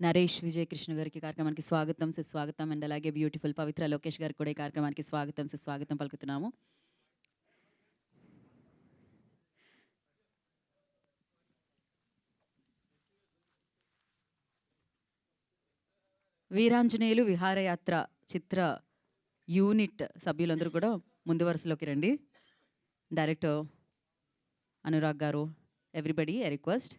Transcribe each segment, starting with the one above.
నరేష్ విజయ్ కృష్ణ గారికి కార్యక్రమానికి స్వాగతం సుస్వాగతం. అండ్ అలాగే బ్యూటిఫుల్ పవిత్ర లోకేష్ గారికి కూడా ఈ కార్యక్రమానికి స్వాగతం సుస్వాగతం పలుకుతున్నాము. వీరాంజనేయులు విహారయాత్ర చిత్ర యూనిట్ సభ్యులందరూ కూడా ముందు వరుసలోకి రండి. డైరెక్టర్ అనురాగ్ గారు, everybody I request.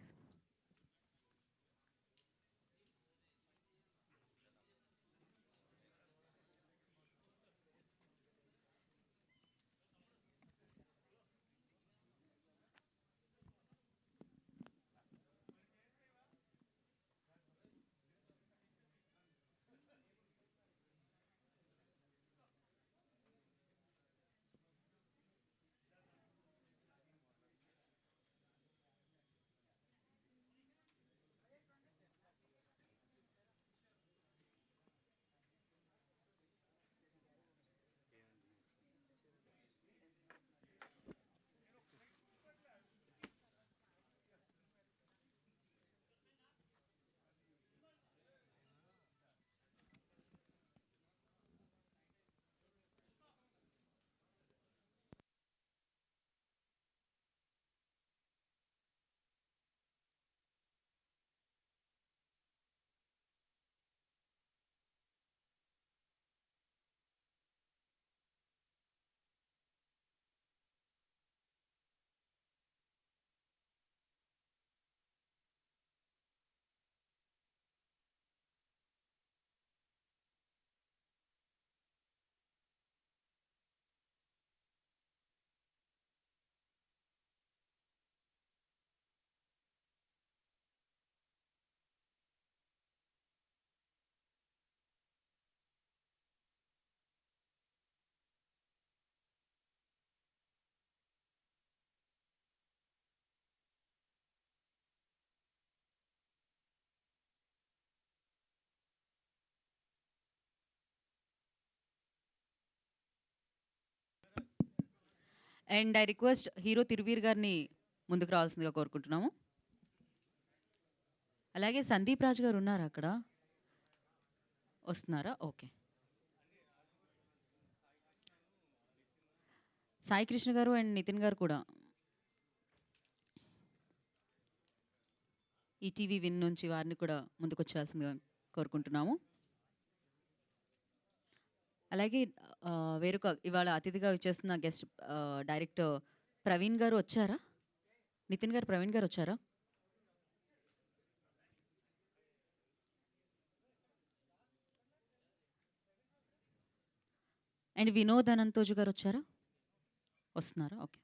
And I request hero Thiruveer గారిని ముందుకు రావాల్సిందిగా కోరుకుంటున్నాము. అలాగే సందీప్ రాజు గారు ఉన్నారా అక్కడ? వస్తున్నారా? ఓకే. సాయి కృష్ణ గారు అండ్ నితిన్ గారు కూడా ఈటీవీ విన్ నుంచి వారిని కూడా ముందుకు వచ్చేయాల్సిందిగా కోరుకుంటున్నాము. అలాగే వేరొక ఇవాళ అతిథిగా వచ్చేస్తున్న గెస్ట్ డైరెక్టర్ ప్రవీణ్ గారు వచ్చారా? నితిన్ గారు, ప్రవీణ్ గారు వచ్చారా? అండ్ వినోద్ అనంతోజు గారు వచ్చారా? వస్తున్నారా? Okay.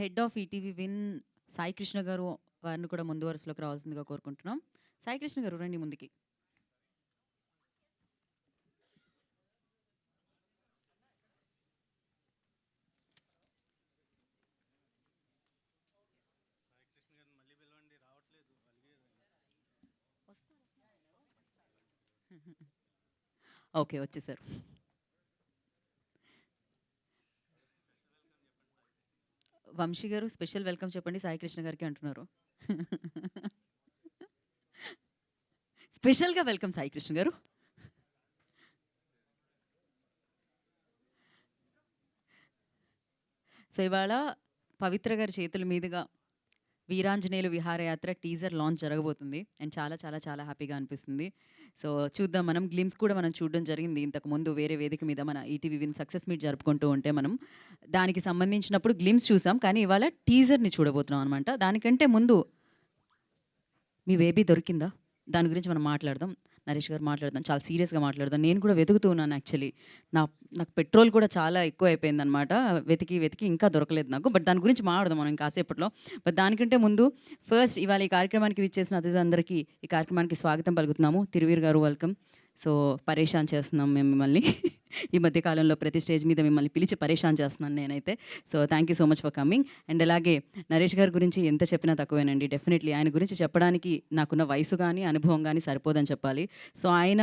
Head of ETV Win Sai Krishna గారు వారిని కూడా ముందు వరుసలోకి రావాల్సిందిగా కోరుకుంటున్నాం. సాయి కృష్ణ గారు రండి ముందుకి. ఓకే, వచ్చేసారు. వంశీ గారు స్పెషల్ వెల్కమ్ చెప్పండి సాయి కృష్ణ గారికి అంటున్నారు. స్పెషల్గా వెల్కమ్ సాయి కృష్ణ గారు. సో ఇవాళ పవిత్ర గారి చేతుల మీదుగా వీరాంజనేయులు విహారయాత్ర టీజర్ లాంచ్ జరగబోతుంది. అండ్ చాలా చాలా చాలా హ్యాపీగా అనిపిస్తుంది. సో చూద్దాం, మనం గ్లిమ్స్ కూడా మనం చూడడం జరిగింది ఇంతకుముందు వేరే వేదిక మీద. మన ఈటీవీ విన్ సక్సెస్ మీట్ జరుపుకుంటూ ఉంటే మనం దానికి సంబంధించినప్పుడు గ్లిమ్స్ చూసాం, కానీ ఇవాళ టీజర్ని చూడబోతున్నాం అనమాట. దానికంటే ముందు మీ బేబీ దొరికిందా? దాని గురించి మనం మాట్లాడదాం. నరేష్ గారు మాట్లాడదాం, చాలా సీరియస్గా మాట్లాడదాం. నేను కూడా వెతుకుతూ ఉన్నాను యాక్చువల్లీ. నాకు పెట్రోల్ కూడా చాలా ఎక్కువ అయిపోయిందనమాట. వెతికి ఇంకా దొరకలేదు నాకు. బట్ దాని గురించి మాట్లాడదాం మనం కాసేపట్లో. బట్ దానికంటే ముందు ఫస్ట్ ఇవాళ ఈ కార్యక్రమానికి విచ్చేసిన అతిథులందరికీ ఈ కార్యక్రమానికి స్వాగతం పలుకుతున్నాము. తిరువీర్ గారు వెల్కమ్. సో పరేషాన్ చేస్తున్నాం మేము మిమ్మల్ని. ఈ మధ్యకాలంలో ప్రతి స్టేజ్ మీద మిమ్మల్ని పిలిచి పరేషాన్ చేస్తున్నాను నేనైతే. So thank you so much for coming. And అలాగే నరేష్ గారి గురించి ఎంత చెప్పినా తక్కువేనండి. డెఫినెట్లీ ఆయన గురించి చెప్పడానికి నాకున్న వయసు కానీ అనుభవం కానీ సరిపోదని చెప్పాలి. సో ఆయన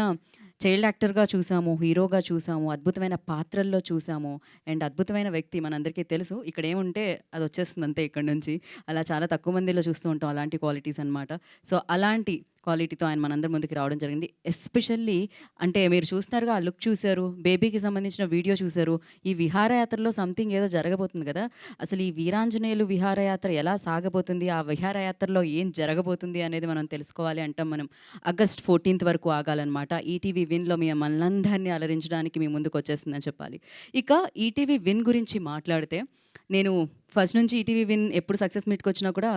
చైల్డ్ యాక్టర్‌గా చూసాము, హీరోగా చూసాము, అద్భుతమైన పాత్రల్లో చూసాము. అండ్ అద్భుతమైన వ్యక్తి మనందరికీ తెలుసు. ఇక్కడేముంటే అదొచ్చేస్తుంది అంతే ఇక్కడి నుంచి. అలా చాలా తక్కువ మందిలో చూస్తూ ఉంటాం అలాంటి క్వాలిటీస్ అనమాట. సో, అలాంటి క్వాలిటీతో ఆయన మనందరి ముందుకి రావడం జరిగింది. ఎస్పెషల్లీ అంటే మీరు చూస్తున్నారుగా ఆ లుక్ చూసారు, బేబీకి సంబంధించిన వీడియో చూసారు. ఈ విహారయాత్రలో సంథింగ్ ఏదో జరగబోతుంది గదా! అసలు ఈ వీరాంజనేయులు విహారయాత్ర ఎలా సాగబోతుంది? ఆ విహారయాత్రలో ఏం జరగబోతుంది అనేది మనం తెలుసుకోవాలి అంటాం మనం. ఆగస్ట్ 14థ్ వరకు ఆగాలనమాట. ఈటీవీ విన్‌లో మనందరిని అలరించడానికి మీ ముందుకొచ్చేస్తుందని చెప్పాలి. ఇక ఈటీవీ విన్ గురించి మాట్లాడితే, నేను ఫస్ట్ నుంచి ఈటీవీ విన్ ఎప్పుడు సక్సెస్ మీట్‌కొచ్చినా కూడా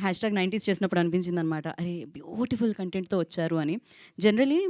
హ్యాష్‌ట్యాగ్ 90స్ చేసినప్పుడు అనిపించిందనమాట. అరే! బ్యూటిఫుల్ కంటెంట్‌తో వచ్చారు అని. జనరల్లీ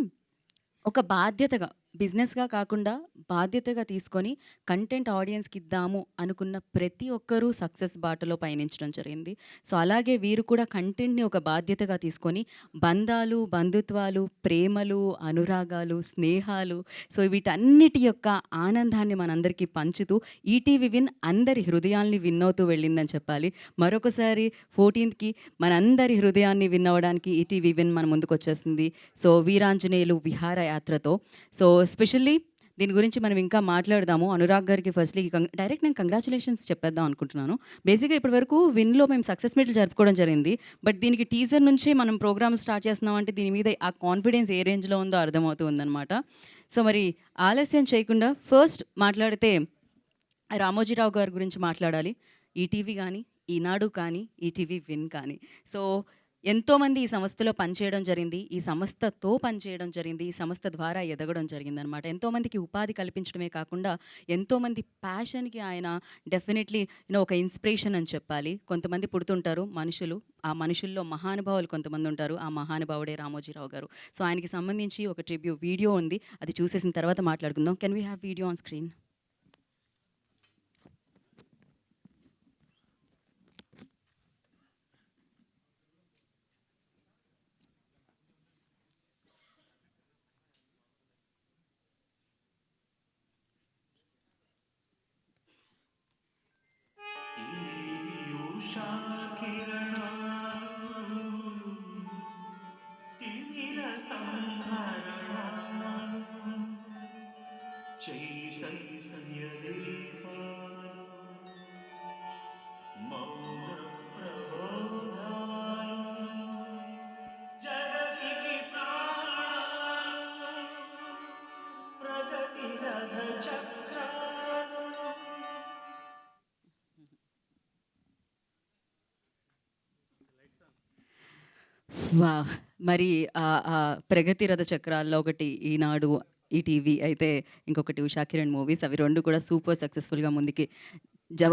ఒక బాధ్యతగా, బిజినెస్‌గా కాకుండా బాధ్యతగా తీసుకొని కంటెంట్ ఆడియన్స్‌కి ఇద్దాము అనుకున్న ప్రతి ఒక్కరూ సక్సెస్ బాటలో పయనించడం జరిగింది. సో, అలాగే వీరు కూడా కంటెంట్‌ని ఒక బాధ్యతగా తీసుకొని బంధాలు, బంధుత్వాలు, ప్రేమలు, అనురాగాలు, స్నేహాలు సో, వీటన్నిటి యొక్క ఆనందాన్ని మనందరికీ పంచుతూ ఈటీవీ విన్ అందరి హృదయాల్ని విన్ అవుతూ వెళ్ళిందని చెప్పాలి. మరొకసారి 14థ్‌కి మనందరి హృదయాన్ని విన్ అవ్వడానికి ఈటీవీ విన్ మన ముందుకొచ్చేస్తుంది. సో, వీరాంజనేయులు విహారయాత్రతో. సో, స్పెషల్లీ దీని గురించి మనం ఇంకా మాట్లాడదాము. అనురాగ్ గారికి ఫస్ట్‌లీ డైరెక్ట్ నేను కంగ్రాచ్యులేషన్స్ చెప్పేద్దాం అనుకుంటున్నాను. బేసిక్‌గా ఇప్పటి వరకు విన్‌లో మేము సక్సెస్ మీట్లు జరుపుకోవడం జరిగింది. బట్ దీనికి టీజర్ నుంచే మనం ప్రోగ్రామ్‌లు స్టార్ట్ చేస్తున్నామంటే దీని మీద ఆ కాన్ఫిడెన్స్ ఏ రేంజ్‌లో ఉందో అర్థమవుతూ ఉందనమాట. సో, మరి ఆలస్యం చేయకుండా ఫస్ట్ మాట్లాడితే రామోజీరావు గారి గురించి మాట్లాడాలి. ఈటీవీ గానీ, ఈనాడు కానీ, ఈటీవీ విన్ కానీ. సో, ఎంతోమంది ఈ సంస్థలో పనిచేయడం జరిగింది. ఈ సంస్థతో పనిచేయడం జరిగింది. ఈ సంస్థ ద్వారా ఎదగడం జరిగిందనమాట. ఎంతోమందికి ఉపాధి కల్పించడమే కాకుండా, ఎంతోమంది ప్యాషన్‌కి ఆయన డెఫినెట్‌లీ ఒక ఇన్‌స్పిరేషన్ అని చెప్పాలి. కొంతమంది పుడుతుంటారు మనుషులు. ఆ మనుషుల్లో మహానుభావులు కొంతమందుంటారు. ఆ మహానుభావుడే రామోజీరావు గారు. సో, ఆయనకి సంబంధించి ఒక వీడియో ఉంది. అది చూసేసిన తర్వాత మాట్లాడుకుందాం. Can we have video on screen? వాహ్! మరి ప్రగతి రథ చక్రాల్లో ఒకటి ఈనాడు, ఈటీవీ అయితే ఇంకొకటి ఉషా కిరణ్ మూవీస్. అవి 2 కూడా సూపర్ సక్సెస్‌ఫుల్‌గా ముందుకి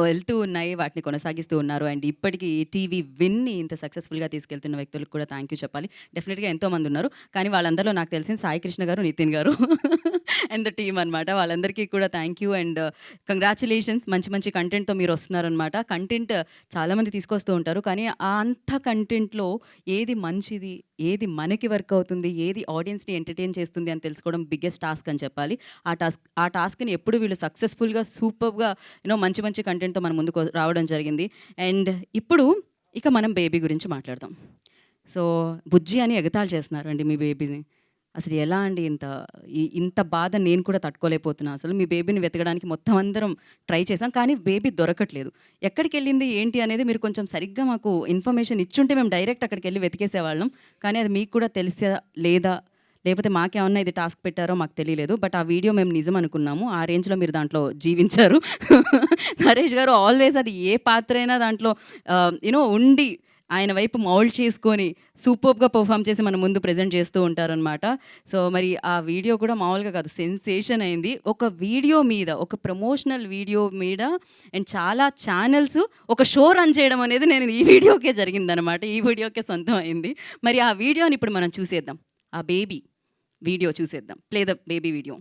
వెళ్తూ ఉన్నాయి. వాటిని కొనసాగిస్తూ ఉన్నారు. అండ్ ఇప్పటికి టీవీ విన్‌ని ఇంత సక్సెస్‌ఫుల్‌గా తీసుకెళ్తున్న వ్యక్తులకు కూడా థ్యాంక్ యూ చెప్పాలి. డెఫినిట్‌గా ఎంతోమందున్నారు. కానీ వాళ్ళందరిలో నాకు తెలిసింది సాయి కృష్ణ గారు, నితిన్ గారు అండ్ ద టీమ్ అనమాట. వాళ్ళందరికీ కూడా థ్యాంక్ యూ అండ్ కంగ్రాచ్యులేషన్స్. మంచి మంచి కంటెంట్‌తో మీరొస్తున్నారనమాట. కంటెంట్ చాలామంది తీసుకొస్తూ ఉంటారు. కానీ అంత కంటెంట్‌లో ఏది మంచిది, ఏది మనకి వర్క్ అవుతుంది, ఏది ఆడియన్స్‌ని ఎంటర్‌టైన్ చేస్తుంది అని తెలుసుకోవడం బిగ్గెస్ట్ టాస్క్ అని చెప్పాలి. ఆ టాస్క్‌ని ఎప్పుడు వీళ్ళు సక్సెస్‌ఫుల్‌గా, సూపర్‌గా మంచి మంచి కంటెంట్‌తో మన ముందుకు రావడం జరిగింది. అండ్ ఇప్పుడు ఇక మనం బేబీ గురించి మాట్లాడదాం. సో, బుజ్జి అని ఎగతాళి చేస్తున్నారండి మీ బేబీని. అసలు ఎలా అండి ఇంత బాధ నేను కూడా తట్టుకోలేకపోతున్నా అసలు. మీ బేబీని వెతకడానికి మొత్తం అందరం ట్రై చేసాం. కానీ బేబీ దొరకట్లేదు. ఎక్కడికెళ్ళింది ఏంటి అనేది మీరు కొంచెం సరిగ్గా మాకు ఇన్ఫర్మేషన్ ఇచ్చుంటే మేము డైరెక్ట్ అక్కడికెళ్ళి వెతికేసేవాళ్ళం. కానీ అది మీకు కూడా తెలిసా లేదా? లేకపోతే మాకేమన్నా ఇది టాస్క్ పెట్టారో మాకు తెలియలేదు. బట్ ఆ వీడియో మేము నిజం అనుకున్నాము. ఆ రేంజ్‌లో మీరు దాంట్లో జీవించారు. నరేష్ గారు ఆల్‌వేస్ అది ఏ పాత్ర అయినా దాంట్లో ఉండి ఆయన వైపు మౌల్డ్ చేసుకొని సూపర్బ్‌గా పెర్ఫార్మ్ చేసి మన ముందు ప్రెజెంట్ చేస్తూ ఉంటారనమాట. సో, మరి ఆ వీడియో కూడా మామూలుగా కాదు సెన్సేషన్ అయింది. ఒక వీడియో మీద ఒక ప్రమోషనల్ వీడియో మీద అండ్ చాలా ఛానెల్స్ ఒక షో రన్ చేయడం అనేది నేను ఈ వీడియోకే జరిగిందనమాట. ఈ వీడియోకే సొంతం అయింది. మరి ఆ వీడియోని ఇప్పుడు మనం చూసేద్దాం. ఆ బేబీ వీడియో చూసేద్దాం. Play the baby video.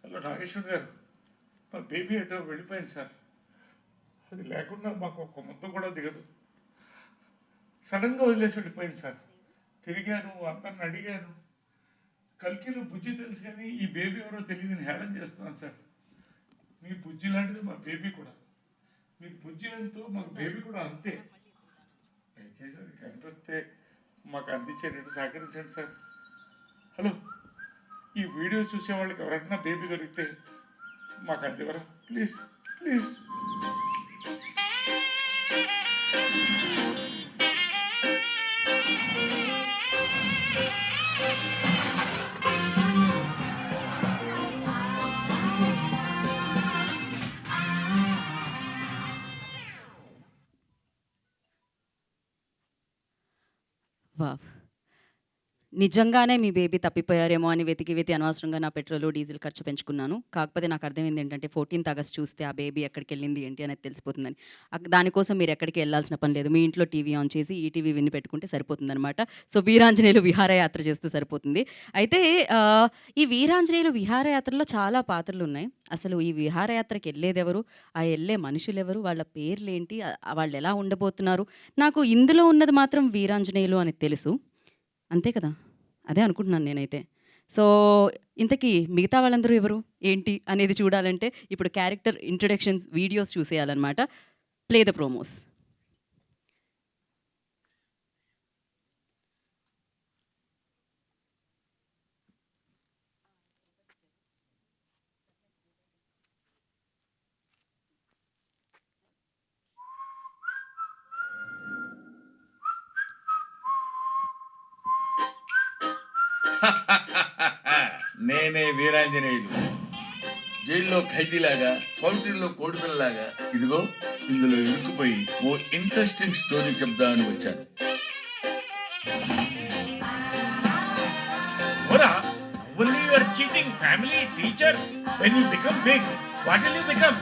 Hello Nageshwar garu, మా బేబీ ఎటో వెళ్ళిపోయింది సార్. అది లేకుండా మాకు ఒక్క ముద్ద కూడా దిగదు. సడన్గా వదిలేసి వెళ్ళిపోయింది సార్. తిరిగాను, అందరిని అడిగాను, కల్కిలో బుజ్జి తెలుసు కానీ ఈ బేబీ ఎవరో తెలియదని హేళన చేస్తున్నాను సార్. మీ బుజ్జి లాంటిది మా బేబీ కూడా. మీకు బుజ్జి ఎంతో మాకు బేబీ కూడా అంతే. దయచేసి అది కనిపిస్తే మాకు అందించేటట్టు సహకరించండి సార్. హలో, ఈ వీడియో చూసే వాళ్ళకి ఎవరైనా బేబీ దొరికితే మాకు అందివరా ప్లీజ్ ప్లీజ్. వావ్! నిజంగానే మీ బేబీ తప్పిపోయారేమో అని వెతికి అనవసరంగా నా పెట్రోలు, డీజిల్ ఖర్చు పెంచుకున్నాను. కాకపోతే నాకు అర్థమైంది ఏంటంటే 14థ్ ఆగస్ట్ చూస్తే ఆ బేబీ ఎక్కడికెళ్ళింది ఏంటి అనేది తెలిసిపోతుందని. దానికోసం మీరు ఎక్కడికి ఎళ్ళాల్సిన పని లేదు. మీ ఇంట్లో టీవీ ఆన్ చేసి ఈటీవీ విని పెట్టుకుంటే సరిపోతుందనమాట. సో, వీరాంజనేయులు విహారయాత్ర చేస్తే సరిపోతుంది. అయితే ఈ వీరాంజనేయులు విహారయాత్రలో చాలా పాత్రలున్నాయి. అసలు ఈ విహారయాత్రకెళ్ళేదెవరు? ఆ ఎళ్ళే మనుషులెవరు? వాళ్ళ పేర్లేంటి? వాళ్ళెలా ఉండబోతున్నారు? నాకు ఇందులో ఉన్నది మాత్రం వీరాంజనేయులు అని తెలుసు. అంతే కదా! అదే అనుకుంటున్నాను నేనైతే. సో, ఇంతకీ మిగతా వాళ్ళందరూ ఎవరు? ఏంటి? అనేది చూడాలంటే ఇప్పుడు క్యారెక్టర్ ఇంట్రొడక్షన్స్ వీడియోస్ చూసేయాలనమాట. Play the promos. నేనే వీరాంజనేయులు. జైల్లో ఖైదీలాగా, పౌల్ట్రీలో కోడిపిల్లలాగా ఇదిగో ఇందులో ఇరుక్కుపోయి ఓ ఇంట్రెస్టింగ్ స్టోరీ చెప్దామని వచ్చాను. Ora, only you are cheating family, teacher. When you become big, what will you become?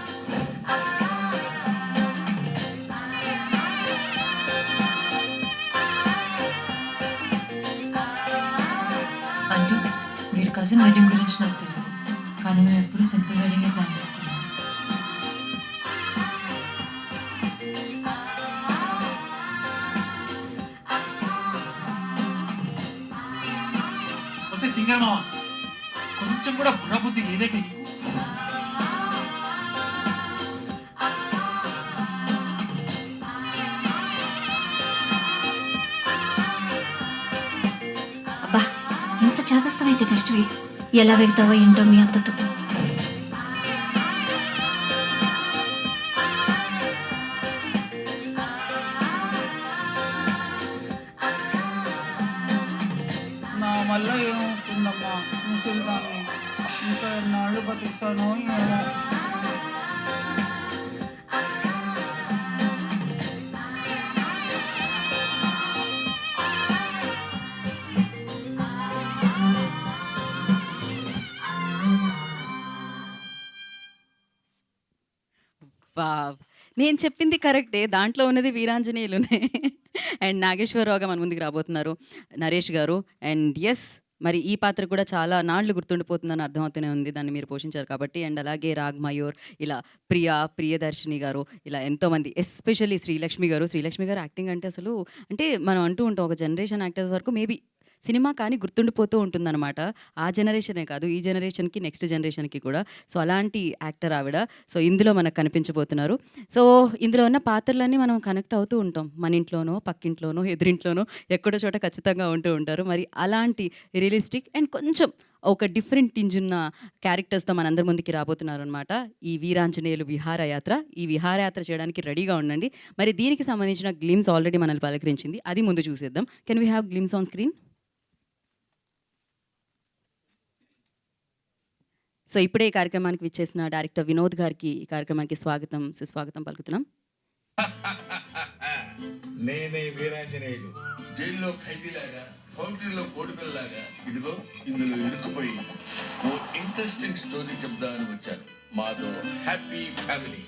అంటే వీడి కజిన్ వెడ్డింగ్ గురించి నాకు తెలియదు, కానీ మేము ఎప్పుడు సింపుల్ వెడ్డింగే ప్లాన్ చేసుకున్నాం. వస్తే తింగమా కొంచెం కూడా బుర్రబుద్ధి లేదేటి నీకు? అబ్బా, ఇంత చేతస్థమైతే కష్టమే. ఎలా వెళ్తావో ఏంటో మీ అత్తతో. నా వల్ల ఏమవుతుందమ్మా, ముసలిదాన్ని ఇంకా ఎన్నాళ్ళు బతుకుతానో ఏమో. వావ్! నేను చెప్పింది కరెక్టే. దాంట్లో ఉన్నది వీరాంజనేయులునే. అండ్ నాగేశ్వరరావుగా మన ముందుకు రాబోతున్నారు నరేష్ గారు. అండ్ యెస్, మరి ఈ పాత్ర కూడా చాలా నాళ్ళు గుర్తుండిపోతుందని అర్థమవుతూనే ఉంది. దాన్ని మీరు పోషించారు కాబట్టి. అండ్ అలాగే రాగ్ మయూర్, ఇలా ప్రియదర్శిని గారు, ఇలా ఎంతోమంది, ఎస్పెషల్లీ శ్రీలక్ష్మి గారు. శ్రీలక్ష్మి గారు యాక్టింగ్ అంటే అసలు, అంటే మనం అంటూ ఉంటాం ఒక జనరేషన్ యాక్టర్స్ వరకు మేబీ సినిమా కానీ గుర్తుండిపోతూ ఉంటుందన్నమాట. ఆ జనరేషనే కాదు, ఈ జనరేషన్‌కి, నెక్స్ట్ జనరేషన్‌కి కూడా. సో, అలాంటి యాక్టర్ ఆవిడ. సో, ఇందులో మనకు కనిపించబోతున్నారు. సో, ఇందులో ఉన్న పాత్రలన్నీ మనం కనెక్ట్ అవుతూ ఉంటాం. మన ఇంట్లోనో, పక్కింట్లోనో, ఎదురింట్లోనో ఎక్కడో చోట ఖచ్చితంగా ఉంటూ ఉంటారు. మరి అలాంటి రియలిస్టిక్ అండ్ కొంచెం ఒక డిఫరెంట్ టింజ్ ఉన్న క్యారెక్టర్స్‌తో మనందరి ముందుకి రాబోతున్నారనమాట ఈ వీరాంజనేయులు విహారయాత్ర. ఈ విహారయాత్ర చేయడానికి రెడీగా ఉండండి. మరి దీనికి సంబంధించిన గ్లిమ్స్ ఆల్రెడీ మనల్ని పలకరించింది. అది ముందు చూసేద్దాం. Can we have glimpse on screen? So, ఇప్పుడే ఈ కార్యక్రమానికి విచ్చేసిన డైరెక్టర్ వినోద్ గారికి ఈ కార్యక్రమానికి స్వాగతం, సుస్వాగతం పలుకుతున్నాం. నేనే వీరాంజనేయులు. జైల్లో ఖైదీలాగా, పౌల్ట్రీలో కోడిపిల్లలాగా ఇదిగో ఇందులో ఇరుక్కుపోయి ఓ ఇంట్రెస్టింగ్ స్టోరీ చెప్దామని వచ్చాను. మాతో హ్యాపీ ఫ్యామిలీ.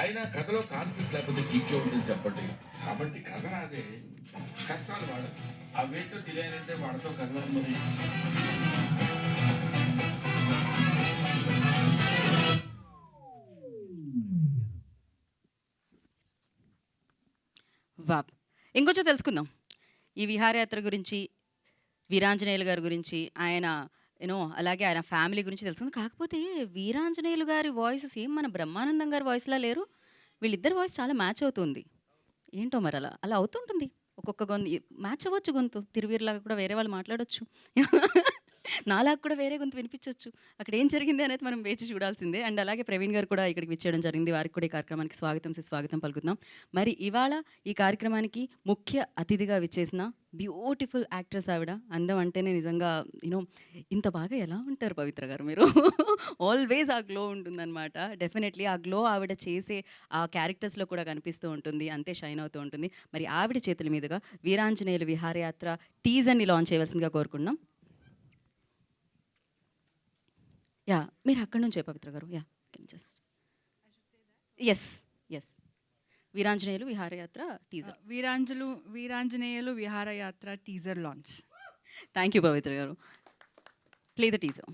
అయినా కథలో కాన్ఫ్లిక్ట్ లేకపోతే గీకే ఉంటుంది చెప్పండి. కాబట్టి కథ రాదే, కష్టాలు వాడు. అవేంటో తెలియాలంటే వాడితో కథలు మరి. వావ్! ఇంకొంచెం తెలుసుకుందాం ఈ విహారయాత్ర గురించి, వీరాంజనేయులు గారి గురించి, ఆయన అలాగే ఆయన ఫ్యామిలీ గురించి తెలుసుకుందాం. కాకపోతే వీరాంజనేయులు గారి వాయిస్ సేమ్ మన బ్రహ్మానందం గారి వాయిస్‌లా లేరు. వీళ్ళిద్దరి వాయిస్ చాలా మ్యాచ్ అవుతుంది. ఏంటో మరి అలా అవుతుంటుంది. ఒక్కొక్క గొంతు మ్యాచ్ అవ్వచ్చు గొంతు. తిరువీరులాగా కూడా వేరే వాళ్ళు మాట్లాడొచ్చు. నాలాగా కూడా వేరే గొంతు వినిపించొచ్చు. అక్కడ ఏం జరిగింది అనేది మనం వేచి చూడాల్సిందే. అండ్ అలాగే ప్రవీణ్ గారు కూడా ఇక్కడికి విచ్చేయడం జరిగింది. వారికి కూడా ఈ కార్యక్రమానికి స్వాగతం పలుకుతున్నాం. మరి ఇవాళ ఈ కార్యక్రమానికి ముఖ్య అతిథిగా విచ్చేసిన బ్యూటిఫుల్ యాక్ట్రెస్ ఆవిడ. అందం అంటేనే నిజంగా ఇంత బాగా ఎలా ఉంటారు పవిత్ర గారు మీరు? ఆల్వేస్ ఆ గ్లో ఉంటుందన్నమాట. డెఫినెట్లీ ఆ గ్లో ఆవిడ చేసే ఆ క్యారెక్టర్స్‌లో కూడా కనిపిస్తూ ఉంటుంది. అంతే షైన్ అవుతూ ఉంటుంది. మరి ఆవిడ చేతుల మీదుగా వీరాంజనేయులు విహారయాత్ర టీజర్‌ని లాంచ్ చేయవలసిందిగా కోరుకుంటున్నాం. మీరు అక్కడి నుంచే Pavithra garu. Just yes Veeranjaneyulu Viharayatra teaser. Veeranjaneyulu Viharayatra teaser launch. Thank you Pavitra garu. Play the teaser.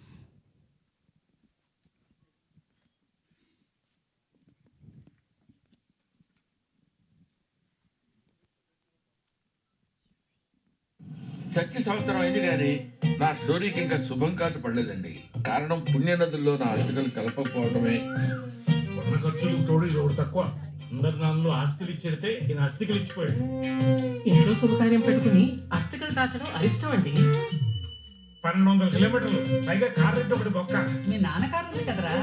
చచ్చి సంవత్సరం అయింది కానీ నా స్టోరీకి ఇంకా శుభం కాదు పడలేదండి. కారణం పుణ్యనదుల్లో నా అస్థికలు కలపకపోవడమే. ఉన్న ఖర్చులకు తోడు ఇది ఒకటి తక్కువ. అందరి నాన్నలు ఆస్తులు ఇచ్చేడితే ఈయన అస్థికలు ఇచ్చిపోయాడు. ఇంట్లో శుభకార్యం పెట్టుకుని అస్థికలు దాచడం అరిష్టం అండి. 1200 కిలోమీటర్లు, పైగా కార్ రెంట్ ఒకటి బొక్క. మీ నాన్నగారు ఉంది కదరా.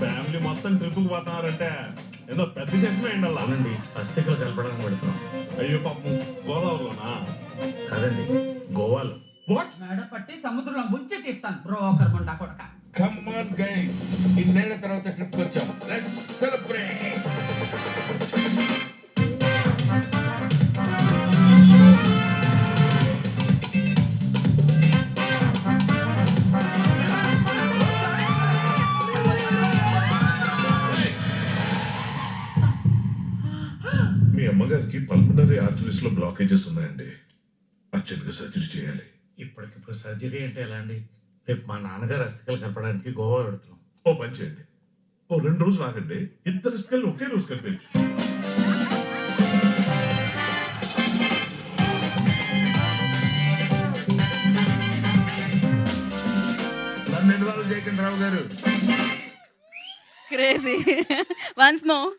ఫ్యామిలీ మొత్తం ట్రిప్కి పోతున్నారంటే ఏదో పెద్ద చేసిన ఎండల్లా. అవునండి, అస్థికలు కలపడానికి పెడుతున్నాం. అయ్యో పాపం, గోదావరిలోనా? కాదండి, గోవాలో. వాట్? మేడ పట్టి సముద్రంలో ముంచి తీస్తాను బ్రోకర్ ముండా కొడక. కమ్ ఆన్ గైస్, ఇన్నేళ్ల తర్వాత ట్రిప్ వచ్చాం. Let's celebrate. మీ అమ్మగారికి పల్మనరీ ఆర్టరీస్ లో బ్లాకేజెస్ ఉన్నాయండి. అర్జెంట్గా సర్జరీ చేయాలి. ఇప్పటికిప్పుడు సర్జరీ అంటే ఎలా అండి? రేపు మా నాన్నగారు అస్థికలు కలపడానికి గోవా పెడుతున్నాం. ఓ పని చేయండి, ఓ 2 రోజులు ఆగండి. ఇద్దరు అస్థికలు ఒకే రోజు కలిపేయచ్చు. నన్ను ఇన్వాల్వ్ చేయకండి రావు గారు. క్రేజీ. Once more.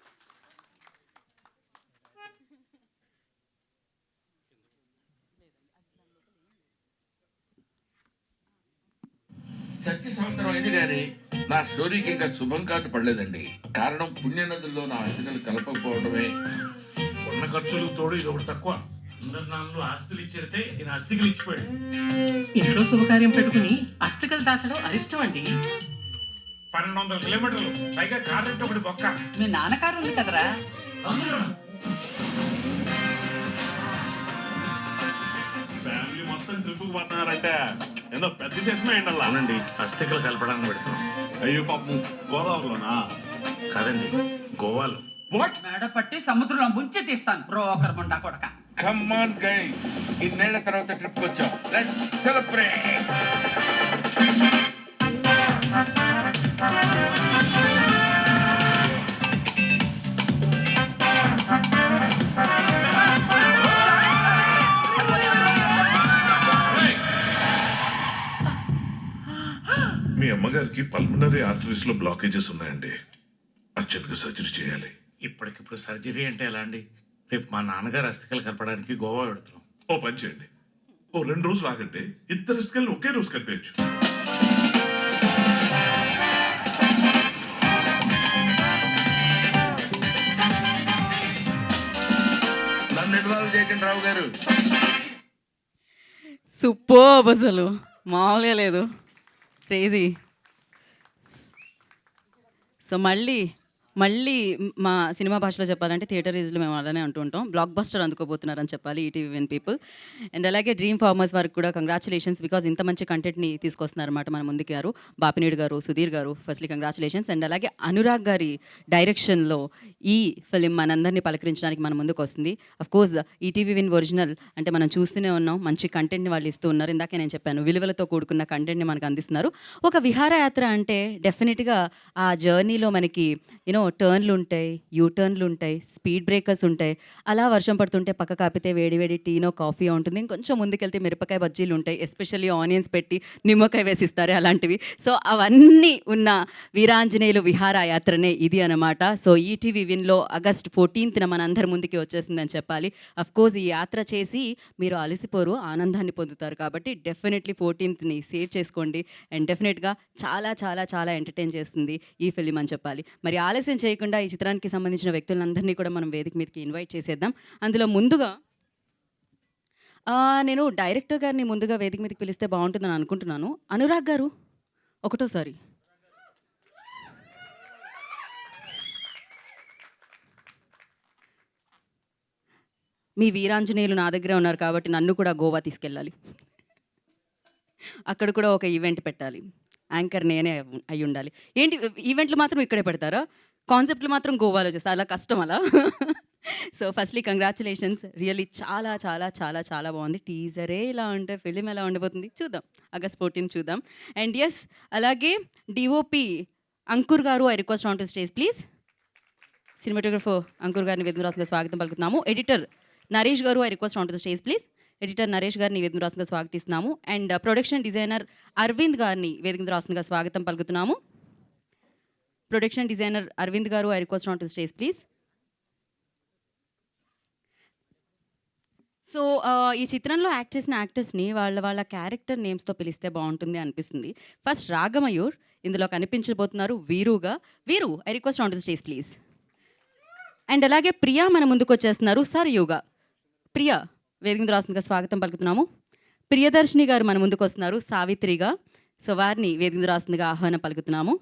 చచ్చి సంవత్సరం అయింది కానీ నా స్టోరీకి ఇంకా శుభం కాదు పడలేదండి. కారణం పుణ్యనదుల్లో నా అస్థికలు కలపకపోవడమే. ఉన్న ఖర్చులకు తోడు ఇది ఒకటి తక్కువ. అందరి నాన్నలు ఆస్తులు ఇచ్చేడితే ఈయన అస్థికలు ఇచ్చిపోయాడు. ఇంట్లో శుభకార్యం పెట్టుకుని అస్థికలు దాచడం అరిష్టం అండి. 1200 కిలోమీటర్లు, పైగా కార్ రెంట్ ఒకటి బొక్క. మీ నాన్నగారు ఉంది కదరా. ఫ్యామిలీ మొత్తం ట్రిప్కి పోతున్నారంటే ఏదో పెద్ద చేసిన ఎండల్లా. అవునండి, అస్థికలు కలపడానికి పెడుతున్నాం. అయ్యో పాపం, గోదావరిలోనా? కాదండి, గోవాలో. వాట్? మేడ పట్టి సముద్రంలో ముంచి తీస్తాను బ్రోకర్ ముండా కొడక. కమ్ ఆన్ గైస్, ఇన్నేళ్ల తర్వాత ట్రిప్ వచ్చాం. Let's celebrate. మీ అమ్మగారికి పల్మనరీ ఆర్టరీస్ లో బ్లాకేజెస్ ఉన్నాయండి. అర్జెంట్గా సర్జరీ చేయాలి. ఇప్పటికిప్పుడు సర్జరీ అంటే ఎలా అండి? రేపు మా నాన్నగారు అస్థికలు కలపడానికి గోవా పెడుతున్నాం. ఓ పని చేయండి, ఓ 2 రోజులు ఆగండి. ఇద్దరు అస్థికలు ఒకే రోజు కలిపేయచ్చు. నన్ను ఇన్వాల్వ్ చేయకండి రావు గారు. సూపర్బ్, అసలు మామూలుగా లేదు. క్రేజీ. సో మళ్ళీ మా సినిమా భాషలో చెప్పాలంటే థియేటర్ రీజ్లో మేము అలానే అంటూ ఉంటాం. బ్లాక్ బస్టర్ అందుకోబోతున్నారని చెప్పాలి ఈటీవీ విన్ పీపుల్. అండ్ అలాగే డ్రీమ్ ఫార్మర్స్ వారికి కూడా కంగ్రాచులేషన్స్, బికాజ్ ఇంత మంచి కంటెంట్ని తీసుకొస్తున్నారన్నమాట మన ముందుకు గారు. బాపినేడు గారు, సుధీర్ గారు, ఫస్ట్లీ కంగ్రాచులేషన్స్. అండ్ అలాగే అనురాగ్ గారి డైరెక్షన్లో ఈ ఫిలిం మనందరినీ పలకరించడానికి మన ముందుకు వస్తుంది. అఫ్కోర్స్ ఈటీవీ విన్ ఒరిజినల్ అంటే మనం చూస్తూనే ఉన్నాం, మంచి కంటెంట్ని వాళ్ళు ఇస్తూ ఉన్నారు. ఇందాకే నేను చెప్పాను, విలువలతో కూడుకున్న కంటెంట్ని మనకు అందిస్తున్నారు. ఒక విహారయాత్ర అంటే డెఫినెట్గా ఆ జర్నీలో మనకి టర్న్లు ఉంటాయి, యూ టర్న్లు ఉంటాయి, స్పీడ్ బ్రేకర్స్ ఉంటాయి. అలా వర్షం పడుతుంటే పక్క కాపితే వేడి వేడి టీనో కాఫీయో ఉంటుంది. ఇంకొంచెం ముందుకెళ్తే మిరపకాయ బజ్జీలు ఉంటాయి, ఎస్పెషల్లీ ఆనియన్స్ పెట్టి నిమ్మకాయ వేసిస్తారు అలాంటివి. సో అవన్నీ ఉన్న వీరాంజనేయులు విహారయాత్రనే ఇది అనమాట. సో ఈటీవీ విన్లో ఆగస్ట్ 14న మనందరి ముందుకి వచ్చేసిందని చెప్పాలి. కోర్స్ ఈ యాత్ర చేసి మీరు అలసిపోరు, ఆనందాన్ని పొందుతారు. కాబట్టి డెఫినెట్లీ 14ని సేవ్ చేసుకోండి. అండ్ డెఫినెట్గా చాలా చాలా చాలా ఎంటర్టైన్ చేస్తుంది ఈ ఫిలిం అని చెప్పాలి. మరి ఆలస్యం చేయకుండా ఈ చిత్రానికి సంబంధించిన వ్యక్తులందరినీ కూడా మనం వేదిక మీదకి ఇన్వైట్ చేసేద్దాం. అందులో ముందుగా నేను డైరెక్టర్ గారిని ముందుగా వేదిక మీదకి పిలిస్తే బాగుంటుందని అనుకుంటున్నాను. అనురాగ్ గారు ఒకటోసారి. మీ వీరాంజనేయులు నా దగ్గరే ఉన్నారు కాబట్టి నన్ను కూడా గోవా తీసుకెళ్ళాలి. అక్కడ కూడా ఒక ఈవెంట్ పెట్టాలి. యాంకర్ నేనే అయి ఉండాలి. ఏంటి ఈవెంట్లు మాత్రం ఇక్కడే పెడతారా? కాన్సెప్ట్లు మాత్రం గోవాలో చేస్తారు. అలా కష్టం అలా. So firstly congratulations. రియల్లీ చాలా చాలా చాలా చాలా బాగుంది. టీజరే ఇలా ఉంటే ఫిలిం ఎలా ఉండబోతుంది చూద్దాం. ఆగస్ట్ 14 చూద్దాం. అండ్ ఎస్, అలాగే డిఓపి అంకుర్ గారు, I request on to stage please. Cinematographer Ankur గారిని వేదికరాసుగా స్వాగతం పలుకుతున్నాము. ఎడిటర్ నరేష్ గారు, I request on to stage please. Editor Naresh గారిని వేదిక రాసుగా స్వాగతిస్తున్నాము. అండ్ ప్రొడక్షన్ డిజైనర్ అరవింద్ గారిని వేదిక రాసుగా స్వాగతం పలుకుతున్నాము. ప్రొడక్షన్ డిజైనర్ అరవింద్ గారు, I request on to stage please. So ఈ చిత్రంలో యాక్ట్ చేసిన యాక్టర్స్ని వాళ్ళ క్యారెక్టర్ నేమ్స్తో పిలిస్తే బాగుంటుంది అనిపిస్తుంది. ఫస్ట్ రాగమయూర్ ఇందులో కనిపించబోతున్నారు వీరుగా. వీరు, I request on to stage please. And అలాగే ప్రియా మన ముందుకు వచ్చేస్తున్నారు సర్యుగా. ప్రియా వేదిక మీద రాస్తుందిగా స్వాగతం పలుకుతున్నాము. ప్రియదర్శిని గారు మన ముందుకు వస్తున్నారు సావిత్రిగా. సో వారిని వేదిక మీద రాస్తుందిగా ఆహ్వానం పలుకుతున్నాము.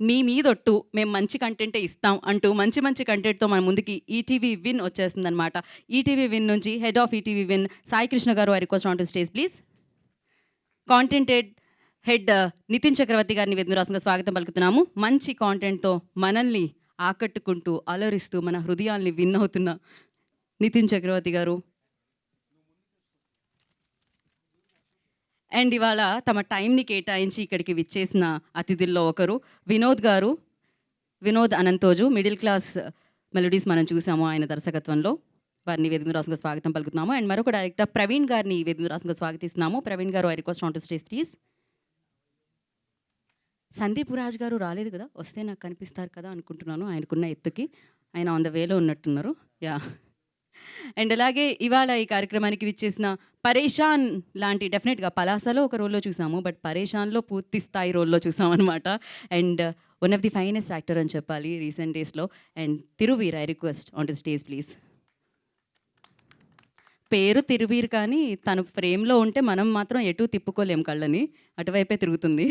మీ మీదొట్టు మేము మంచి కంటెంటే ఇస్తాం అంటూ మంచి మంచి కంటెంట్తో మన ముందుకి ఈటీవీ విన్ వచ్చేస్తుందన్నమాట. ఈటీవీ విన్ నుంచి head of ETV Win Sai Krishna garu, I request on to stage please. Content head Nitin Chakravarthy గారిని వేదిక మీద రాస్తుందిగా స్వాగతం పలుకుతున్నాము. మంచి కాంటెంట్తో మనల్ని ఆకట్టుకుంటూ అలరిస్తూ మన హృదయాల్ని విన్ అవుతున్న నితిన్ చక్రవర్తి గారు. అండ్ ఇవాళ తమ టైంని కేటాయించి ఇక్కడికి విచ్చేసిన అతిథుల్లో ఒకరు వినోద్ గారు. Vinod Anantoju middle class melodies మనం చూసాము ఆయన దర్శకత్వంలో. వారిని వేదిక రాసుగా స్వాగతం పలుకుతున్నాము. అండ్ మరొక డైరెక్టర్ ప్రవీణ్ గారిని వేదిక రాసుగా స్వాగతిస్తున్నాము. ప్రవీణ్ గారు, I request on to stage please. Sandeep Raj గారు రాలేదు కదా, వస్తే నాకు కనిపిస్తారు కదా అనుకుంటున్నాను. ఆయనకున్న ఎత్తుకి ఆయన ఆన్ ద వేలో ఉన్నట్టున్నారు. యా. అండ్ అలాగే ఇవాళ ఈ కార్యక్రమానికి విచ్చేసిన పరేషాన్ లాంటి, డెఫినెట్గా పలాసలో ఒక రోల్లో చూసాము, బట్ పరేషాన్లో పూర్తి స్థాయి రోల్లో చూసామన్నమాట. And one of the finest actor అని చెప్పాలి రీసెంట్ డేస్లో. And Thiruveer, I request on to stage please. పేరు తిరువీర్ కానీ తను ఫ్రేమ్లో ఉంటే మనం మాత్రం ఎటు తిప్పుకోలేం, కళ్ళని అటువైపే తిరుగుతుంది.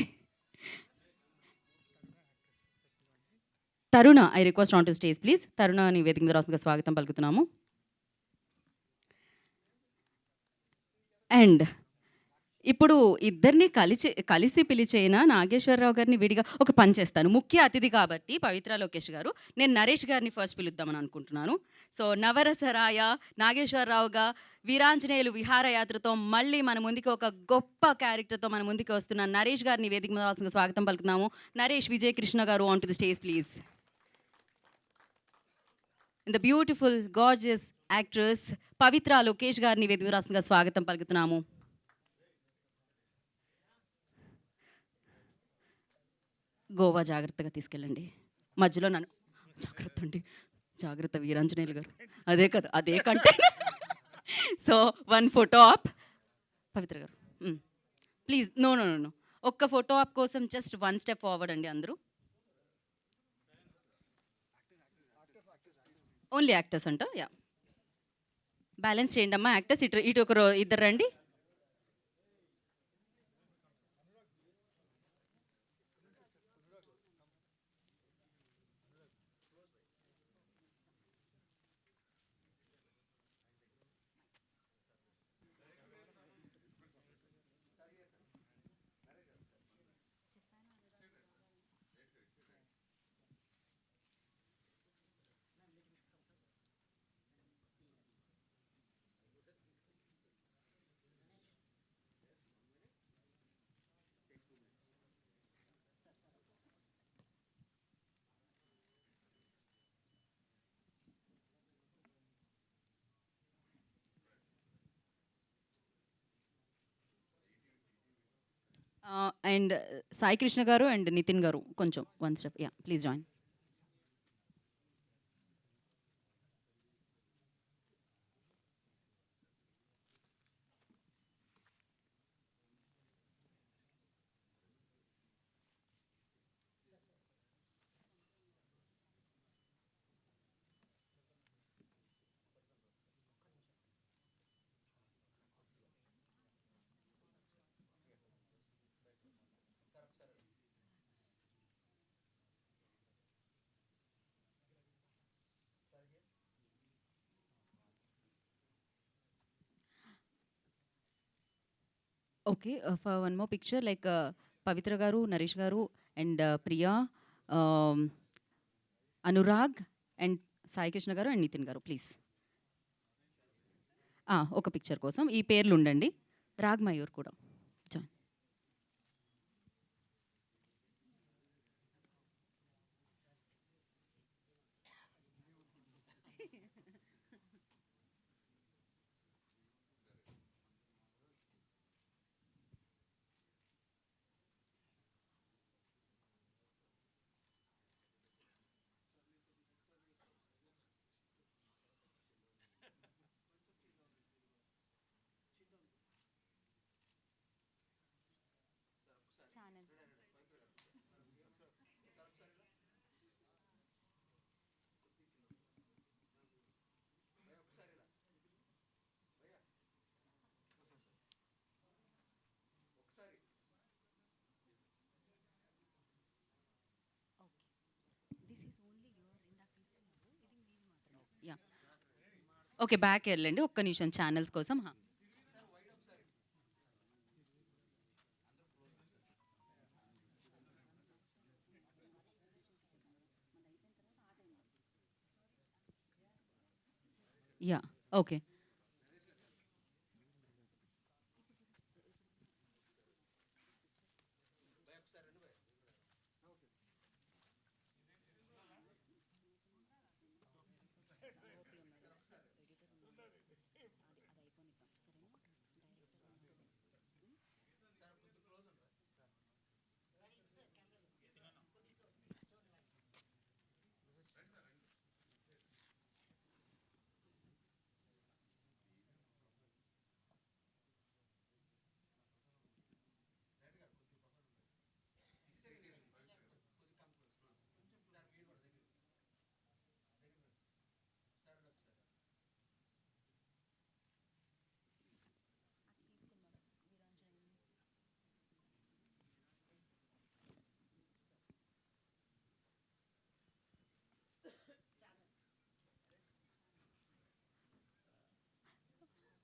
Taruna, I request on to stage please. తరుణని వేదిక మీద రాసుగా స్వాగతం పలుకుతున్నాము. అండ్ ఇప్పుడు ఇద్దరిని కలిసి పిలిచేనా నాగేశ్వరరావు గారిని విడిగా ఒక పని చేస్తాను. ముఖ్య అతిథి కాబట్టి పవిత్ర లోకేష్ గారు, నేను నరేష్ గారిని ఫస్ట్ పిలుద్దామని అనుకుంటున్నాను. సో నవరసరాయ నాగేశ్వరరావుగా వీరాంజనేయులు విహారయాత్రతో మళ్ళీ మన ముందుకి ఒక గొప్ప క్యారెక్టర్తో మన ముందుకు వస్తున్న నరేష్ గారిని వేదిక మీద స్వాగతం పలుకుతున్నాము. Naresh Vijay Krishna garu, on to the stage please. The beautiful gorgeous actress Pavithra Lokesh గారిని వేదిక రాష్ట్రంగా స్వాగతం పలుకుతున్నాము. గోవా జాగ్రత్తగా తీసుకెళ్ళండి, మధ్యలో నన్ను జాగ్రత్త అండి, జాగ్రత్త వీరాంజనేయులు గారు, అదే కదా అదే content. So one photo op Pavithra garu please. No no no, ఒక్క ఫోటో ఆప్ కోసం జస్ట్ వన్ స్టెప్ ఫార్వర్డ్ అండి అందరూ. ఓన్లీ యాక్టర్స్ అంట. యా, బ్యాలెన్స్ చేయండి అమ్మా యాక్టర్స్. ఇటు ఒకరు ఇద్దరు రండి. అండ్ సాయి కృష్ణ గారు అండ్ నితిన్ గారు కొంచెం one step. Yeah, please join. Okay. For one more picture like Pavithra garu, Naresh గారు అండ్ ప్రియా, ఆహ్, అనురాగ్ అండ్ సాయి కృష్ణ గారు అండ్ నితిన్ గారు ప్లీజ్. ఒక పిక్చర్ కోసం ఈ పేర్లు ఉండండి. రాగ్ మయూర్ కూడా జాయిన్. Yeah, okay. బ్యాక్ వెళ్ళండి ఒక్క నిమిషం ఛానల్స్ కోసం. Yeah, okay.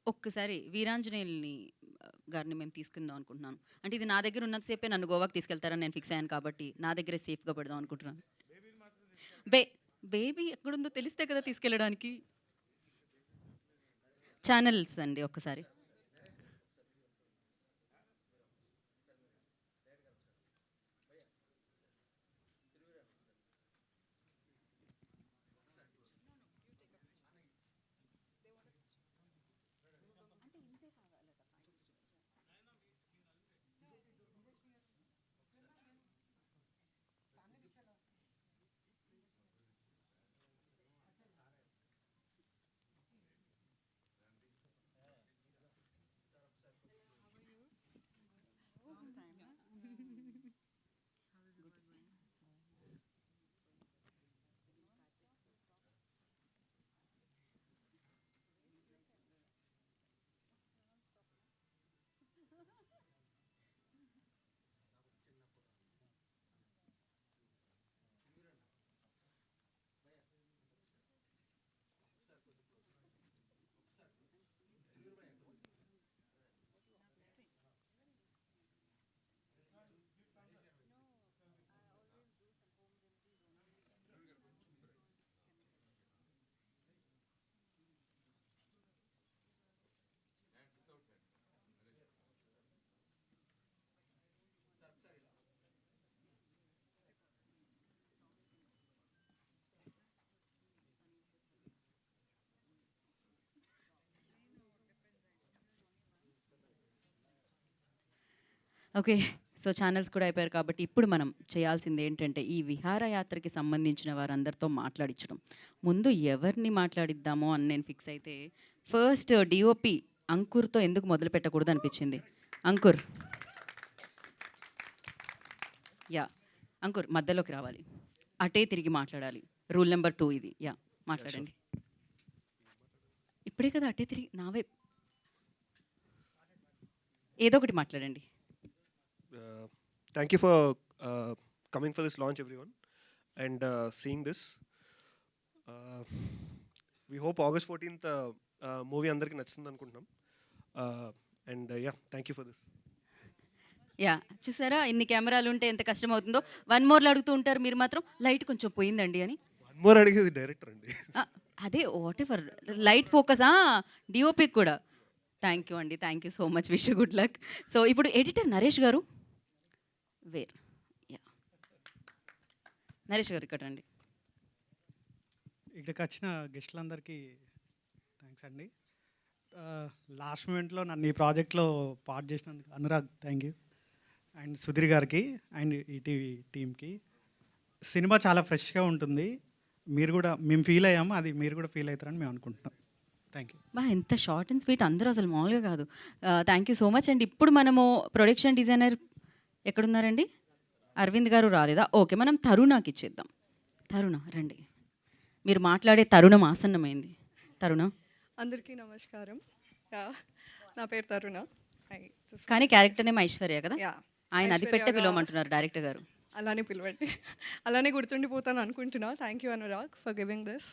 ఒక్కసారి వీరాంజనేయుల్ని గారిని మేము తీసుకుందాం అనుకుంటున్నాను. అంటే ఇది నా దగ్గర ఉన్నంత సేపే నన్ను గోవాకి తీసుకెళ్తారని నేను ఫిక్స్ అయ్యాను కాబట్టి నా దగ్గరే సేఫ్‌గా పెడదాం అనుకుంటున్నాను. బే బేబీ ఎక్కడుందో తెలిస్తే కదా తీసుకెళ్ళడానికి. ఛానల్స్ అండి ఒక్కసారి. ఓకే. సో ఛానల్స్ కూడా అయిపోయారు కాబట్టి ఇప్పుడు మనం చేయాల్సింది ఏంటంటే ఈ విహారయాత్రకి సంబంధించిన వారందరితో మాట్లాడించడం. ముందు ఎవరిని మాట్లాడిద్దామో అని నేను ఫిక్స్ అయితే ఫస్ట్ డిఓపి అంకుర్తో ఎందుకు మొదలు పెట్టకూడదు అనిపించింది. అంకుర్, యా అంకుర్ మధ్యలోకి రావాలి, అటే తిరిగి మాట్లాడాలి. రూల్ నెంబర్ 2 ఇది. యా మాట్లాడండి. ఇప్పుడే కదా అటే తిరిగి నావే ఏదో ఒకటి మాట్లాడండి. Thank you for coming for this launch, everyone, and seeing this. We hope August 14th movie అందరికి నచ్చుతుంది అనుకుంటున్నాం. And yeah, thank you for this. Yeah చూసారా ఇన్ని కెమెరాలు ఉంటే ఎంత కష్టం అవుతుందో. 1 మోర్లు అడుగుతూ ఉంటారు మీరు మాత్రం, లైట్ కొంచెం పోయిందండి అని. One more అడిగేది డైరెక్టర్ అండి. అదే వాట్ ఎవర్ లైట్ ఫోకస్ డిఓపికి కూడా. థ్యాంక్ యూ అండి, thank you so much, wish good luck. So ఇప్పుడు ఎడిటర్ నరేష్ గారు వేర్. యా నరేష్ గారు ఇక్కడ రండి. ఇక్కడికి వచ్చిన గెస్టులందరికీ థ్యాంక్స్ అండి. లాస్ట్ మూమెంట్లో నన్ను ఈ ప్రాజెక్ట్లో పార్ట్ చేసినందుకు Anurag thank you, and Sudheer గారికి అండ్ ఈటీవీ టీమ్కి. సినిమా చాలా ఫ్రెష్గా ఉంటుంది, మీరు కూడా మేము ఫీల్ అయ్యాము, అది మీరు కూడా ఫీల్ అవుతారని మేము అనుకుంటున్నాం. Thank you. బా ఎంత షార్ట్ అండ్ స్వీట్, అందరూ అసలు మామూలుగా కాదు. Thank you so much. And ఇప్పుడు మనము ప్రొడక్షన్ డిజైనర్ ఎక్కడున్నారండి? అరవింద్ గారు రాలేదా? ఓకే, మనం తరుణాకి ఇచ్చేద్దాం. తరుణ రండి, మీరు మాట్లాడే తరుణం ఆసన్నమైంది. తరుణ. అందరికీ నమస్కారం. నా పేరు తరుణ. కానీ క్యారెక్టర్ నేమ్ ఐశ్వర్య కదా? యా ఆయన అది పెట్టే పిలవమంటున్నారు డైరెక్టర్ గారు. అలానే పిలవండి, అలానే గుర్తుండిపోతాను అనుకుంటున్నా. Thank you Anurag for giving this.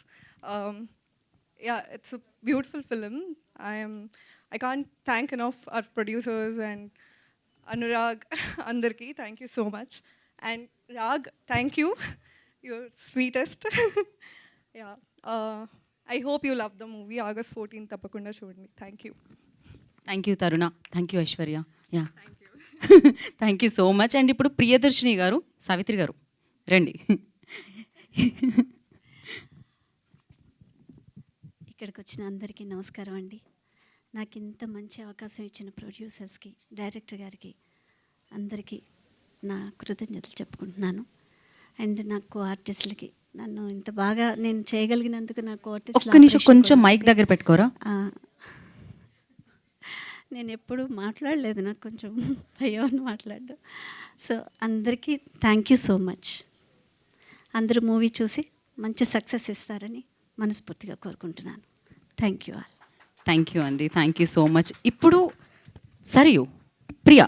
Yeah it's a beautiful film. I can't thank enough our producers and Anurag అందరికీ thank you so much. And Rag thank you, your sweetest. Yeah I hope you love the movie. August 14 తప్పకుండా చూడండి. Thank you. Thank you Taruna, thank you Aishwarya. Yeah thank you so much. And ఇప్పుడు ప్రియదర్శిని గారు, సావిత్రి గారు రండి. ఇక్కడికి వచ్చిన అందరికీ నమస్కారం అండి. నాకు ఇంత మంచి అవకాశం ఇచ్చిన ప్రొడ్యూసర్స్కి, డైరెక్టర్ గారికి అందరికీ నా కృతజ్ఞతలు చెప్పుకుంటున్నాను. అండ్ నాకు ఆర్టిస్టులకి, నన్ను ఇంత బాగా నేను చేయగలిగినందుకు నాకు ఒక్క నిమిషం కొంచెం మైక్ దగ్గర పెట్టుకోరా. నేను ఎప్పుడు మాట్లాడలేదు, నాకు కొంచెం భయం మాట్లాడడం. సో అందరికీ థ్యాంక్ యూ సో మచ్. అందరూ మూవీ చూసి మంచి సక్సెస్ ఇస్తారని మనస్ఫూర్తిగా కోరుకుంటున్నాను. Thank you all. Thank you అండి, థ్యాంక్ యూ సో మచ్. ఇప్పుడు సరియు ప్రియా.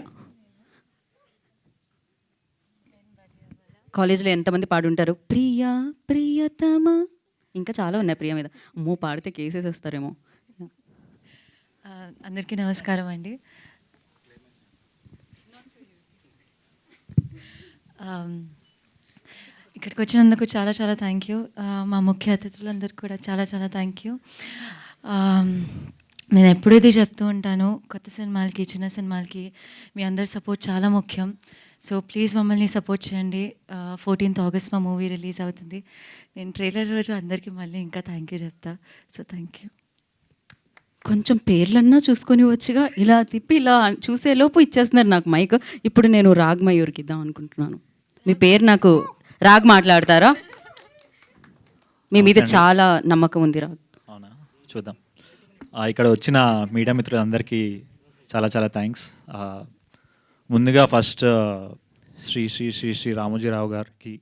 కాలేజ్లో ఎంతమంది పాడుంటారు? ప్రియా ప్రియతమ, ఇంకా చాలా ఉన్నాయి ప్రియ మీద. అమ్మో పాడితే కేసెస్ వస్తారేమో. అందరికీ నమస్కారం అండి. ఇక్కడికి వచ్చినందుకు చాలా చాలా థ్యాంక్ యూ. మా ముఖ్య అతిథులందరికీ కూడా చాలా చాలా థ్యాంక్ యూ. నేను ఎప్పుడూ ఇది చెప్తూ ఉంటాను, కొత్త సినిమాలకి, చిన్న సినిమాలకి మీ అందరి సపోర్ట్ చాలా ముఖ్యం. సో ప్లీజ్ మమ్మల్ని సపోర్ట్ చేయండి. 14th August మా మూవీ రిలీజ్ అవుతుంది. నేను ట్రైలర్ రోజు అందరికీ మళ్ళీ ఇంకా థ్యాంక్ యూ చెప్తా. So thank you. కొంచెం పేర్లన్నా చూసుకొని వచ్చిగా, ఇలా తిప్పి ఇలా చూసేలోపు ఇచ్చేస్తున్నారు నాకు మైక్. ఇప్పుడు నేను రాగ్ మయూర్కి ఇద్దాం అనుకుంటున్నాను. మీ పేరు నాకు రాగ్ మాట్లాడతారా? మీ మీద చాలా నమ్మకం ఉంది రాగ్. అవునా, చూద్దాం. ఇక్కడ వచ్చిన మీడియా మిత్రులందరికీ చాలా చాలా థ్యాంక్స్. ముందుగా ఫస్ట్ శ్రీ శ్రీ శ్రీ శ్రీ రామోజీరావు గారికి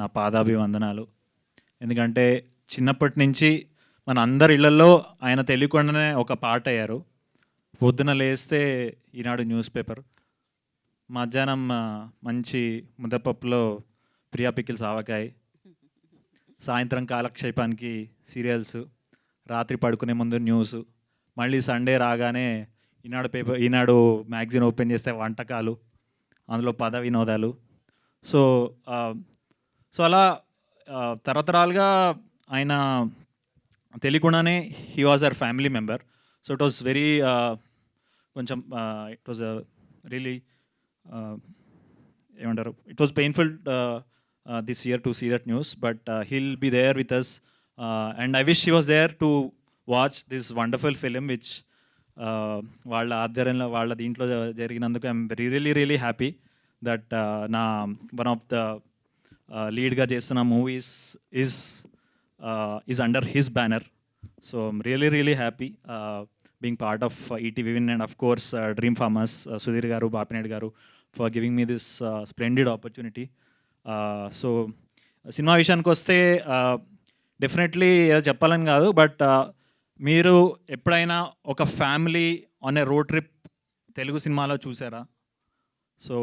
నా పాదాభివందనాలు. ఎందుకంటే చిన్నప్పటి నుంచి మన అందరి ఇళ్లలో ఆయన తెలియకుండానే ఒక పార్ట్ అయ్యారు. పొద్దున లేస్తే ఈనాడు న్యూస్ పేపర్, మధ్యాహ్నం మంచి ముద్దపప్పులో ప్రియా పికిల్స్ ఆవకాయ, సాయంత్రం కాలక్షేపానికి సీరియల్స్, రాత్రి పడుకునే ముందు న్యూస్, మళ్ళీ సండే రాగానే ఈనాడు మ్యాగజైన్ ఓపెన్ చేస్తే వంటకాలు, అందులో పద వినోదాలు. సో అలా తరతరాలుగా ఆయన తెలియకుండానే he was our family member. So it was very కొంచెం ఇట్ వాజ్ రియలీ ఏమంటారు, it was painful this year to see that news, but he'll be there with us and I wish he was there to watch this wonderful film which వాళ్ళ ఆధ్వర్యంలో వాళ్ళ దీంట్లో జరిగినందుకు I'm really really happy. That నా one of the లీడ్గా చేస్తున్న movies is under his banner. So I'm really happy being part of ETV Win and of course Dream Farmers, Sudhir garu, Bapinet garu, for giving me this splendid opportunity. So cinema విషయానికి వస్తే definitely ఏదో చెప్పాలని కాదు, but మీరు ఎప్పుడైనా ఒక family on a road trip Telugu సినిమాలో చూసారా? సో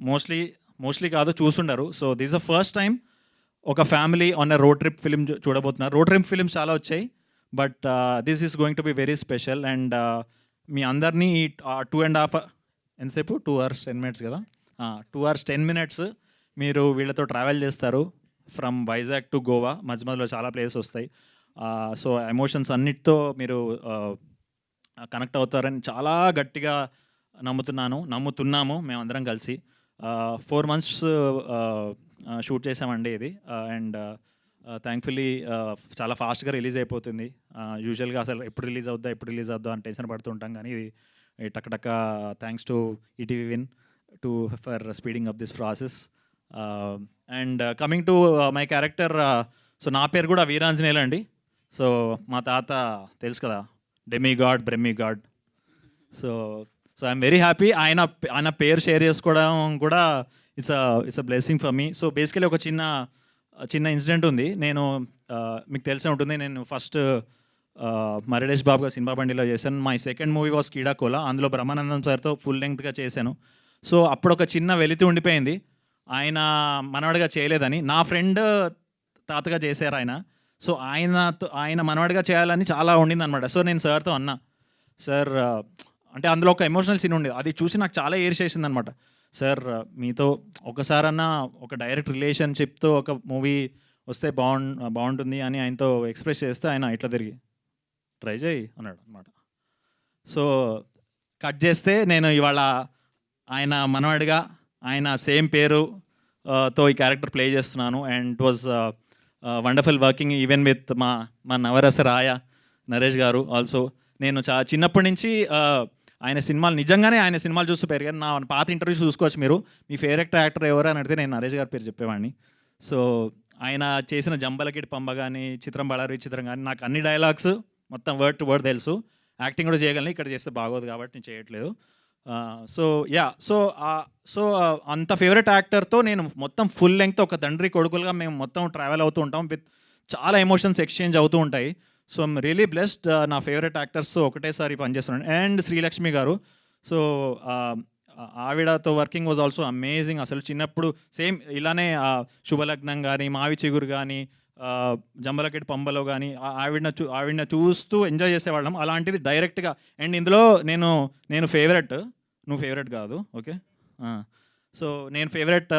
మోస్ట్లీ కాదు, చూసుండరు. So this the first time ఒక family on a road trip film చూడబోతున్నారు. రోడ్ ట్రిప్ ఫిలిమ్స్ చాలా వచ్చాయి, but this is going to be very special. And మీ అందరినీ 2.5 ఎంతసేపు 2 hours 10 minutes కదా, 2 hours 10 minutes మీరు వీళ్ళతో ట్రావెల్ చేస్తారు ఫ్రమ్ వైజాగ్ టు గోవా. మధ్య మధ్యలో చాలా ప్లేసెస్ వస్తాయి. సో ఎమోషన్స్ అన్నిటితో మీరు కనెక్ట్ అవుతారని చాలా గట్టిగా నమ్ముతున్నాము మేమందరం కలిసి. 4 months షూట్ చేసామండి ఇది. అండ్ థ్యాంక్ఫుల్లీ చాలా ఫాస్ట్గా రిలీజ్ అయిపోతుంది. యూజువల్గా అసలు ఎప్పుడు రిలీజ్ అవుద్దా అని టెన్షన్ పడుతుంటాం, కానీ ఇది టక్ thanks to ETV win for speeding up this process. And coming to my character, so నా పేరు కూడా వీరాంజనేయులు అండి. సో మా తాత తెలుసు కదా, బ్రెమ్మిగాడ్. So I'm very happy. ఆయన పేరు షేర్ చేసుకోవడం కూడా it's a blessing for me. So basically ఒక చిన్న ఇన్సిడెంట్ ఉంది. మీకు తెలిసే ఉంటుంది, నేను ఫస్ట్ మరిడేష్ బాబు గారు సినిమా బండిలో చేశాను. My second movie was Keedaa Cola. అందులో బ్రహ్మానందం సార్తో ఫుల్ లెంగ్త్గా చేశాను. సో అప్పుడు ఒక చిన్న వెలితి ఉండిపోయింది, ఆయన మనవాడిగా చేయలేదని. నా ఫ్రెండ్ తాతగా చేశారు ఆయన. సో ఆయన మనవాడిగా చేయాలని చాలా ఉండింది అనమాట. సో నేను సార్తో అన్నా, సార్ అంటే అందులో ఒక ఎమోషనల్ సీన్ ఉండేది, అది చూసి నాకు చాలా ఏర్చేసింది అనమాట. సార్ మీతో ఒకసారన్నా ఒక డైరెక్ట్ రిలేషన్షిప్తో ఒక మూవీ వస్తే బాగుంటుంది అని ఆయనతో ఎక్స్ప్రెస్ చేస్తే ఆయన ఇట్లా తిరిగి ట్రై చేయి అన్నాడు అనమాట. సో కట్ చేస్తే నేను ఇవాళ ఆయన మనవాడిగా ఆయన సేమ్ పేరుతో ఈ క్యారెక్టర్ ప్లే చేస్తున్నాను. And it was wonderful working even with మా నవరస రాయ నరేష్ గారు ఆల్సో. నేను చిన్నప్పటి నుంచి ఆయన సినిమాలు చూస్తూ పెరిగాను. నా పాత ఇంటర్వ్యూస్ చూసుకోవచ్చు మీరు. మీ ఫేవరెట్ యాక్టర్ ఎవరు అని అడిగితే నేను నరేష్ గారి పేరు చెప్పేవాడిని. సో ఆయన చేసిన జంబలకిడి పంబ కానీ, చిత్రం బళారి చిత్రం కానీ, నాకు అన్ని డైలాగ్స్ మొత్తం వర్డ్ టు వర్డ్ తెలుసు. యాక్టింగ్ కూడా చేయగలను, ఇక్కడ చేస్తే బాగోదు కాబట్టి నేను చేయట్లేదు. సో అంత ఫేవరెట్ యాక్టర్తో నేను మొత్తం ఫుల్ లెంగ్త్ ఒక తండ్రి కొడుకులుగా మేము మొత్తం ట్రావెల్ అవుతూ ఉంటాం. విత్ చాలా ఎమోషన్స్ ఎక్స్చేంజ్ అవుతూ ఉంటాయి. So I'm really blessed. నా ఫేవరెట్ యాక్టర్స్ ఒకటేసారి పనిచేస్తున్నాను. అండ్ శ్రీలక్ష్మి గారు, సో ఆవిడతో వర్కింగ్ వాజ్ ఆల్సో అమేజింగ్. అసలు చిన్నప్పుడు సేమ్ ఇలానే శుభలగ్నం కానీ, మావి చిగురు కానీ, జంబలకెట్ పంబలో కానీ ఆవిడని చూస్తూ ఎంజాయ్ చేసేవాళ్ళం. అలాంటిది డైరెక్ట్గా. అండ్ ఇందులో నేను ఫేవరెట్, నువ్వు ఫేవరెట్ కాదు, ఓకే. సో నేను ఫేవరెట్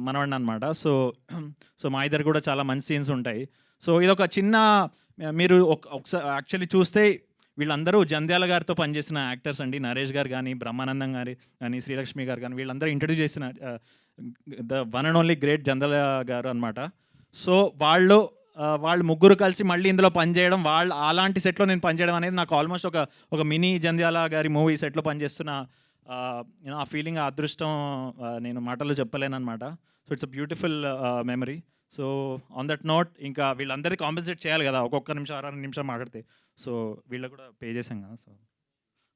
మనవాడిని అనమాట. సో మా ఇద్దరు కూడా చాలా మంచి సీన్స్ ఉంటాయి. సో ఇది ఒక చిన్న, మీరు ఒకసారి యాక్చువల్లీ చూస్తే వీళ్ళందరూ జంధ్యాల గారితో పనిచేసిన యాక్టర్స్ అండి. నరేష్ గారు కానీ, బ్రహ్మానందం గారు కానీ, శ్రీలక్ష్మి గారు కానీ, వీళ్ళందరూ ఇంట్రడ్యూస్ చేసిన the one and only great Jandhyala గారు అనమాట. సో వాళ్ళు ముగ్గురు కలిసి మళ్ళీ ఇందులో పనిచేయడం, వాళ్ళు అలాంటి సెట్లో నేను పనిచేయడం అనేది నాకు ఆల్మోస్ట్ ఒక మినీ జంధ్యాల గారి మూవీ సెట్లో పనిచేస్తున్న ఆ ఫీలింగ్, ఆ అదృష్టం నేను మాటల్లో చెప్పలేను అనమాట. So it's a beautiful memory. So on that note, ఇంకా వీళ్ళందరికీ కాంపెన్సేట్ చేయాలి కదా, ఒక్కొక్క నిమిషం 6 నిమిషం మాట్లాడితే. సో వీళ్ళకి కూడా పే చేసాం కదా, సో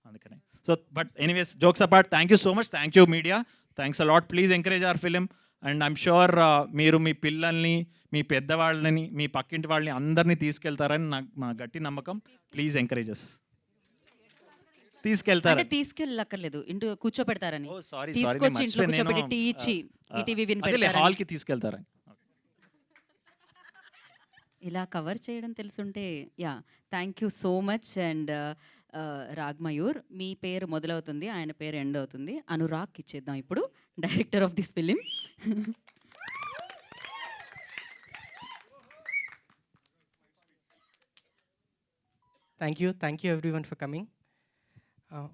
అందుకనే. So but anyways, jokes apart, thank you so much. Thank you media, thanks a lot. Please encourage hour film. And I'm sure మీరు మీ పిల్లల్ని, మీ పెద్దవాళ్ళని, మీ పక్కింటి వాళ్ళని అందరినీ తీసుకెళ్తారని మా గట్టి నమ్మకం. Please encourages. తీసుకెళ్ళక్కర్లేదు, ఇంట్లో కూర్చోపెడతారని. సారీ, తీసుకొచ్చి ఇంట్లో కూర్చోబెట్టి టీ ఇచ్చి ఈటీవీ విన్ పెడతారని. హాల్కి తీసుకెళ్తారని. ఇలా కవర్ చేయడం తెలుసుంటే. Thank you so much. And Ragmayur, మీ పేరు మొదలవుతుంది, ఆయన పేరు ఎండ్ అవుతుంది. అనురాగ్ ఇచ్చేద్దాం ఇప్పుడు, director of this film. Thank you everyone for coming.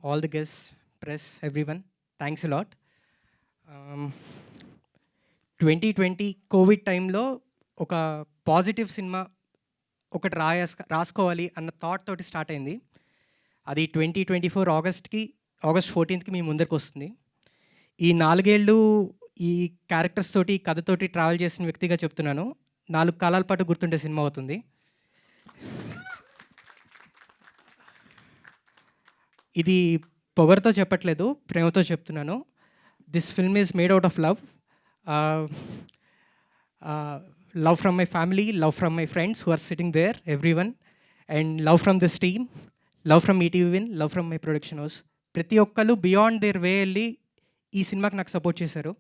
All the guests, press, everyone, thanks a lot. 2020 Covid టైంలో ఒక పాజిటివ్ సినిమా ఒకటి రాసుకోవాలి అన్న థాట్ తోటి స్టార్ట్ అయింది. అది 2024 ఆగస్ట్ 14th మీ ముందరికి వస్తుంది. ఈ 4 ఏళ్ళు ఈ క్యారెక్టర్స్ తోటి, కథతోటి ట్రావెల్ చేసిన వ్యక్తిగా చెప్తున్నాను. 4 కాలాల పాటు గుర్తుండే సినిమా అవుతుంది. ఇది పొగరుతో చెప్పట్లేదు, ప్రేమతో చెప్తున్నాను. This film is made out of love. Love from my family, love from my friends who are sitting there, everyone, and love from this team, love from ETV Win, love from my production house. ప్రతి ఒక్కరు beyond there వే వెళ్ళి ఈ సినిమాకి నాకు support చేశారు.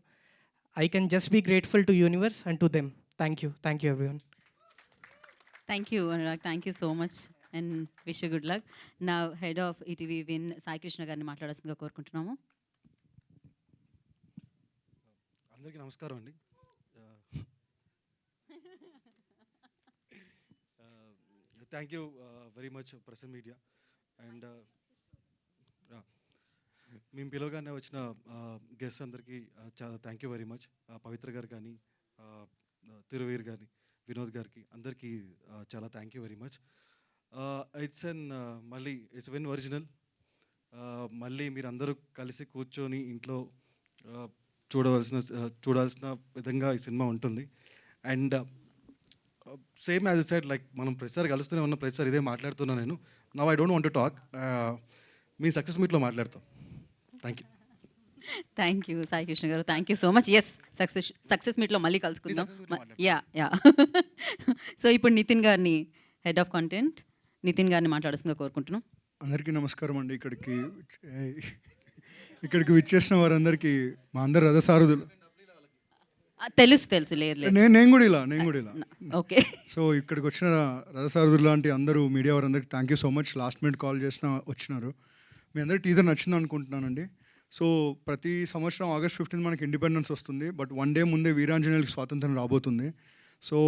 I can just be grateful to universe and to them. Thank you everyone. Thank you Anurag, thank you so much and wish you good luck. నా head of ETV Win Sai Krishna గారిని మాట్లాడాల్సిందిగా కోరుకుంటున్నాము. అందరికీ నమస్కారం అండి. Thank you very much press media. And మేము పిలవగానే వచ్చిన గెస్ట్ అందరికీ చాలా థ్యాంక్ యూ వెరీ మచ్. పవిత్ర గారు కానీ, తిరువీర్ కానీ, వినోద్ గారికి అందరికీ చాలా thank you very much. It's మళ్ళీ ఇట్స్ వెన్ ఒరిజినల్. మళ్ళీ మీరు అందరూ కలిసి కూర్చొని ఇంట్లో చూడాల్సిన విధంగా ఈ సినిమా ఉంటుంది. And same as side like మనం ప్రతిసారి కలుస్తూనే ఉన్న ప్రతిసారి ఇదే మాట్లాడుతున్నా నేను. Now I don't want to talk. మీ సక్సెస్ మీట్లో మాట్లాడతాం. Thank you Sai Krishna garu, thank you so much. Yes, success మీట్లో మళ్ళీ కలుసుకుందాం. యా సో ఇప్పుడు నితిన్ గారిని, హెడ్ ఆఫ్ కంటెంట్ నితిన్ గారిని మాట్లాడుతుందిగా కోరుకుంటున్నాం. అందరికీ నమస్కారం అండి. ఇక్కడికి విచ్చేసిన వారందరికీ మా అందరు రథసారథులు. తెలుసు లేదు నేను కూడా ఇలా ఓకే. సో ఇక్కడికి వచ్చిన రథసారథులు లాంటి అందరూ మీడియా వారందరికీ thank you so much. Last minute call చేసిన వచ్చినారు. మీ అందరి టీజర్ నచ్చింది అనుకుంటున్నానండి. సో ప్రతి సంవత్సరం August 15 మనకి ఇండిపెండెన్స్ వస్తుంది. బట్ 1 డే ముందే వీరాంజనేయులకి స్వాతంత్రం రాబోతుంది. సో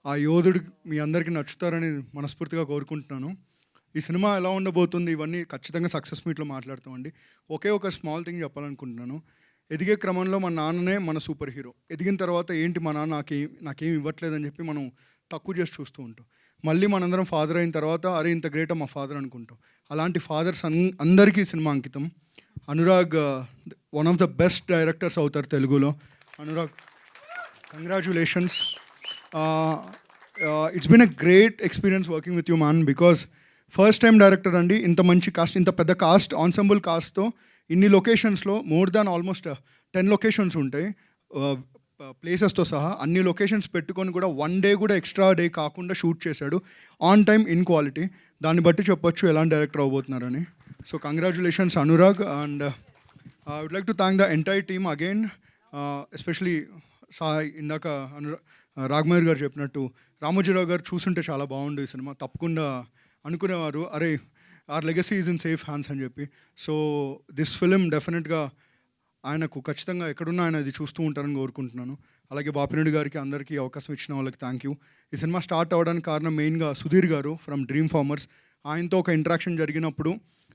ఆ యోధుడు మీ అందరికీ నచ్చుతారని మనస్ఫూర్తిగా కోరుకుంటున్నాను. ఈ సినిమా ఎలా ఉండబోతుంది ఇవన్నీ ఖచ్చితంగా సక్సెస్ మీట్లో మాట్లాడతామండి. ఒకే ఒక స్మాల్ థింగ్ చెప్పాలనుకుంటున్నాను. ఎదిగే క్రమంలో మన నాన్ననే మన సూపర్ హీరో. ఎదిగిన తర్వాత ఏంటి మా నాన్న నాకేం ఇవ్వట్లేదని చెప్పి మనం తక్కువ చేసి చూస్తూ ఉంటాం. మళ్ళీ మనందరం ఫాదర్ అయిన తర్వాత అరే ఇంత గ్రేట్ మా ఫాదర్ అనుకుంటాం. అలాంటి ఫాదర్స్ అందరికీ సినిమా అంకితం. Anurag one of the best directors అవుతారు తెలుగులో. Anurag, congratulations. It's been a great experience working with you man. Because first time director అండి. ఇంత మంచి కాస్ట్, ఇంత పెద్ద కాస్ట్, ఆన్సెంబుల్ కాస్ట్తో ఇన్ని లొకేషన్స్లో మోర్ దాన్ ఆల్మోస్ట్ 10 లొకేషన్స్ ఉంటాయి ప్లేసెస్తో సహా. అన్ని లొకేషన్స్ పెట్టుకొని కూడా 1 డే కూడా ఎక్స్ట్రా డే కాకుండా షూట్ చేశాడు. On time, in quality. దాన్ని బట్టి చెప్పొచ్చు ఎలాంటి డైరెక్టర్ అవబోతున్నారని. So congratulations Anurag. And I would like to thank the entire team again, especially Sai. ఇందాక రాఘమయూర్ గారు చెప్పినట్టు రామోజీరావు గారు చూసుంటే చాలా బాగుండు ఈ సినిమా. తప్పకుండా అనుకునేవారు అరే our legacy is in safe hands అని చెప్పి. సో దిస్ ఫిలిం డెఫినెట్గా ఆయనకు ఖచ్చితంగా ఎక్కడున్నా ఆయన అది చూస్తూ ఉంటారని కోరుకుంటున్నాను. అలాగే బాపిరెడ్డి గారికి, అందరికీ అవకాశం ఇచ్చిన వాళ్ళకి థ్యాంక్ యూ. ఈ సినిమా స్టార్ట్ అవ్వడానికి కారణం మెయిన్గా సుధీర్ గారు ఫ్రమ్ డ్రీమ్ ఫార్మర్స్. ఆయనతో ఒక ఇంటరాక్షన్ జరిగినప్పుడు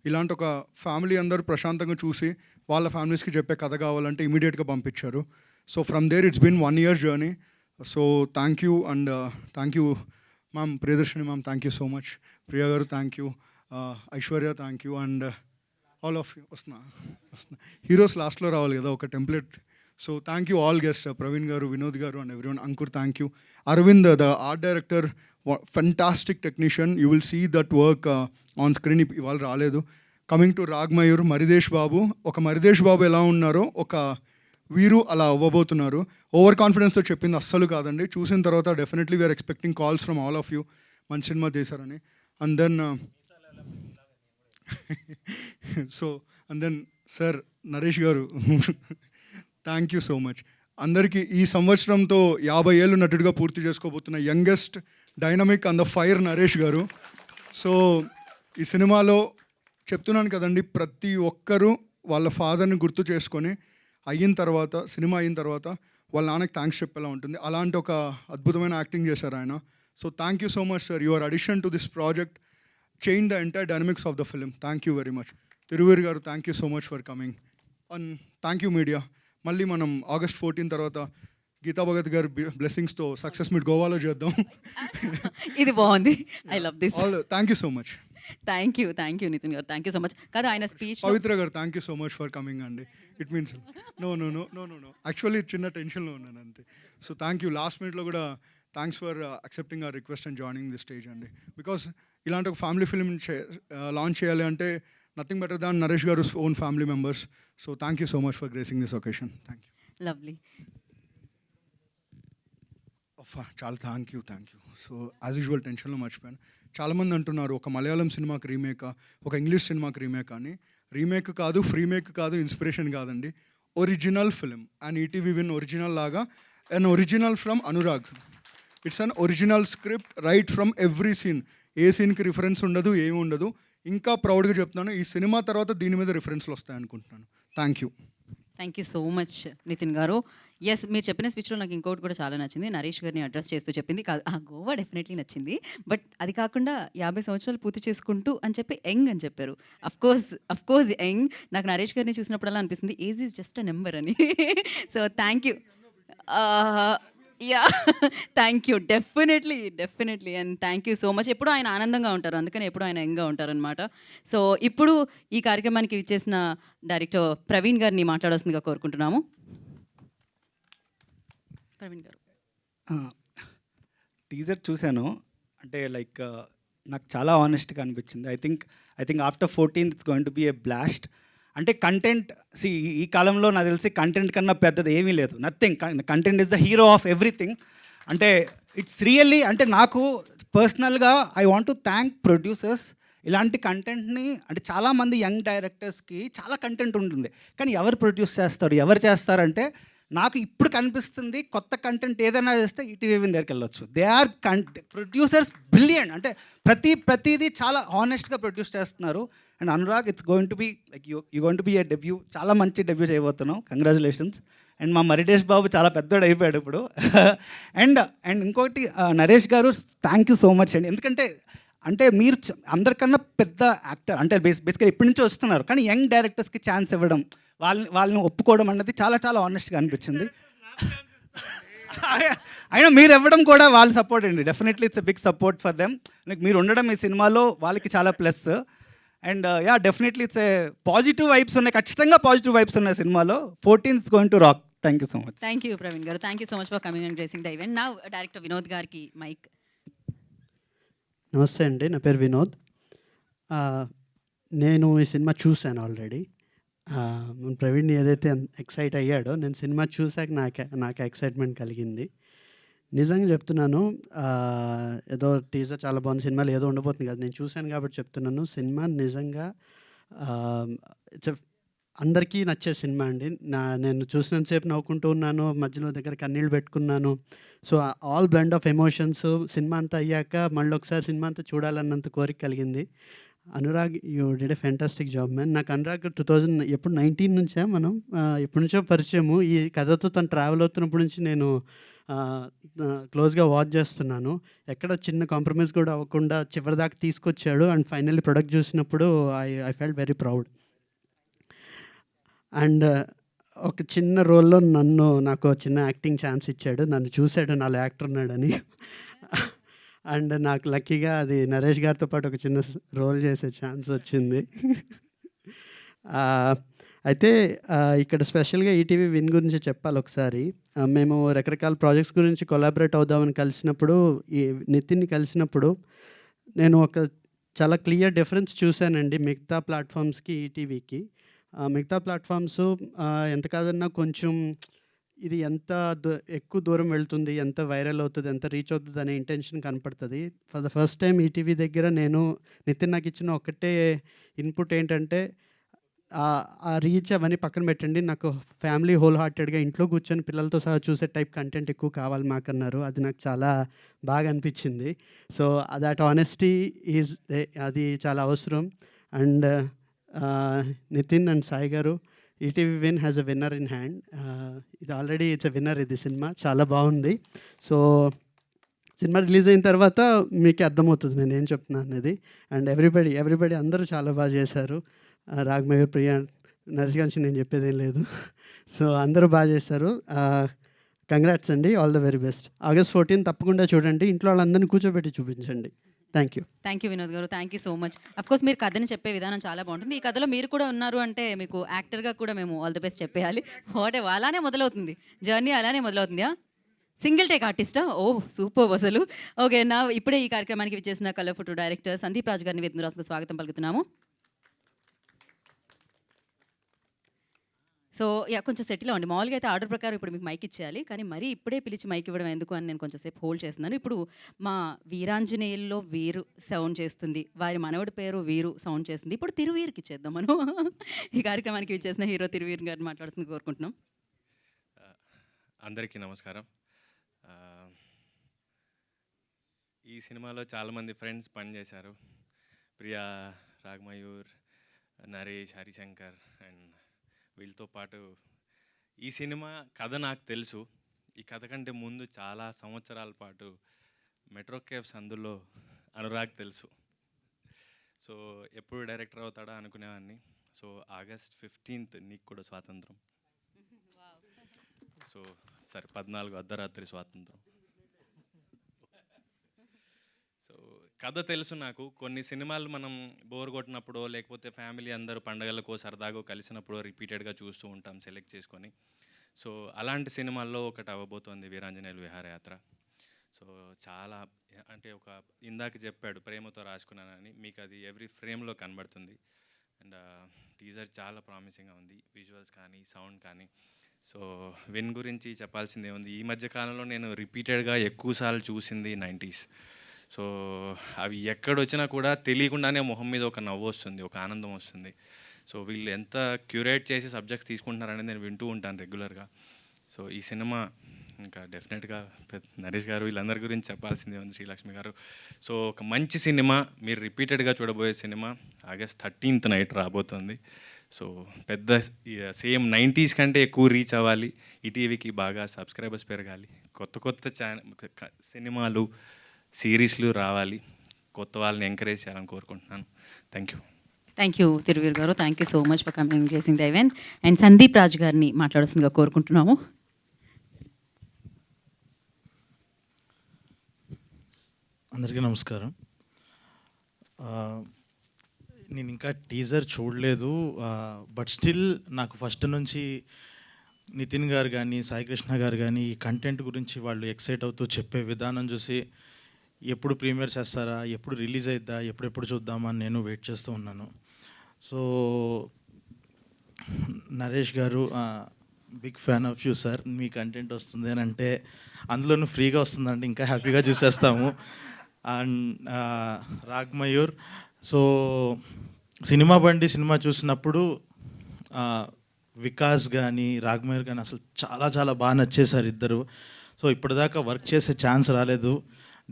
ఇలాంటి ఒక ఫ్యామిలీ అందరూ ప్రశాంతంగా చూసి వాళ్ళ ఫ్యామిలీస్కి చెప్పే కథ కావాలంటే ఇమీడియట్గా పంపించారు. So from there it's been 1 year journey. So thank you. And thank you ma'am, Priyadarshini ma'am, thank you so much. Priya garu thank you. Aishwarya thank you. And all of you. వస్తున్నా హీరోస్ లాస్ట్లో రావాలి కదా ఒక template. So thank you all guest, Praveen garu, Vinod garu and everyone. Ankur thank you. Aravind the art director, fantastic technician. You will see that work on screen. ఇవాళ రాలేదు. Coming to రాఘమయూర్, మరిదేశ్ బాబు. ఒక మరిదేశ్ బాబు ఎలా ఉన్నారో ఒక వీరు అలా అవ్వబోతున్నారు. ఓవర్ కాన్ఫిడెన్స్తో చెప్పింది అస్సలు కాదండి. చూసిన తర్వాత definitely we're expecting calls from all of you. మంచి సినిమా చేశారని. And then sir Naresh garu thank you so much. అందరికీ ఈ సంవత్సరంతో 50 ఏళ్ళు నటుడిగా పూర్తి చేసుకోబోతున్న youngest dynamic and the fire Naresh garu. So ఈ సినిమాలో చెప్తున్నాను కదండి, ప్రతి ఒక్కరూ వాళ్ళ ఫాదర్ని గుర్తు చేసుకొని సినిమా అయిన తర్వాత వాళ్ళ నాన్నకి థ్యాంక్స్ చెప్పేలా ఉంటుంది. అలాంటి ఒక అద్భుతమైన యాక్టింగ్ చేశారు ఆయన. So thank you so much sir. Your addition to this project change the entire dynamics of the film. Thank you very much. Tiruveer garu thank you so much for coming. And thank you media. మళ్ళీ మనం August 14 తర్వాత గీతా భగత్ గారి బ్లెస్సింగ్స్తో success meet గోవాలో చేద్దాం. ఇది బాగుంది. I love this. Thank you so much. Thank you Nithin garu, thank you so much. కదా ఆయన speech Pavitra garu thank you so much for coming అండి. ఇట్ మీన్స్ నో యాక్చువల్లీ చిన్న టెన్షన్లో ఉన్నాను అంతే. So thank you. లాస్ట్ మినిట్లో కూడా thanks for accepting hour request and joining the stage అండి. బికాస్ ఇలాంటి ఒక ఫ్యామిలీ ఫిల్మ్ లాంచ్ చేయాలి అంటే nothing better than Naresh garu own family members. So thank you so much for gracing this occasion. Thank you. Lovely. చాలా thank you. So as usual టెన్షన్లో మర్చిపోయాను. చాలామంది అంటున్నారు ఒక మలయాళం సినిమాకి రీమేకా, ఒక ఇంగ్లీష్ సినిమాకి రీమేక్ అని. రీమేక్ కాదు, ఫ్రీమేక్ కాదు, ఇన్స్పిరేషన్ కాదండి. Original film and ETV win original లాగా and original from Anurag. It's an original script right from every scene. ఏ సీన్కి రిఫరెన్స్ ఉండదు, ఏమి ఉండదు. ఇంకా ప్రౌడ్గా చెప్తున్నాను, ఈ సినిమా తర్వాత దీని మీద రిఫరెన్స్లు వస్తాయనుకుంటున్నాను. Thank you so much Nitin garu. Yes, మీరు చెప్పిన స్పీచ్లో నాకు ఇంకోటి కూడా చాలా నచ్చింది. నరేష్ గారిని అడ్రస్ చేస్తూ చెప్పింది కాదు, గోవా డెఫినెట్లీ నచ్చింది. బట్ అది కాకుండా 50 సంవత్సరాలు పూర్తి చేసుకుంటూ అని చెప్పి యంగ్ అని చెప్పారు. Of course young. నాకు నరేష్ గారిని చూసినప్పుడల్లా అనిపిస్తుంది age is just a number అని. So thank you. Yeah thank you, definitely and thank you so much. ఎప్పుడు ఆయన ఆనందంగా ఉంటారు, అందుకని ఎప్పుడు ఆయన యంగ్గా ఉంటారనమాట. సో ఇప్పుడు ఈ కార్యక్రమానికి ఇచ్చేసిన డైరెక్టర్ ప్రవీణ్ గారిని మాట్లాడాల్సిందిగా కోరుకుంటున్నాము. ప్రవీణ్ గారు. టీజర్ చూశాను, అంటే లైక్ నాకు చాలా ఆనెస్ట్గా అనిపించింది. I think after 14th it's going to B A blast. అంటే కంటెంట్ ఈ కాలంలో నాకు తెలిసి కంటెంట్ కన్నా పెద్దది ఏమీ లేదు. Nothing. Content is the hero of everything. అంటే ఇట్స్ రియల్లీ, అంటే నాకు పర్సనల్గా I want to thank producers. ఇలాంటి కంటెంట్ని అంటే చాలామంది యంగ్ డైరెక్టర్స్కి చాలా కంటెంట్ ఉంటుంది, కానీ ఎవరు ప్రొడ్యూస్ చేస్తారు, ఎవరు చేస్తారంటే నాకు ఇప్పుడు కనిపిస్తుంది కొత్త కంటెంట్ ఏదైనా చేస్తే ఈటీవీ దగ్గరికి వెళ్ళొచ్చు. They are producers brilliant. అంటే ప్రతిదీ చాలా హానెస్ట్గా ప్రొడ్యూస్ చేస్తున్నారు. And Anurag, it's going to be like you going to be a debut. చాలా మంచి డెబ్యూ చేయబోతున్నాం. కంగ్రాచులేషన్స్. అండ్ మా మరిటేష్ బాబు చాలా పెద్దోడు అయిపోయాడు ఇప్పుడు. అండ్ ఇంకోటి Naresh garu, thank you so much అండి. ఎందుకంటే అంటే మీరు అందరికన్నా పెద్ద యాక్టర్, అంటే బేసిక్గా ఇప్పటి నుంచి వస్తున్నారు, కానీ యంగ్ డైరెక్టర్స్కి ఛాన్స్ ఇవ్వడం, వాళ్ళని ఒప్పుకోవడం అన్నది చాలా చాలా ఆనెస్ట్గా అనిపించింది. అయినా మీరు ఇవ్వడం కూడా వాళ్ళ సపోర్ట్ అండి. Definitely it's a big support for them. మీరు ఉండడం ఈ సినిమాలో వాళ్ళకి చాలా plus. And definitely it's a positive vibes ఉన్నాయి, ఖచ్చితంగా పాజిటివ్ వైబ్స్ ఉన్నాయి సినిమాలో. 14th is going to rock. Thank you so much. Thank you Praveen garu. Thank you so much for coming and gracing the event. Now director Vinod గారికి mic. నమస్తే అండి, నా పేరు వినోద్. నేను ఈ సినిమా చూశాను ఆల్రెడీ. ప్రవీణ్ ఏదైతే ఎక్సైట్ అయ్యాడో, నేను సినిమా చూశాక నాకు ఎక్సైట్మెంట్ కలిగింది. నిజంగా చెప్తున్నాను, ఏదో టీజర్ చాలా బాగుంది, సినిమాలో ఏదో ఉండబోతుంది కదా, నేను చూశాను కాబట్టి చెప్తున్నాను. సినిమా నిజంగా ఇట్స్ అందరికీ నచ్చే సినిమా అండి. నేను చూసినంతసేపు నవ్వుకుంటూ ఉన్నాను, మధ్యలో దగ్గర కన్నీళ్ళు పెట్టుకున్నాను. So all blend of emotions. Cinema అంతా అయ్యాక మళ్ళీ ఒకసారి సినిమా అంతా చూడాలన్నంత కోరిక కలిగింది. Anurag, you did a fantastic job man. నాకు అనురాగ్ 2019 నుంచే మనం ఎప్పటి నుంచో పరిచయము. ఈ కథతో తను ట్రావెల్ అవుతున్నప్పటి నుంచి నేను క్లోజ్గా వాచ్ చేస్తున్నాను. ఎక్కడ చిన్న కాంప్రమైజ్ కూడా అవ్వకుండా చివరిదాకా తీసుకొచ్చాడు. అండ్ ఫైనల్లీ ప్రొడక్ట్ చూసినప్పుడు I felt very proud. And ఒక చిన్న రోల్లో నాకు చిన్న యాక్టింగ్ ఛాన్స్ ఇచ్చాడు. నన్ను చూశాడు, నాలో యాక్టర్ ఉన్నాడని. అండ్ నాకు లక్కీగా అది నరేష్ గారితో పాటు ఒక చిన్న రోల్ చేసే ఛాన్స్ వచ్చింది. అయితే ఇక్కడ స్పెషల్గా ఈటీవీ విన్ గురించి చెప్పాలి ఒకసారి. మేము రకరకాల ప్రాజెక్ట్స్ గురించి కొలాబరేట్ అవుదామని కలిసినప్పుడు, ఈ నితిన్ని కలిసినప్పుడు నేను ఒక చాలా క్లియర్ డిఫరెన్స్ చూశానండి మిగతా ప్లాట్ఫామ్స్కి, ఈటీవీకి. మిగతా ప్లాట్ఫామ్స్ ఎంత కాదన్నా కొంచెం ఇది ఎంత ఎక్కువ దూరం వెళ్తుంది, ఎంత వైరల్ అవుతుంది, ఎంత రీచ్ అవుతుంది అనే ఇంటెన్షన్ కనపడుతుంది. For the first time ETV దగ్గర నితిన్ నాకు ఇచ్చిన ఒకటే ఇన్పుట్ ఏంటంటే, ఆ రీచ్ అవన్నీ పక్కన పెట్టండి, నాకు ఫ్యామిలీ హోల్ హార్టెడ్గా ఇంట్లో కూర్చొని పిల్లలతో సహా చూసే టైప్ కంటెంట్ ఎక్కువ కావాలి మాకన్నారు. అది నాకు చాలా బాగా అనిపించింది. సో దట్ ఆనెస్టీ ఈజ్, అది చాలా అవసరం. అండ్ నితిన్ అండ్ సాయి గారు, ETV win has a winner in hand. ఇది ఆల్రెడీ ఇట్స్ ఎ విన్నర్. ఇది సినిమా చాలా బాగుంది. సో సినిమా రిలీజ్ అయిన తర్వాత మీకు అర్థమవుతుంది నేను ఏం చెప్తున్నాను అనేది. అండ్ ఎవ్రీబడి అందరూ చాలా బాగా చేశారు. రాఘమయ్య, ప్రియా, నరేష్ గురించి నేను చెప్పేదేం లేదు. సో అందరూ బాగా చేశారు. కంగ్రాట్స్ అండి, all the very best. August 14 తప్పకుండా చూడండి. ఇంట్లో వాళ్ళందరినీ కూర్చోబెట్టి చూపించండి. Thank you. Thank you Vinod garu. Thank you so much. Of course మీరు కథని చెప్పే విధానం చాలా బాగుంటుంది. ఈ కథలో మీరు కూడా ఉన్నారు అంటే మీకు యాక్టర్గా కూడా మేము ఆల్ ది బెస్ట్ చెప్పేయాలి. అలానే మొదలవుతుంది జర్నీ, అలానే మొదలవుతుందా? సింగిల్ టేక్ ఆర్టిస్టా? ఓ సూపర్ అసలు. ఓకే, నా ఇప్పుడే ఈ కార్యక్రమానికి విచ్చేసిన colour photo director Sandeep Raju గారిని వేదికగా స్వాగతం పలుకుతున్నాము. సో కొంచెం సెటిల్ అవ్వండి. మామూలుగా అయితే ఆర్డర్ ప్రకారం ఇప్పుడు మీకు మైక్ ఇచ్చేయాలి, కానీ మరీ ఇప్పుడే పిలిచి మైక్ ఇవ్వడం ఎందుకు అని నేను కొంచెం సేపు హోల్డ్ చేస్తున్నాను. ఇప్పుడు మా వీరాంజనేయుల్లో వీరు సౌండ్ చేస్తుంది, వారి మనవడి పేరు వీరు సౌండ్ చేస్తుంది. ఇప్పుడు తిరువీరుకి ఇచ్చేద్దాం మనం. ఈ కార్యక్రమానికి విచ్చేసిన హీరో తిరువీరు గారిని మాట్లాడుతుంది కోరుకుంటున్నాం. అందరికీ నమస్కారం. ఈ సినిమాలో చాలామంది ఫ్రెండ్స్ పనిచేశారు. ప్రియా, రాగమయూర్, నరేష్, హరిశంకర్ అండ్ వీళ్ళతో పాటు ఈ సినిమా కథ నాకు తెలుసు. ఈ కథ కంటే ముందు చాలా సంవత్సరాల పాటు మెట్రో కేవ్స్ అందులో అనురాగ్ తెలుసు. సో ఎప్పుడు డైరెక్టర్ అవుతాడా అనుకునేవాడిని. సో August 15th నీకు కూడా స్వాతంత్రం. సో సరే 14 అర్ధరాత్రి స్వాతంత్రం. సో కథ తెలుసు నాకు. కొన్ని సినిమాలు మనం బోర్ కొట్టినప్పుడు లేకపోతే ఫ్యామిలీ అందరూ పండగలకో సరదాగో కలిసినప్పుడు రిపీటెడ్గా చూస్తూ ఉంటాం సెలెక్ట్ చేసుకొని. సో అలాంటి సినిమాల్లో ఒకటి అవ్వబోతోంది వీరాంజనేయులు విహారయాత్ర. సో చాలా అంటే ఇందాక చెప్పాడు ప్రేమతో రాసుకున్నానని, మీకు అది ఎవ్రీ ఫ్రేమ్లో కనబడుతుంది. అండ్ టీజర్ చాలా ప్రామిసింగ్గా ఉంది, విజువల్స్ కానీ సౌండ్ కానీ. సో విన్ గురించి చెప్పాల్సిందే ఉంది. ఈ మధ్య కాలంలో నేను రిపీటెడ్గా ఎక్కువసార్లు చూసింది 90s. సో అవి ఎక్కడొచ్చినా కూడా తెలియకుండానే మొహం మీద ఒక నవ్వు వస్తుంది, ఒక ఆనందం వస్తుంది. సో వీళ్ళు ఎంత క్యూరేట్ చేసి సబ్జెక్ట్స్ తీసుకుంటున్నారనేది నేను వింటూ ఉంటాను రెగ్యులర్గా. సో ఈ సినిమా ఇంకా డెఫినెట్గా నరేష్ గారు వీళ్ళందరి గురించి చెప్పాల్సిందే ఉంది, శ్రీలక్ష్మి గారు. సో ఒక మంచి సినిమా, మీరు రిపీటెడ్గా చూడబోయే సినిమా August 13th నైట్ రాబోతుంది. సో పెద్ద సేమ్ 90s కంటే ఎక్కువ రీచ్ అవ్వాలి, ఈటీవీకి బాగా సబ్స్క్రైబర్స్ పెరగాలి, కొత్త కొత్త సినిమాలు సిరీస్లు రావాలి, కొత్త వాళ్ళని ఎంకరేజ్ చేయాలని కోరుకుంటున్నాను. Thank you. Thank you Tiruveer garu. Thank you so much for coming gracing the event. And Sandeep Raju గారిని మాట్లాడాల్సిందిగా కోరుకుంటున్నాము. అందరికీ నమస్కారం. నేను ఇంకా టీజర్ చూడలేదు, బట్ స్టిల్ నాకు ఫస్ట్ నుంచి నితిన్ గారు కానీ సాయికృష్ణ గారు కానీ ఈ కంటెంట్ గురించి వాళ్ళు ఎక్సైట్ అవుతూ చెప్పే విధానం చూసి ఎప్పుడు ప్రీమియర్ చేస్తారా, ఎప్పుడు రిలీజ్ అయిద్దా, ఎప్పుడెప్పుడు చూద్దామా అని నేను వెయిట్ చేస్తూ ఉన్నాను. So Naresh garu, big fan of you sir. మీ కంటెంట్ వస్తుంది అని అంటే అందులోనూ ఫ్రీగా వస్తుందంటే ఇంకా హ్యాపీగా చూసేస్తాము. And Ragamayur, so Cinema Bandi cinema చూసినప్పుడు వికాస్ కానీ రాగమయూర్ కానీ అసలు చాలా చాలా బాగా నచ్చేసారు ఇద్దరు. సో ఇప్పటిదాకా వర్క్ చేసే ఛాన్స్ రాలేదు,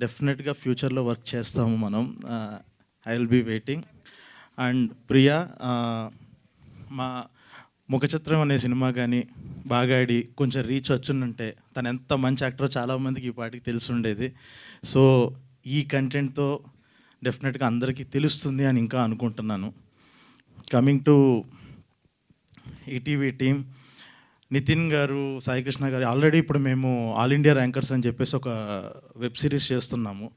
డెఫినెట్గా ఫ్యూచర్లో వర్క్ చేస్తాము మనం. I will be waiting. And Priya, మా ముఖచిత్రం అనే సినిమా కానీ బాగా ఆడి కొంచెం రీచ్ వచ్చుంటే తను ఎంత మంచి యాక్టరో చాలామందికి ఈ పాటికి తెలిసి ఉండేది. సో ఈ కంటెంట్తో డెఫినెట్గా అందరికీ తెలుస్తుంది అని ఇంకా అనుకుంటున్నాను. Coming to ETV team, Nithin garu, Saikrishna గారు, ఆల్రెడీ ఇప్పుడు మేము ఆల్ ఇండియా ర్యాంకర్స్ అని చెప్పేసి ఒక వెబ్ సిరీస్ చేస్తున్నాము.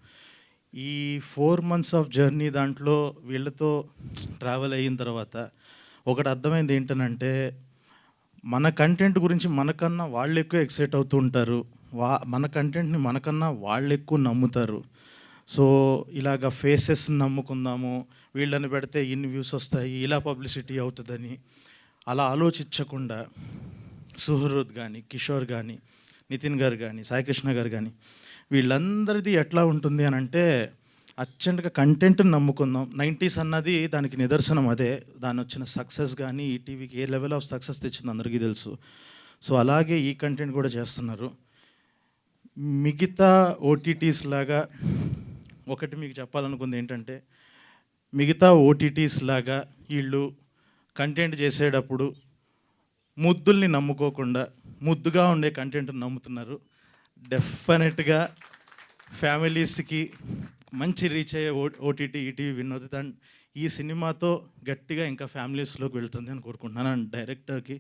ఈ 4 months ఆఫ్ జర్నీ దాంట్లో వీళ్ళతో ట్రావెల్ అయిన తర్వాత ఒకటి అర్థమైంది ఏంటనంటే, మన కంటెంట్ గురించి మనకన్నా వాళ్ళు ఎక్కువ ఎక్సైట్ అవుతూ ఉంటారు, మన కంటెంట్ని మనకన్నా వాళ్ళు ఎక్కువ నమ్ముతారు. సో ఇలాగ ఫేసెస్ నమ్ముకుందాము, వీళ్ళని పెడితే ఇన్ని వ్యూస్ వస్తాయి, ఇలా పబ్లిసిటీ అవుతుందని అలా ఆలోచించకుండా సుహృద్ కానీ, కిషోర్ కానీ, నితిన్ గారు కానీ, సాయికృష్ణ గారు కానీ వీళ్ళందరిది ఎట్లా ఉంటుంది అని అంటే అర్జెంట్గా కంటెంట్ని నమ్ముకుందాం. 90s అన్నది దానికి నిదర్శనం. అదే దాని వచ్చిన సక్సెస్ కానీ ఈటీవీకి ఏ లెవెల్ ఆఫ్ సక్సెస్ తెచ్చింది అందరికీ తెలుసు. సో అలాగే ఈ కంటెంట్ కూడా చేస్తున్నారు. మిగతా ఓటీటీస్ లాగా ఒకటి మీకు చెప్పాలనుకుంది ఏంటంటే, మిగతా ఓటీటీస్ లాగా వీళ్ళు కంటెంట్ చేసేటప్పుడు ముద్దుల్ని నమ్ముకోకుండా ముద్దుగా ఉండే కంటెంట్ని నమ్ముతున్నారు. డెఫినెట్గా ఫ్యామిలీస్కి మంచి రీచ్ అయ్యే ఓటీటీ ఈటీవీ విన్ అవుతుంది. అండ్ ఈ సినిమాతో గట్టిగా ఇంకా ఫ్యామిలీస్లోకి వెళ్తుంది అని కోరుకుంటున్నాను. అండ్ డైరెక్టర్కి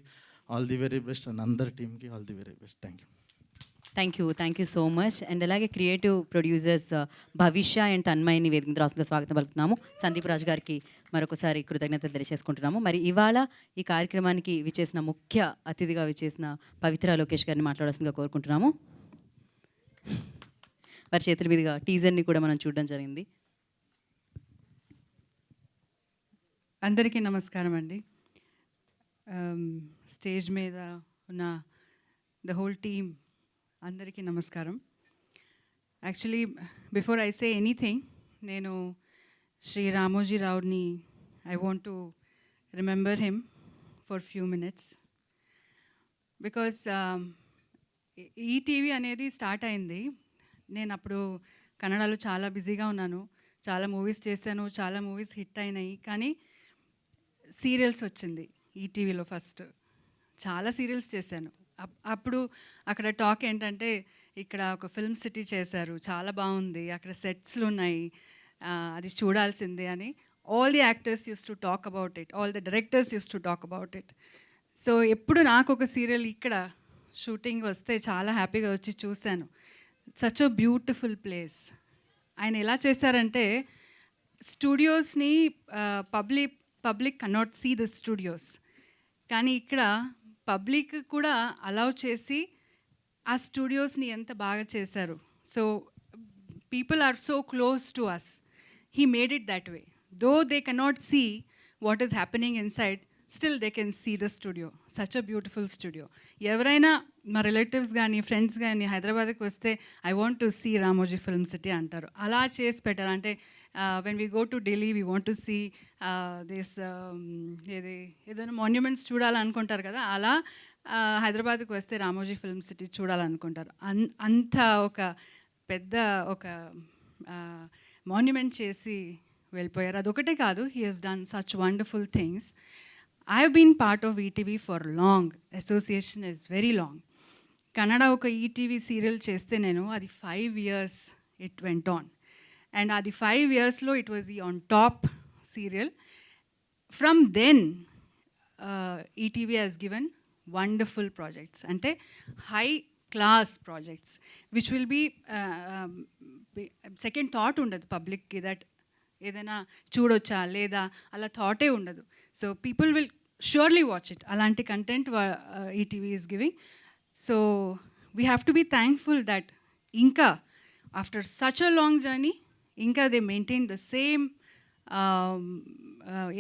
all the very best, and అందరి టీమ్కి all the very best. Thank you. Thank you so much. And అలాగే క్రియేటివ్ ప్రొడ్యూసర్స్ భవిష్య అండ్ తన్మయ్ని వేదిక మీద రాసుగా స్వాగతం పలుకుతున్నాము. సందీప్ రాజు గారికి మరొకసారి కృతజ్ఞతలు తెలియజేసుకుంటున్నాము. మరి ఇవాళ ఈ కార్యక్రమానికి విచ్చేసిన ముఖ్య అతిథిగా విచ్చేసిన పవిత్ర లోకేష్ గారిని మాట్లాడాల్సిందిగా కోరుకుంటున్నాము. వారి చేతుల మీదుగా టీజర్ని కూడా మనం చూడడం జరిగింది. అందరికీ నమస్కారం అండి. స్టేజ్ మీద ఉన్న ద హోల్ టీమ్ అందరికీ నమస్కారం. Actually before I say anything, నేను శ్రీ రామోజీ రావుని I want to remember him for few minutes. Because ETV అనేది స్టార్ట్ అయింది, నేను అప్పుడు కన్నడలో చాలా బిజీగా ఉన్నాను, చాలా మూవీస్ చేశాను, చాలా మూవీస్ హిట్ అయినాయి. కానీ సీరియల్స్ వచ్చింది ఈటీవీలో ఫస్ట్, చాలా సీరియల్స్ చేశాను. అప్పుడు అక్కడ టాక్ ఏంటంటే ఇక్కడ ఒక ఫిల్మ్ సిటీ చేశారు, చాలా బాగుంది, అక్కడ సెట్స్లు ఉన్నాయి, అది చూడాల్సిందే అని all the actors use to talk about it, all the directors use to talk about it. So ఎప్పుడు నాకు ఒక సీరియల్ ఇక్కడ షూటింగ్ వస్తే చాలా హ్యాపీగా వచ్చి చూశాను. Such a beautiful place. ఆయన ఎలా చేశారంటే స్టూడియోస్ని public cannot see the studios, కానీ ఇక్కడ పబ్లిక్ కూడా అలౌ చేసి ఆ స్టూడియోస్ని ఎంత బాగా చేశారు. So people are so close to us. He made it that way. Though they cannot see what is happening inside, still they can see the studio. Such a beautiful studio. ఎవరైనా మా relatives కానీ friends కానీ హైదరాబాద్కి వస్తే I want to see Ramoji Film City అంటారు. అలా చేసి పెట్టారు. అంటే when we go to Delhi we want to see this ఏదైనా మాన్యుమెంట్స్ చూడాలనుకుంటారు కదా, అలా హైదరాబాద్కి వస్తే రామోజీ ఫిల్మ్ సిటీ చూడాలనుకుంటారు. అంత ఒక పెద్ద ఒక మాన్యుమెంట్ చేసి వెళ్ళిపోయారు. అదొకటే కాదు, he has done such wonderful things. I have been part of ETV for long. Association is very long. Kannada ఒక ఈటీవీ సీరియల్ చేస్తే నేను అది 5 years it went on. And అది 5 yearsలో it was the on top serial. From then ETV has given wonderful projects, అంటే high class projects which will be second thought ఉండదు పబ్లిక్కి, that ఏదైనా చూడొచ్చా లేదా అలా థాటే ఉండదు. So people will surely watch it. అలాంటి content ETV is giving. So we have to be thankful that ఇంకా after such a long journey ఇంకా దే మెయింటైన్ ద సేమ్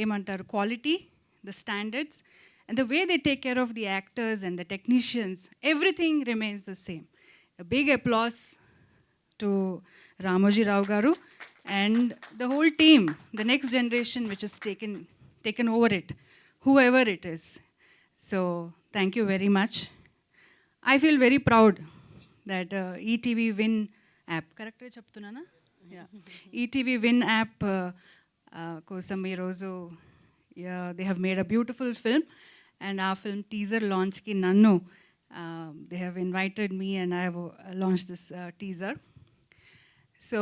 ఏమంటారు quality, the standards, and the way they take care of the actors and the technicians, everything remains the same. A big applause to Ramoji Rao Garu and the whole team, the next generation which has taken over it, whoever it is. So thank you very much. I feel very proud that ETV Win app, correct way cheptunana? Yeah. ETV Win app kosam ee roju they have made a beautiful film, and our film teaser launch ki nannu they have invited me and I have launched this teaser. So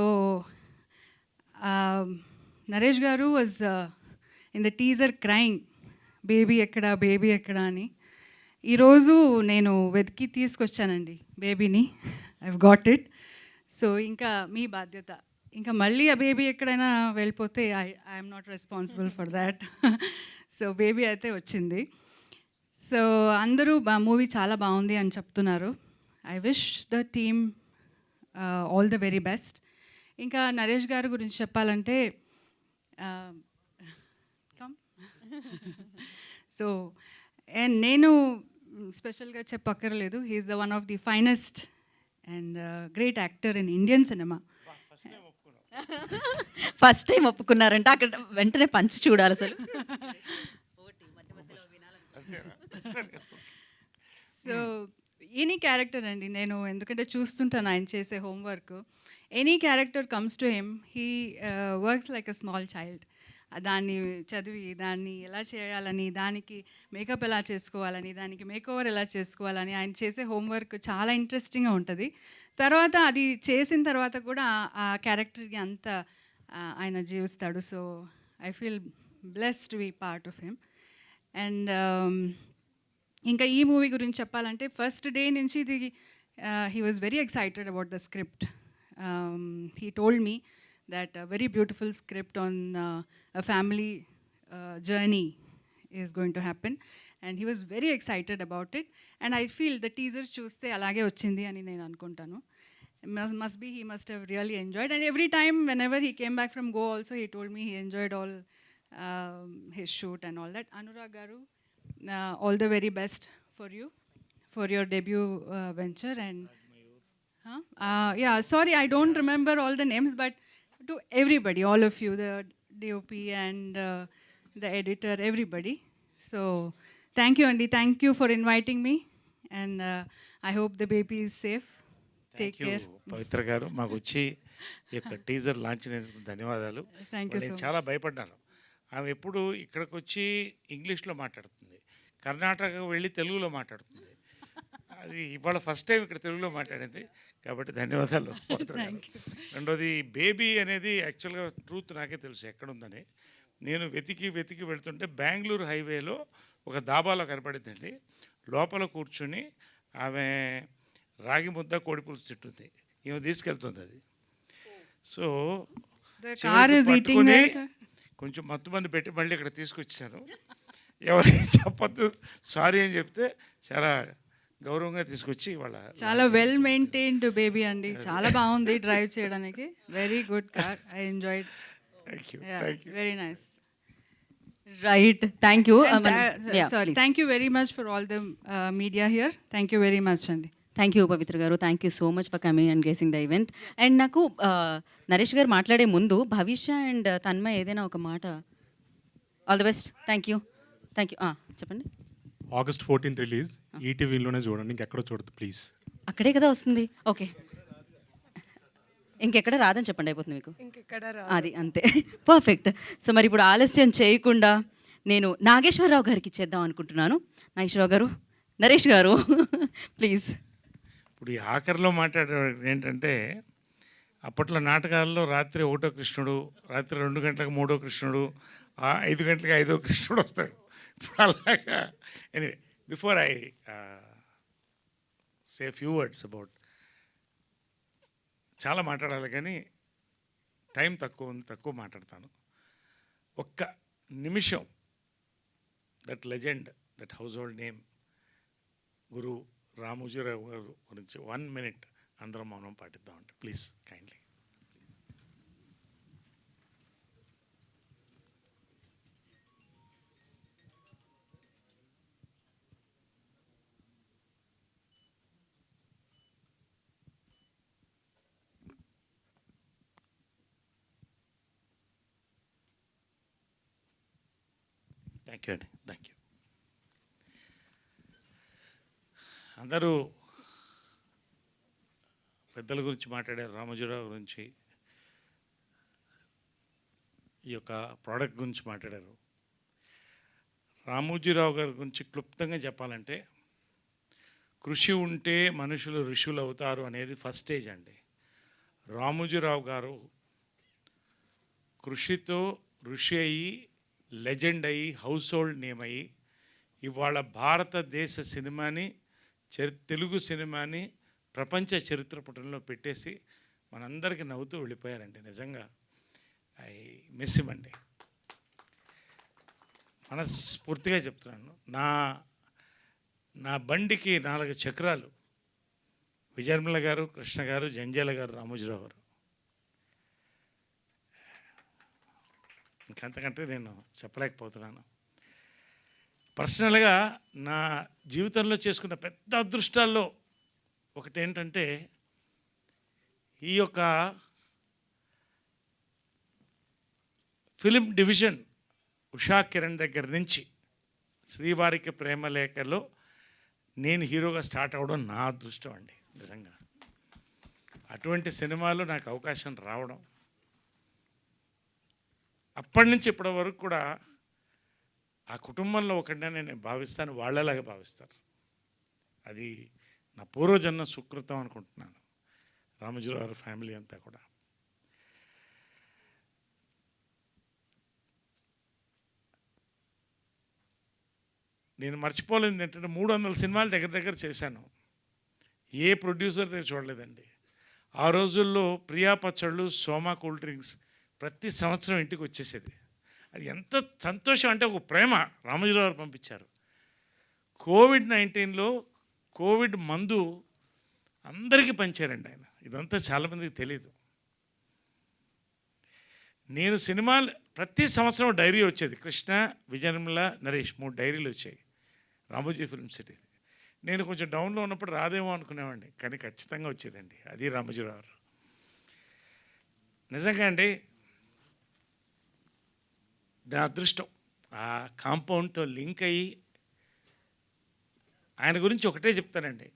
Naresh Garu was in the teaser crying, baby ekkada ani. ఈ రోజు నేను వెతికి తీసుకొచ్చానండి బేబీని. I've got it. So ఇంకా మీ బాధ్యత. ఇంకా మళ్ళీ ఆ బేబీ ఎక్కడైనా వెళ్ళిపోతే I'm not responsible for that. So baby అయితే వచ్చింది. సో అందరూ మూవీ చాలా బాగుంది అని చెప్తున్నారు. I wish the team all the very best. ఇంకా నరేష్ గారి గురించి చెప్పాలంటే సో అండ్ నేను స్పెషల్గా చెప్పక్కర్లేదు, he's the one of the finest and great actor in Indian cinema. First time ఒప్పుకున్నారంటే అక్కడ వెంటనే పంచి చూడాలి అసలు. సో ఎనీ క్యారెక్టర్ అండి, నేను ఎందుకంటే చూస్తుంటాను ఆయన చేసే homework. Any character comes to him, he works like a small child. దాన్ని చదివి దాన్ని ఎలా చేయాలని, దానికి మేకప్ ఎలా చేసుకోవాలని, దానికి మేకోవర్ ఎలా చేసుకోవాలని ఆయన చేసే హోంవర్క్ చాలా ఇంట్రెస్టింగ్గా ఉంటుంది. తర్వాత అది చేసిన తర్వాత కూడా ఆ క్యారెక్టర్కి అంత ఆయన జీవిస్తాడు. So I feel blessed to be part of him. And ఇంకా ఈ మూవీ గురించి చెప్పాలంటే ఫస్ట్ డే నుంచి ఇది he was very excited about the script. He told me that a very beautiful script on a family journey is going to happen, and he was very excited about it. And I feel the teaser చూస్తే అలాగే వచ్చింది అని నేను అనుకుంటాను. Must be he must have really enjoyed, and every time whenever he came back from Goa also he told me he enjoyed all his shoot and all that. Anurag garu, all the very best for you for your debut venture. And yeah, sorry I don't remember all the names, but to everybody, all of you, the DOP and the editor, everybody. So thank you, Andy. Thank you for inviting me, and I hope the baby is safe. Take care. పవిత్ర గారు మాకు వచ్చి ఈ యొక్క teaser launch చేసినందుకు ధన్యవాదాలు. Thank you so నేను much. చాలా భయపడ్డాను. ఆమె ఎప్పుడు ఇక్కడికి వచ్చి ఇంగ్లీష్లో మాట్లాడుతుంది, కర్ణాటక వెళ్ళి తెలుగులో మాట్లాడుతుంది. అది ఇవాళ ఫస్ట్ టైం ఇక్కడ తెలుగులో మాట్లాడింది, కాబట్టి ధన్యవాదాలు. రెండోది బేబీ అనేది యాక్చువల్గా ట్రూత్ నాకే తెలుసు ఎక్కడుందని. నేను వెతికి వెళ్తుంటే బెంగళూరు హైవేలో ఒక దాబాలో కనపడిందండి. లోపల కూర్చుని ఆమె రాగి ముద్ద కోడి పులుసు తింటుంది, ఈమె తీసుకెళ్తుంది అది. సో పట్టుకుని కొంచెం మత్తుమంది పెట్టి మళ్ళీ ఇక్కడ తీసుకొచ్చాను. ఎవరికి చెప్పొద్దు సారీ అని చెప్తే చాలా గౌరవంగా తీసుకొచ్చి వాళ్ళ చాలా వెల్ మెయింటైన్డ్ బేబీ అండి, చాలా బాగుంది డ్రైవ్ చేయడానికి. Very good car, I enjoyed. Very nice. Right, thank you. Sorry, thank you very much for all the media here. Thank you very much అండి. Thank you Pavitra garu, thank you so much for coming and gracing the event. And నాకు నరేష్ గారు మాట్లాడే ముందు భవిష్య and Tanmay ఏదైనా ఒక మాట. All the best. Thank you. చెప్పండి. August 14th రిలీజ్, ఈటీవీలోనే చూడండి, ఇంకెక్కడో చూడదు ప్లీజ్. అక్కడే కదా వస్తుంది. ఓకే, ఇంకెక్కడ రాదని చెప్పండి, అయిపోతుంది మీకు. అది అంతే, పర్ఫెక్ట్. సో మరి ఇప్పుడు ఆలస్యం చేయకుండా నేను నాగేశ్వరరావు గారికి ఇచ్చేద్దాం అనుకుంటున్నాను. నాగేశ్వరరావు గారు, నరేష్ గారు ప్లీజ్. ఇప్పుడు ఈ ఆఖరిలో మాట్లాడే ఏంటంటే, అప్పట్లో నాటకాల్లో రాత్రి 1వ కృష్ణుడు, రాత్రి 2 గంటలకు 3వ కృష్ణుడు, 5 గంటలకు 5వ కృష్ణుడు వస్తాడు. ఇప్పుడు అలాగా. Anyway, before I say few words about, చాలా మాట్లాడాలి కానీ టైం తక్కువ ఉంది, తక్కువ మాట్లాడతాను. ఒక్క నిమిషం that legend, that household name Guru Ramoji Rao garu గురించి 1 minute అందరం మౌనం పాటిద్దామంటే ప్లీజ్ కైండ్లీ. థ్యాంక్ యూ అండి, థ్యాంక్ యూ. అందరూ పెద్దల గురించి మాట్లాడారు, రామోజీరావు గురించి, ఈ యొక్క ప్రోడక్ట్ గురించి మాట్లాడారు. రామోజీరావు గారి గురించి క్లుప్తంగా చెప్పాలంటే, కృషి ఉంటే మనుషులు ఋషులు అవుతారు అనేది ఫస్ట్ స్టేజ్ అండి. రామోజీరావు గారు కృషితో ఋషి అయ్యి, లెజెండ్ అయ్యి, హౌస్ హోల్డ్ నేమ్ అయ్యి, ఇవాళ భారతదేశ సినిమాని, తెలుగు సినిమాని ప్రపంచ చరిత్ర పుటంలో పెట్టేసి మనందరికీ నవ్వుతూ వెళ్ళిపోయారండి. నిజంగా ఐ మిస్ హిమ్ అండి, మనస్ఫూర్తిగా చెప్తున్నాను. నా బండికి 4 చక్రాలు విజయర్మల గారు, కృష్ణ గారు, జంజాల గారు, రామోజీరావు గారు. ఇంకంతకంటే నేను చెప్పలేకపోతున్నాను. పర్సనల్గా నా జీవితంలో చేసుకున్న పెద్ద అదృష్టాల్లో ఒకటేంటంటే, ఈ యొక్క ఫిలిం డివిజన్ ఉషా కిరణ్ దగ్గర నుంచి శ్రీవారికి ప్రేమలేఖలో నేను హీరోగా స్టార్ట్ అవ్వడం నా అదృష్టం అండి నిజంగా. అటువంటి సినిమాలో నాకు అవకాశం రావడం, అప్పటి నుంచి ఇప్పటి వరకు కూడా ఆ కుటుంబంలో ఒకటిగా నేను భావిస్తాను, వాళ్ళలాగా భావిస్తారు. అది నా పూర్వజన్మ సుకృతం అనుకుంటున్నాను, రామోజీరావు ఫ్యామిలీ అంతా కూడా. నేను మర్చిపోలేదు ఏంటంటే, 300 సినిమాలు దగ్గర చేశాను. ఏ ప్రొడ్యూసర్ దగ్గర చూడలేదండి. ఆ రోజుల్లో ప్రియా పచ్చళ్ళు, సోమా కూల్ డ్రింక్స్ ప్రతి సంవత్సరం ఇంటికి వచ్చేసేది. అది ఎంత సంతోషం అంటే ఒక ప్రేమ రామోజీరావు గారు పంపించారు. కోవిడ్-19లో కోవిడ్ మందు అందరికీ పంచారండి ఆయన. ఇదంతా చాలామందికి తెలియదు. నేను సినిమాలు ప్రతి సంవత్సరం డైరీ వచ్చేది. కృష్ణ, విజయనిర్మల, నరేష్ 3 డైరీలు వచ్చాయి రామోజీ ఫిల్మ్ సిటీ. నేను కొంచెం డౌన్లో ఉన్నప్పుడు రాదేమో అనుకునేవాడిని, కానీ ఖచ్చితంగా వచ్చేదండి. అది రామోజీరావు. నిజంగా అండి నా అదృష్టం ఆ కాంపౌండ్తో లింక్ అయ్యి ఆయన గురించి ఒకటే చెప్తానండి.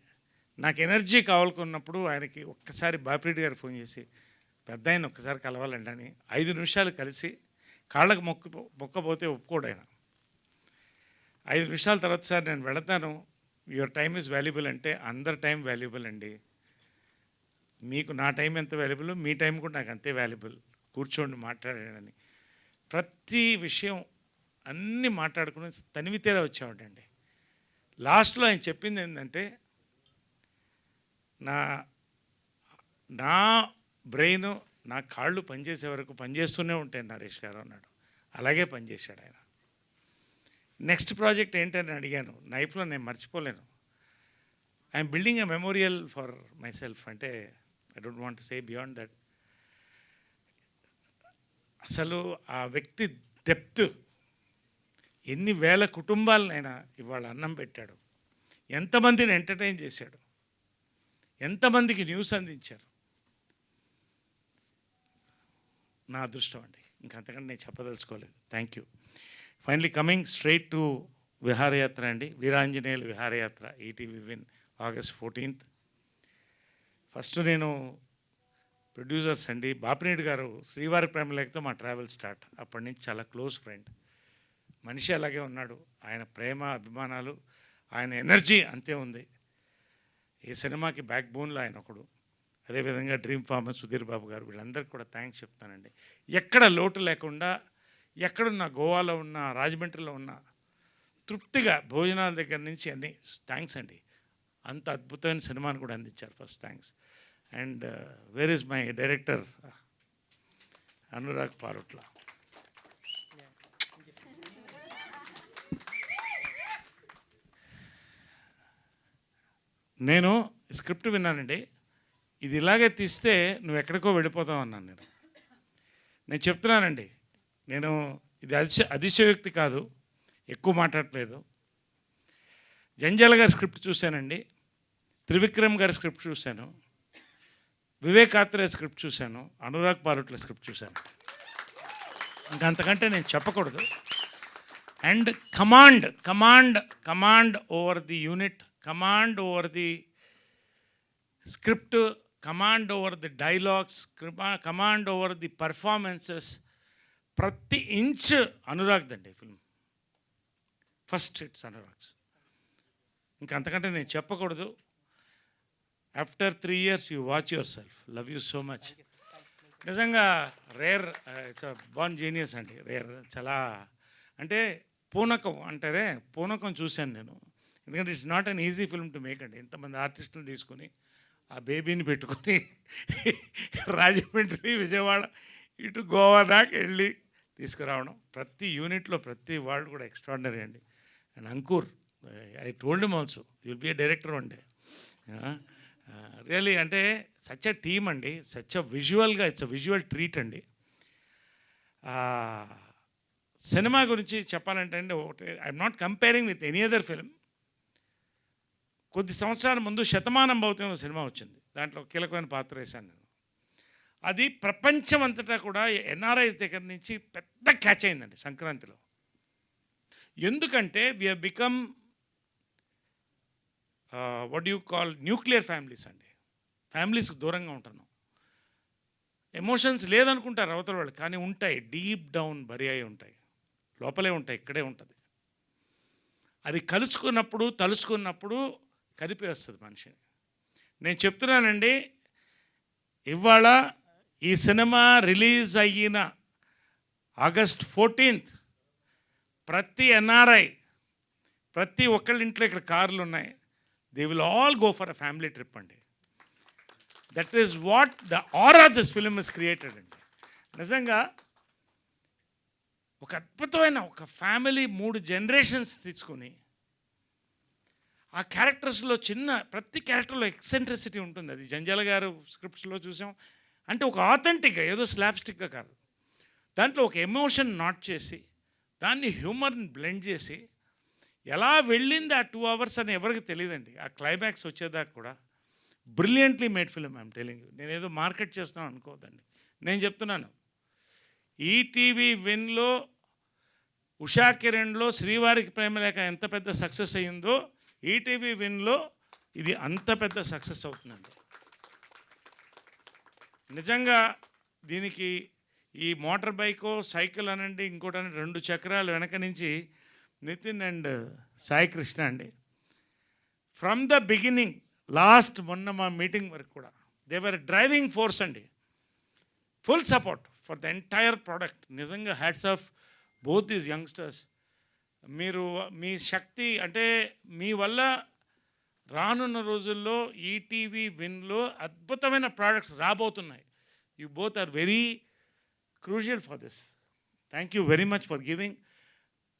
నాకు ఎనర్జీ కావాలనుకున్నప్పుడు ఆయనకి ఒక్కసారి బాపిరెడ్డి గారు ఫోన్ చేసి పెద్ద ఆయన ఒక్కసారి కలవాలండి అని 5 నిమిషాలు కలిసి కాళ్ళకు మొక్కపోతే ఒప్పుకోడు ఆయన. 5 నిమిషాల తర్వాత సార్ నేను వెళతాను, యువర్ టైమ్ ఈజ్ వాల్యుబుల్ అంటే అందరి టైం వాల్యుబుల్ అండి. మీకు నా టైం ఎంత వాల్యుబుల్, మీ టైం కూడా నాకు అంతే వాల్యుబుల్. కూర్చోండి మాట్లాడాడని ప్రతి విషయం అన్నీ మాట్లాడుకుని తనివితేరా వచ్చేవాడండి. లాస్ట్లో ఆయన చెప్పింది ఏంటంటే నా బ్రెయిన్ నా కాళ్ళు పనిచేసే వరకు పనిచేస్తూనే ఉంటాయి నరేష్ గారు అన్నాడు. అలాగే పనిచేశాడు ఆయన. నెక్స్ట్ ప్రాజెక్ట్ ఏంటని అడిగాను. లైఫ్లో నేను మర్చిపోలేను. I'm building a memorial for myself. అంటే I don't want say beyond that. అసలు ఆ వ్యక్తి డెప్త్, ఎన్ని వేల కుటుంబాలనైనా ఇవాళ అన్నం పెట్టాడు, ఎంతమందిని ఎంటర్టైన్ చేశాడు, ఎంతమందికి న్యూస్ అందించారు. నా అదృష్టం అండి, ఇంకంతకంటే నేను చెప్పదలుచుకోలేదు. Thank you. Finally coming straight to Viharayatra అండి. Veeranjaneyulu Viharayatra ETV win August 14th. First నేను ప్రొడ్యూసర్స్ అండి బాపినేడు గారు శ్రీవారి ప్రేమలేఖతో మా ట్రావెల్ స్టార్ట్. అప్పటి నుంచి చాలా క్లోజ్ ఫ్రెండ్. మనిషి అలాగే ఉన్నాడు. ఆయన ప్రేమ, అభిమానాలు, ఆయన ఎనర్జీ అంతే ఉంది. ఈ సినిమాకి బ్యాక్ బోన్లో ఆయన ఒకడు. అదేవిధంగా డ్రీమ్ ఫార్మర్ సుధీర్ బాబు గారు, వీళ్ళందరికీ కూడా థ్యాంక్స్ చెప్తానండి. ఎక్కడ లోటు లేకుండా, ఎక్కడున్నా, గోవాలో ఉన్న, రాజమండ్రిలో ఉన్న, తృప్తిగా భోజనాల దగ్గర నుంచి అన్నీ థ్యాంక్స్ అండి. అంత అద్భుతమైన సినిమాని కూడా అందించారు. First thanks. And where is my director Anurag Parutla. నేను స్క్రిప్ట్ విన్నానండి. ఇది ఇలాగే తీస్తే నువ్వు ఎక్కడికో వెళ్ళిపోతావు అన్నాను. నేను చెప్తున్నానండి, నేను ఇది అతిశయోక్తి కాదు, ఎక్కువ మాట్లాడట్లేదు. జంజాల గారి స్క్రిప్ట్ చూశానండి, త్రివిక్రమ్ గారి స్క్రిప్ట్ చూశాను, వివేక్ ఆత్రేయ స్క్రిప్ట్ చూశాను, అనురాగ్ పారుట్ల స్క్రిప్ట్ చూశాను. ఇంకంతకంటే నేను చెప్పకూడదు. And command over the unit, command over the script, command over the dialogues, command over the performances, ప్రతి ఇంచ్ అనురాగ్దండి ఫిల్మ్. First it's Anurag's. ఇంకంతకంటే నేను చెప్పకూడదు. After 3 years you watch yourself. Love you so much. నిజంగా rare, it's born genius అండి. Rare, చాలా అంటే పూనకం అంటారే, పూనకం చూశాను నేను. ఎందుకంటే it's not an easy film to make అండి. ఇంతమంది ఆర్టిస్టులు తీసుకొని ఆ బేబీని పెట్టుకొని రాజమండ్రి, విజయవాడ, ఇటు గోవా దాకా వెళ్ళి తీసుకురావడం, ప్రతి యూనిట్లో ప్రతి వాళ్ళు కూడా ఎక్స్ట్రాడినరీ అండి. And Ankur, I told him also you'll be a director one day. Really అంటే సచ్ అ టీమ్ అండి, సచ్ అ విజువల్గా ఇట్స్ అ విజువల్ ట్రీట్ అండి. సినిమా గురించి చెప్పాలంటే అండి, ఒకటి I'm not comparing with any other film. కొద్ది సంవత్సరాల ముందు శతమానం భౌతికం సినిమా వచ్చింది. దాంట్లో కీలకమైన పాత్ర వేశాను నేను. అది ప్రపంచం అంతటా కూడా ఎన్ఆర్ఐస్ దగ్గర నుంచి పెద్ద క్యాచ్ అయిందండి సంక్రాంతిలో. ఎందుకంటే we have become what you call nuclear families అండి. ఫ్యామిలీస్కి దూరంగా ఉంటున్నాం. ఎమోషన్స్ లేదనుకుంటారు అవతల వాళ్ళు, కానీ ఉంటాయి, డీప్ డౌన్ బరి అయి ఉంటాయి, లోపలే ఉంటాయి, ఇక్కడే ఉంటుంది. అది తలుచుకున్నప్పుడు కదిపి వస్తుంది మనిషిని. నేను చెప్తున్నానండి, ఇవాళ ఈ సినిమా రిలీజ్ అయిన August 14th ప్రతి ఎన్ఆర్ఐ, ప్రతి ఒక్కళ్ళ ఇంట్లో ఇక్కడ కార్లు ఉన్నాయి, they will all go for a family trip అండి. That is what the aura this film is created అండి. నిజంగా ఒక అద్భుతమైన ఒక ఫ్యామిలీ 3 జనరేషన్స్ తీసుకుని ఆ క్యారెక్టర్స్లో ప్రతి క్యారెక్టర్లో ఎక్సెంట్రిసిటీ ఉంటుంది. అది జంజాల గారు స్క్రిప్ట్స్లో చూసాం. అంటే ఒక ఆథెంటిక్గా, ఏదో స్లాప్స్టిక్గా కాదు, దాంట్లో ఒక ఎమోషన్ నాట్ చేసి దాన్ని హ్యూమర్ని బ్లెండ్ చేసి ఎలా వెళ్ళింది ఆ 2 hours అని ఎవరికి తెలియదండి. ఆ క్లైమాక్స్ వచ్చేదాకా కూడా brilliantly made film. I'm telling you. నేనేదో మార్కెట్ చేస్తున్నాను అనుకోవద్దండి, నేను చెప్తున్నాను. ఈటీవీ విన్లో ఉషా కిరణ్లో శ్రీవారికి ప్రేమలేఖ ఎంత పెద్ద సక్సెస్ అయ్యిందో ఈటీవీ విన్లో ఇది అంత పెద్ద సక్సెస్ అవుతుందండి. నిజంగా దీనికి ఈ మోటార్ బైకో సైకిల్ అనండి ఇంకోటి 2 చక్రాలు వెనక నుంచి నితిన్ అండ్ సాయి కృష్ణ అండి. ఫ్రమ్ ద బిగినింగ్ లాస్ట్ మొన్న మా మీటింగ్ వరకు కూడా దే వర్ డ్రైవింగ్ ఫోర్స్ అండి. Full support for the entire product. నిజంగా hats off both these youngsters. మీరు మీ శక్తి అంటే మీ వల్ల రానున్న రోజుల్లో ఈటీవీ విన్లో అద్భుతమైన ప్రోడక్ట్స్ రాబోతున్నాయి. You both are very crucial for this. Thank you very much for giving.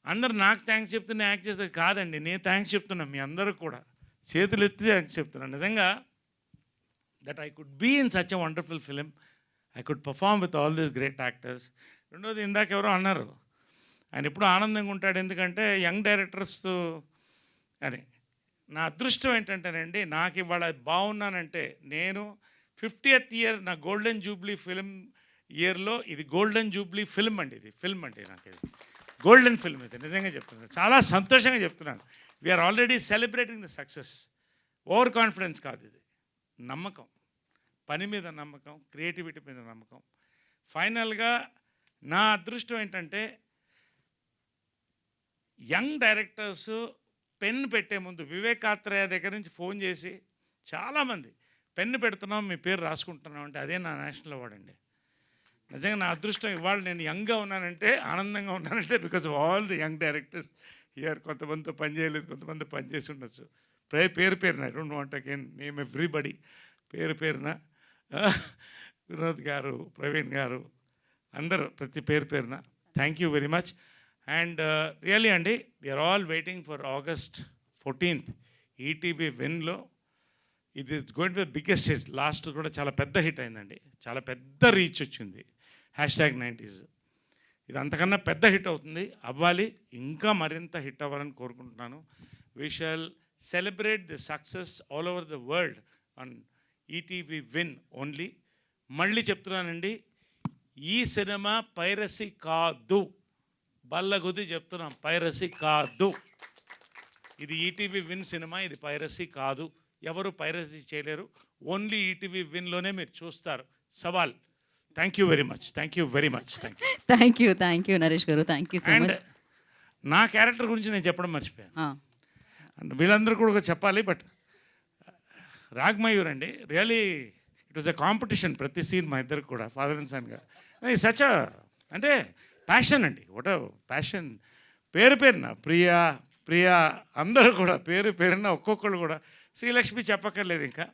అందరు నాకు థ్యాంక్స్ చెప్తున్నా యాక్ట్ చేస్తే కాదండి, నేను థ్యాంక్స్ చెప్తున్నా మీ అందరికి కూడా, చేతులు ఎత్తి థ్యాంక్స్ చెప్తున్నాను. నిజంగా that I could be in such a wonderful film, I could perform with all these great actors. రెండోది ఇందాక ఎవరో అన్నారు ఆయన ఎప్పుడు ఆనందంగా ఉంటాడు ఎందుకంటే యంగ్ డైరెక్టర్స్తో అని. నా అదృష్టం ఏంటంటేనండి, నాకు ఇవాళ బాగున్నానంటే నేను 50th ఇయర్ నా గోల్డెన్ జూబ్లీ ఫిలిం ఇయర్లో ఇది గోల్డెన్ జూబ్లీ ఫిల్మ్ అండి. ఇది ఫిల్మ్ అండి, నాకు ఇది గోల్డెన్ ఫిల్మ్. ఇది నిజంగా చెప్తున్నాను, చాలా సంతోషంగా చెప్తున్నాను. We're already celebrating the success. Overconfidence కాదు, ఇది నమ్మకం, పని మీద నమ్మకం, క్రియేటివిటీ మీద నమ్మకం. ఫైనల్గా నా అదృష్టం ఏంటంటే యంగ్ డైరెక్టర్స్ పెన్ను పెట్టే ముందు వివేకాత్రేయ దగ్గర నుంచి ఫోన్ చేసి చాలామంది పెన్ను పెడుతున్నాం మీ పేరు రాసుకుంటున్నాం అంటే అదే నా నేషనల్ అవార్డ్ అండి. నిజంగా నా అదృష్టం ఇవాళ నేను యంగ్గా ఉన్నానంటే, ఆనందంగా ఉన్నానంటే because of all the young directors here. కొంతమందితో పని చేయలేదు, కొంతమంది పని చేసి ఉండొచ్చు. పేరు పేరున I don't want again name everybody, పేరు పేరున వినోద్ గారు, ప్రవీణ్ గారు, అందరూ ప్రతి పేరు పేరున thank you very much. And really అండి we're all waiting for August 14th ETV విన్లో. ఇది it's going to be biggest hit. Last కూడా చాలా పెద్ద హిట్ అయిందండి, చాలా పెద్ద రీచ్ వచ్చింది. #90s ఇది అంతకన్నా పెద్ద హిట్ అవుతుంది, అవ్వాలి, ఇంకా మరింత హిట్ అవ్వాలని కోరుకుంటున్నాను. We shall celebrate the success all over the world on ETV win only. మళ్ళీ చెప్తున్నానండి, ఈ సినిమా పైరసీ కాదు, బల్లగుద్ది చెప్తున్నాం, పైరసీ కాదు. ఇది ఈటీవీ విన్ సినిమా, ఇది పైరసీ కాదు. ఎవరు పైరసీ చేయలేరు, ఓన్లీ ఈటీవీ విన్లోనే మీరు చూస్తారు. సవాల్. Thank you very much, thank you very much, thank you Naresh garu, thank you so and much. నా క్యారెక్టర్ గురించి నేను చెప్పడం మర్చిపోయాను. అండ్ వీళ్ళందరూ కూడా చెప్పాలి, బట్ రాగ్మయూర్ అండి really it was a competition. ప్రతి సీన్ మా ఇద్దరికి కూడా ఫాదర్ అండ్ సన్గా సచ్ అంటే ప్యాషన్ అండి, వాట్ ప్యాషన్. పేరు పేరున ప్రియా అందరూ కూడా పేరు పేరున ఒక్కొక్కళ్ళు కూడా, శ్రీలక్ష్మి చెప్పక్కర్లేదు ఇంకా,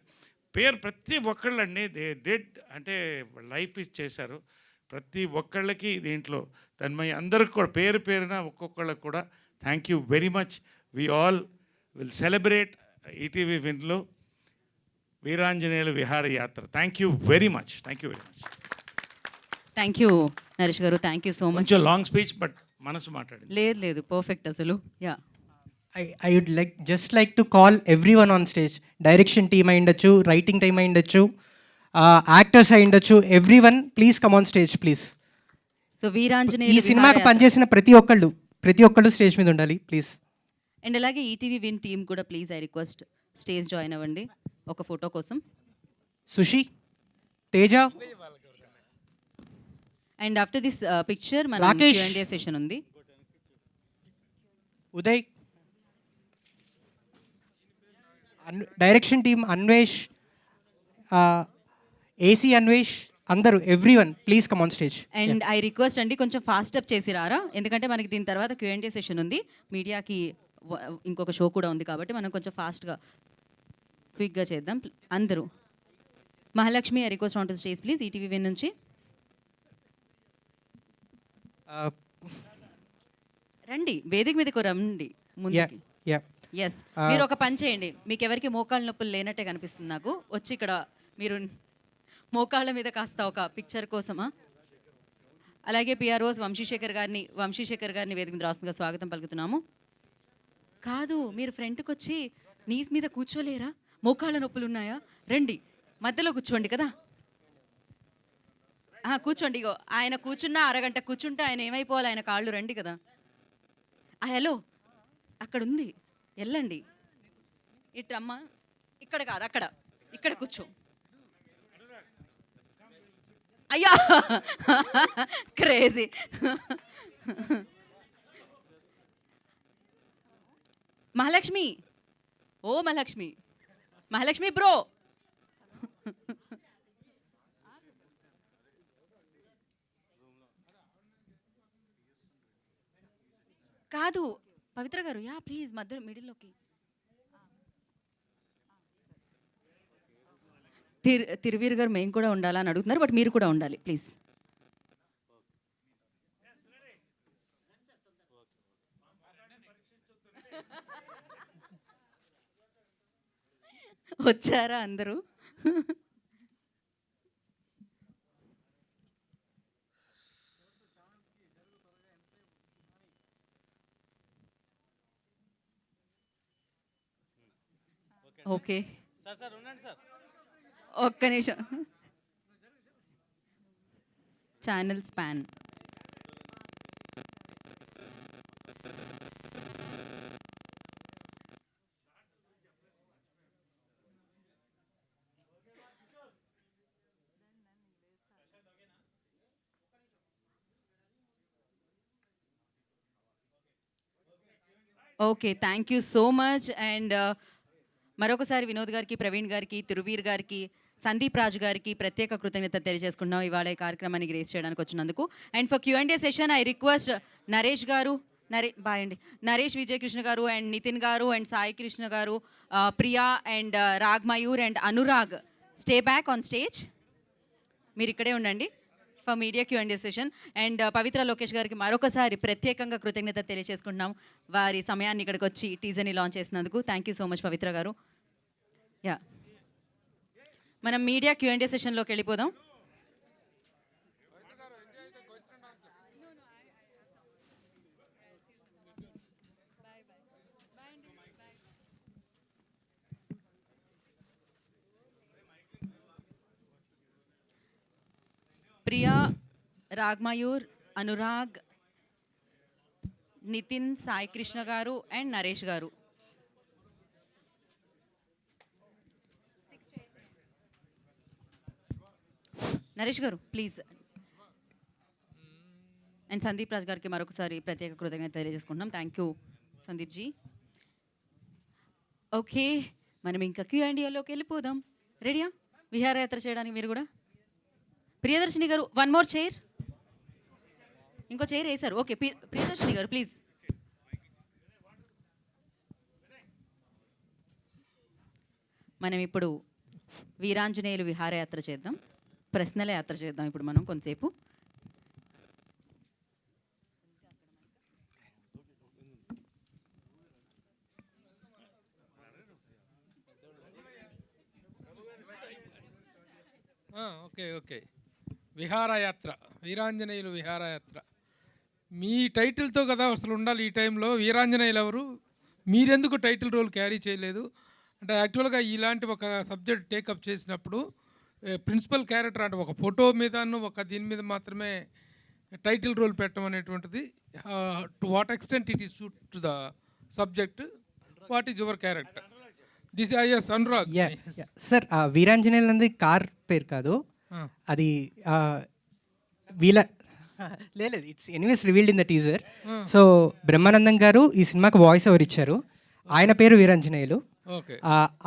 పేరు ప్రతి ఒక్కళ్ళండి దే డెడ్ అంటే లైఫ్ ఇచ్చేశారు ప్రతి ఒక్కళ్ళకి దీంట్లో. తన్మయ్య అందరికి కూడా పేరు పేరున ఒక్కొక్కళ్ళకి కూడా thank you very much. We all will celebrate ETV విన్లో వీరాంజనేయుల Viharayatra. Thank you very much, thank you very much. Thank you Naresh garu, thank you so much. కొంచెం లాంగ్ స్పీచ్ బట్ మనసు మాట్లాడింది. లేదు పర్ఫెక్ట్ అసలు. Yeah, I would just like to call everyone on stage. Direction team అయి ఉండొచ్చు, writing team అయి ఉండొచ్చు, actors అయి ఉండొచ్చు, everyone please come on stage please. So Veeranjaneya ఈ సినిమాకి పనిచేసిన ప్రతి ఒక్కళ్ళు స్టేజ్ మీద ఉండాలి ప్లీజ్. అండ్ అలాగే ఈటీవీ విన్ టీమ్ కూడా please I request stage join అవ్వండి ఒక ఫోటో కోసం. Sushi, Teja, and after this picture మన రాకేష్, Q&A సెషన్ ఉంది. Uday, direction team, Anvesh, AC Anvesh, అందరూ everyone please come on stage. And I request అండి కొంచెం ఫాస్ట్ అప్ చేసి రారా, ఎందుకంటే మనకి దీని తర్వాత Q&A సెషన్ ఉంది, మీడియాకి ఇంకొక షో కూడా ఉంది కాబట్టి మనం కొంచెం ఫాస్ట్గా క్విక్గా చేద్దాం అందరూ. Mahalakshmi, I request on to stage please, ETV Win నుంచి. రండి, వేదిక మీదకు రండి ముందుకి. ఎస్, మీరు ఒక పని చేయండి, మీకు ఎవరికి మోకాళ్ళ నొప్పులు లేనట్టే కనిపిస్తుంది నాకు. వచ్చి ఇక్కడ మీరు మోకాళ్ళ మీద కాస్త ఒక పిక్చర్ కోసమా. అలాగే పిఆర్ఓస్ వంశీశేఖర్ గారిని వేదిక మీద రాస్తుందిగా స్వాగతం పలుకుతున్నాము. కాదు, మీరు ఫ్రంట్కి వచ్చి నీస్ మీద కూర్చోలేరా? మోకాళ్ళ నొప్పులు ఉన్నాయా? రండి, మధ్యలో కూర్చోండి కదా. కూర్చోండి. ఇగో ఆయన కూర్చున్నా అరగంట కూర్చుంటే ఆయన ఏమైపోవాలి, ఆయన కాళ్ళు. రండి కదా. హలో, అక్కడ ఉంది, వెళ్ళండి. ఇట్రమ్మా, ఇక్కడ కాదు, అక్కడ, ఇక్కడ కూర్చో. అయ్యా క్రేజీ. మహాలక్ష్మి, ఓ మహాలక్ష్మి బ్రో. కాదు పవిత్ర గారు, యా ప్లీజ్ మధ్య మిడిల్లోకి. తిరువీర్ గారు మేము కూడా ఉండాలని అడుగుతున్నారు, బట్ మీరు కూడా ఉండాలి ప్లీజ్. వచ్చారా అందరూ? ఓకే, ఒక్క నిమిషం. Channel span. Okay, thank you so much. And మరొకసారి వినోద్ గారికి, ప్రవీణ్ గారికి, తిరువీర్ గారికి, సందీప్ రాజు గారికి ప్రత్యేక కృతజ్ఞత తెలియజేసుకుంటున్నాం ఇవాళ ఈ కార్యక్రమాన్ని గ్రేస్ చేయడానికి వచ్చినందుకు. And for Q&A session I request Naresh గారు, బాయ్ అండి, నరేష్ విజయకృష్ణ గారు అండ్ నితిన్ గారు and Sai Krishna garu, Priya and Rag Mayur and Anurag stay back on stage. మీరు ఇక్కడే ఉండండి for media Q&A session. And Pavitra Lokesh గారికి మరొకసారి ప్రత్యేకంగా కృతజ్ఞత తెలియజేసుకుంటున్నాం వారి సమయాన్ని ఇక్కడికి వచ్చి టీజర్ని లాంచ్ చేసినందుకు. Thank you so much Pavitra garu. Yeah, మనం మీడియా Q&A సెషన్లోకి వెళ్ళిపోదాం. ప్రియా, రాగ్మయూర్, అనురాగ్, నితిన్, సాయి కృష్ణ గారు అండ్ నరేష్ గారు. నరేష్ గారు ప్లీజ్. అండ్ సందీప్ రాజ్ గారికి మరొకసారి ప్రత్యేక కృతజ్ఞత తెలియజేసుకుంటున్నాం. Thank you Sandeep ji. Okay, మనం ఇంకా Q&Aలోకి వెళ్ళిపోదాం. రెడీయా విహారయాత్ర చేయడానికి? మీరు కూడా ప్రియదర్శిని గారు, వన్ మోర్ చైర్, ఇంకో చైర్ వేశారు. ఓకే, ప్రియదర్శిని గారు ప్లీజ్. మనం ఇప్పుడు వీరాంజనేయులు విహారయాత్ర చేద్దాం, ప్రశ్నల యాత్ర చేద్దాం ఇప్పుడు మనం కొంతసేపు. ఓకే, విహారయాత్ర, వీరాంజనేయులు విహారయాత్ర. మీ టైటిల్తో కదా అసలు ఉండాలి ఈ టైంలో. వీరాంజనేయులు ఎవరు? మీరెందుకు టైటిల్ రోల్ క్యారీ చేయలేదు? అంటే యాక్చువల్గా ఇలాంటి ఒక సబ్జెక్ట్ టేకప్ చేసినప్పుడు ప్రిన్సిపల్ క్యారెక్టర్ అంటే ఒక ఫోటో మీదను ఒక దీని మీద మాత్రమే టైటిల్ రోల్ పెట్టడం అనేటువంటిది. To what extent it is suit to the subject? What is your character? This is Anurag sir. Veeranjaneyulu అనేది కార్ పేరు కాదు, అది వీళ్ళ లేదు, it's anyways revealed in the teaser. So Brahmanandam గారు ఈ సినిమాకి వాయిస్ ఓవర్ ఇచ్చారు. ఆయన పేరు వీరాంజనేయులు.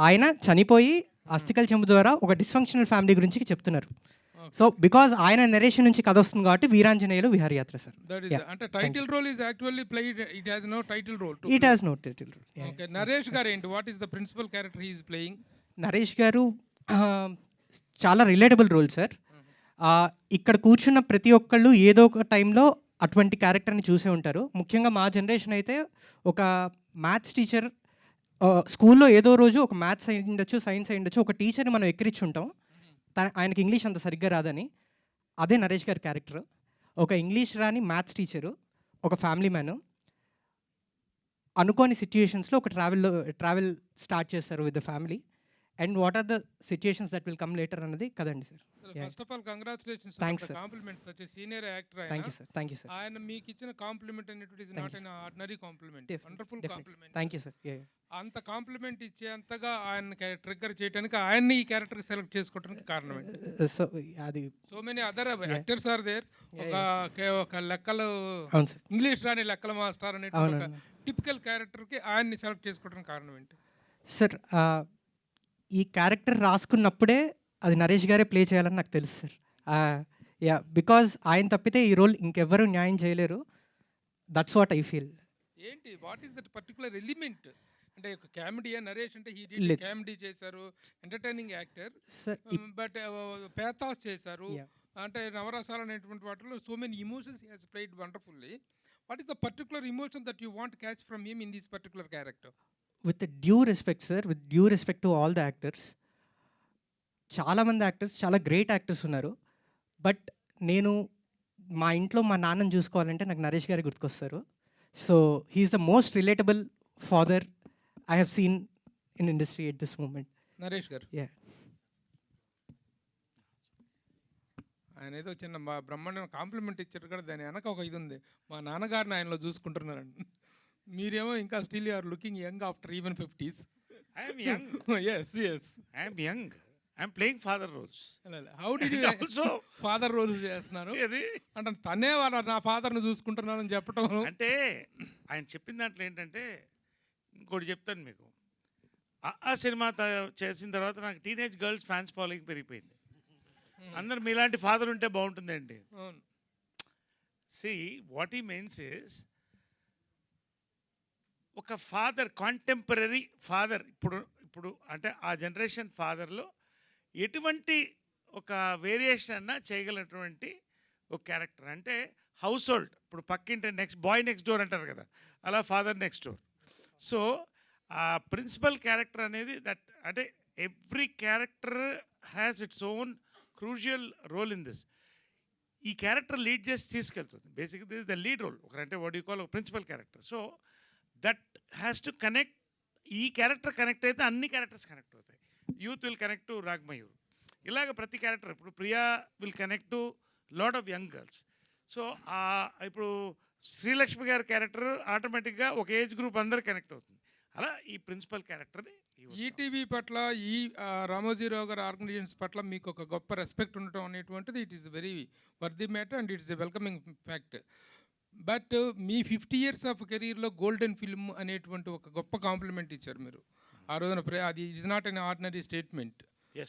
ఆయన చనిపోయి అస్థికల్ చెంబు ద్వారా ఒక డిస్ఫంక్షనల్ ఫ్యామిలీ గురించి చెప్తున్నారు. సో బికాజ్ ఆయన నరేషన్ నుంచి కథ వస్తుంది కాబట్టి వీరాంజనేయులు విహారయాత్ర సార్. అంటే title role is actually played, it has no title role. It has no title role. Okay, Naresh గారు ఏంటి? What is the principal character he is playing? Naresh గారు చాలా రిలేటబుల్ రోల్ సార్. ఇక్కడ కూర్చున్న ప్రతి ఒక్కళ్ళు ఏదో ఒక టైంలో అటువంటి క్యారెక్టర్ని చూసే ఉంటారు. ముఖ్యంగా మా జనరేషన్ అయితే ఒక మ్యాథ్స్ టీచర్, స్కూల్లో ఏదో రోజు ఒక మ్యాథ్స్ అయి ఉండొచ్చు, సైన్స్ అయి ఉండొచ్చు, ఒక టీచర్ని మనం ఎక్కిరించి ఉంటాం, ఆయనకి ఇంగ్లీష్ అంత సరిగ్గా రాదని. అదే నరేష్ గారి క్యారెక్టర్. ఒక ఇంగ్లీష్ రాని మ్యాథ్స్ టీచరు, ఒక ఫ్యామిలీ మ్యాను, అనుకోని సిచ్యుయేషన్స్లో ఒక ట్రావెల్ స్టార్ట్ చేస్తారు with the family. And what are the situations that will come later అన్నది కదండి sir. First of all congratulations, thanks sir. Compliments. Such a senior actor thank you sir. Thank you sir. ఆయన మీకు ఇచ్చిన compliment అనేటువంటి is not an ordinary compliment, wonderful compliment. Thank you sir. అంత compliment ఇచ్చేంతగా ఆయన trigger చేయడానికి, ఆయన్ని ఈ క్యారెక్టర్ సెలెక్ట్ చేసుకోవడానికి కారణం ఏంటి? సో అది so many other actors are there. ఒక లెక్కలు, అవును సార్, ఇంగ్లీష్ రాని లెక్కల మాస్టర్ అనే ఒక టిపికల్ క్యారెక్టర్కి ఆయన్ని సెలెక్ట్ చేసుకోవడానికి కారణం ఏంటి? సార్ ఈ క్యారెక్టర్ రాసుకున్నప్పుడే అది నరేష్ గారే ప్లే చేయాలని నాకు తెలుసు సార్. యా, బికాజ్ ఆయన తప్పితే ఈ రోల్ ఇంకెవ్వరూ న్యాయం చేయలేరు. That's what I feel. ఏంటి, what is that particular element? అంటే ఒక కామెడీయా నరేష్ అంటే? హీ డిడ్ కామెడీ చేశారు, ఎంటర్టైనింగ్ యాక్టర్, బట్ పేథాస్ చేశారు, అంటే నవరసాలు అనేటువంటి వాటిలో so many emotions he has played wonderfully. What is the particular emotion that you want catch from him in this particular character? With due respect sir, with due respect to all the actors, చాలామంది actors చాలా great actors ఉన్నారు. But నేను మా ఇంట్లో మా నాన్నని చూసుకోవాలంటే నాకు నరేష్ గారు గుర్తుకొస్తారు. So he's the most relatable father I have seen in industry at this moment. Naresh garu, yeah, ఆయన ఏదో చిన్న మా బ్రహ్మాండం కాంప్లిమెంట్ ఇచ్చారు కదా, దాని వెనక ఒక ఇది ఉంది. మా నాన్నగారిని ఆయనలో చూసుకుంటున్నారండి. మీరేమో ఇంకా still you are looking young after even 50s. I am young. Yes, yes. I am young. I am playing father roles. How did you Also, father roles చేస్తున్నారు? ఇది అంటే తనే వాళ్ళ నా ఫాదర్ని చూసుకుంటున్నానని చెప్పడం. అంటే ఆయన చెప్పిన దాంట్లో ఏంటంటే, ఇంకోటి చెప్తాను మీకు. ఆ సినిమా చేసిన తర్వాత నాకు టీనేజ్ గర్ల్స్ ఫ్యాన్స్ ఫాలోయింగ్ పెరిగిపోయింది. అందరు మీలాంటి ఫాదర్ ఉంటే బాగుంటుందండి. అవును. సి వాట్ ఈ మీన్స్ ఇస్, ఒక ఫాదర్, కాంటెంపరీ ఫాదర్, ఇప్పుడు అంటే ఆ జనరేషన్ ఫాదర్లో ఎటువంటి ఒక వేరియేషన్ అన్నా చేయగలిగినటువంటి ఒక క్యారెక్టర్. అంటే హౌస్ హోల్డ్, ఇప్పుడు పక్కింటి బాయ్ నెక్స్ట్ డోర్ అంటారు కదా, అలా ఫాదర్ నెక్స్ట్ డోర్. సో ఆ ప్రిన్సిపల్ క్యారెక్టర్ అనేది దట్, అంటే every character has its own crucial role in this. ఈ క్యారెక్టర్ లీడ్ చేసి తీసుకెళ్తుంది. బేసిక్గా this is the lead role. ఒకరంటే వాట్ యూ కాల్ ఒక principal character. So that has to connect. ఈ క్యారెక్టర్ కనెక్ట్ అయితే అన్ని క్యారెక్టర్స్ కనెక్ట్ అవుతాయి. Youth will connect to Ragmayur. ఇలాగ ప్రతి క్యారెక్టర్, ఇప్పుడు Priya will connect to lot of young girls. So ఇప్పుడు శ్రీలక్ష్మి గారి క్యారెక్టర్ ఆటోమేటిక్గా ఒక ఏజ్ గ్రూప్ అందరు కనెక్ట్ అవుతుంది. అలా ఈ ప్రిన్సిపల్ క్యారెక్టర్ని ఈటీవీ పట్ల, ఈ రామోజీరావు గారి ఆర్గనైజేషన్స్ పట్ల మీకు ఒక గొప్ప రెస్పెక్ట్ ఉండటం అనేటువంటిది it is very worthy matter and it's a welcoming fact. But me 50 years of కెరీర్లో గోల్డెన్ ఫిల్మ్ అనేటువంటి ఒక గొప్ప కాంప్లిమెంట్ ఇచ్చారు మీరు ఆ రోజున. అది is not an ordinary statement.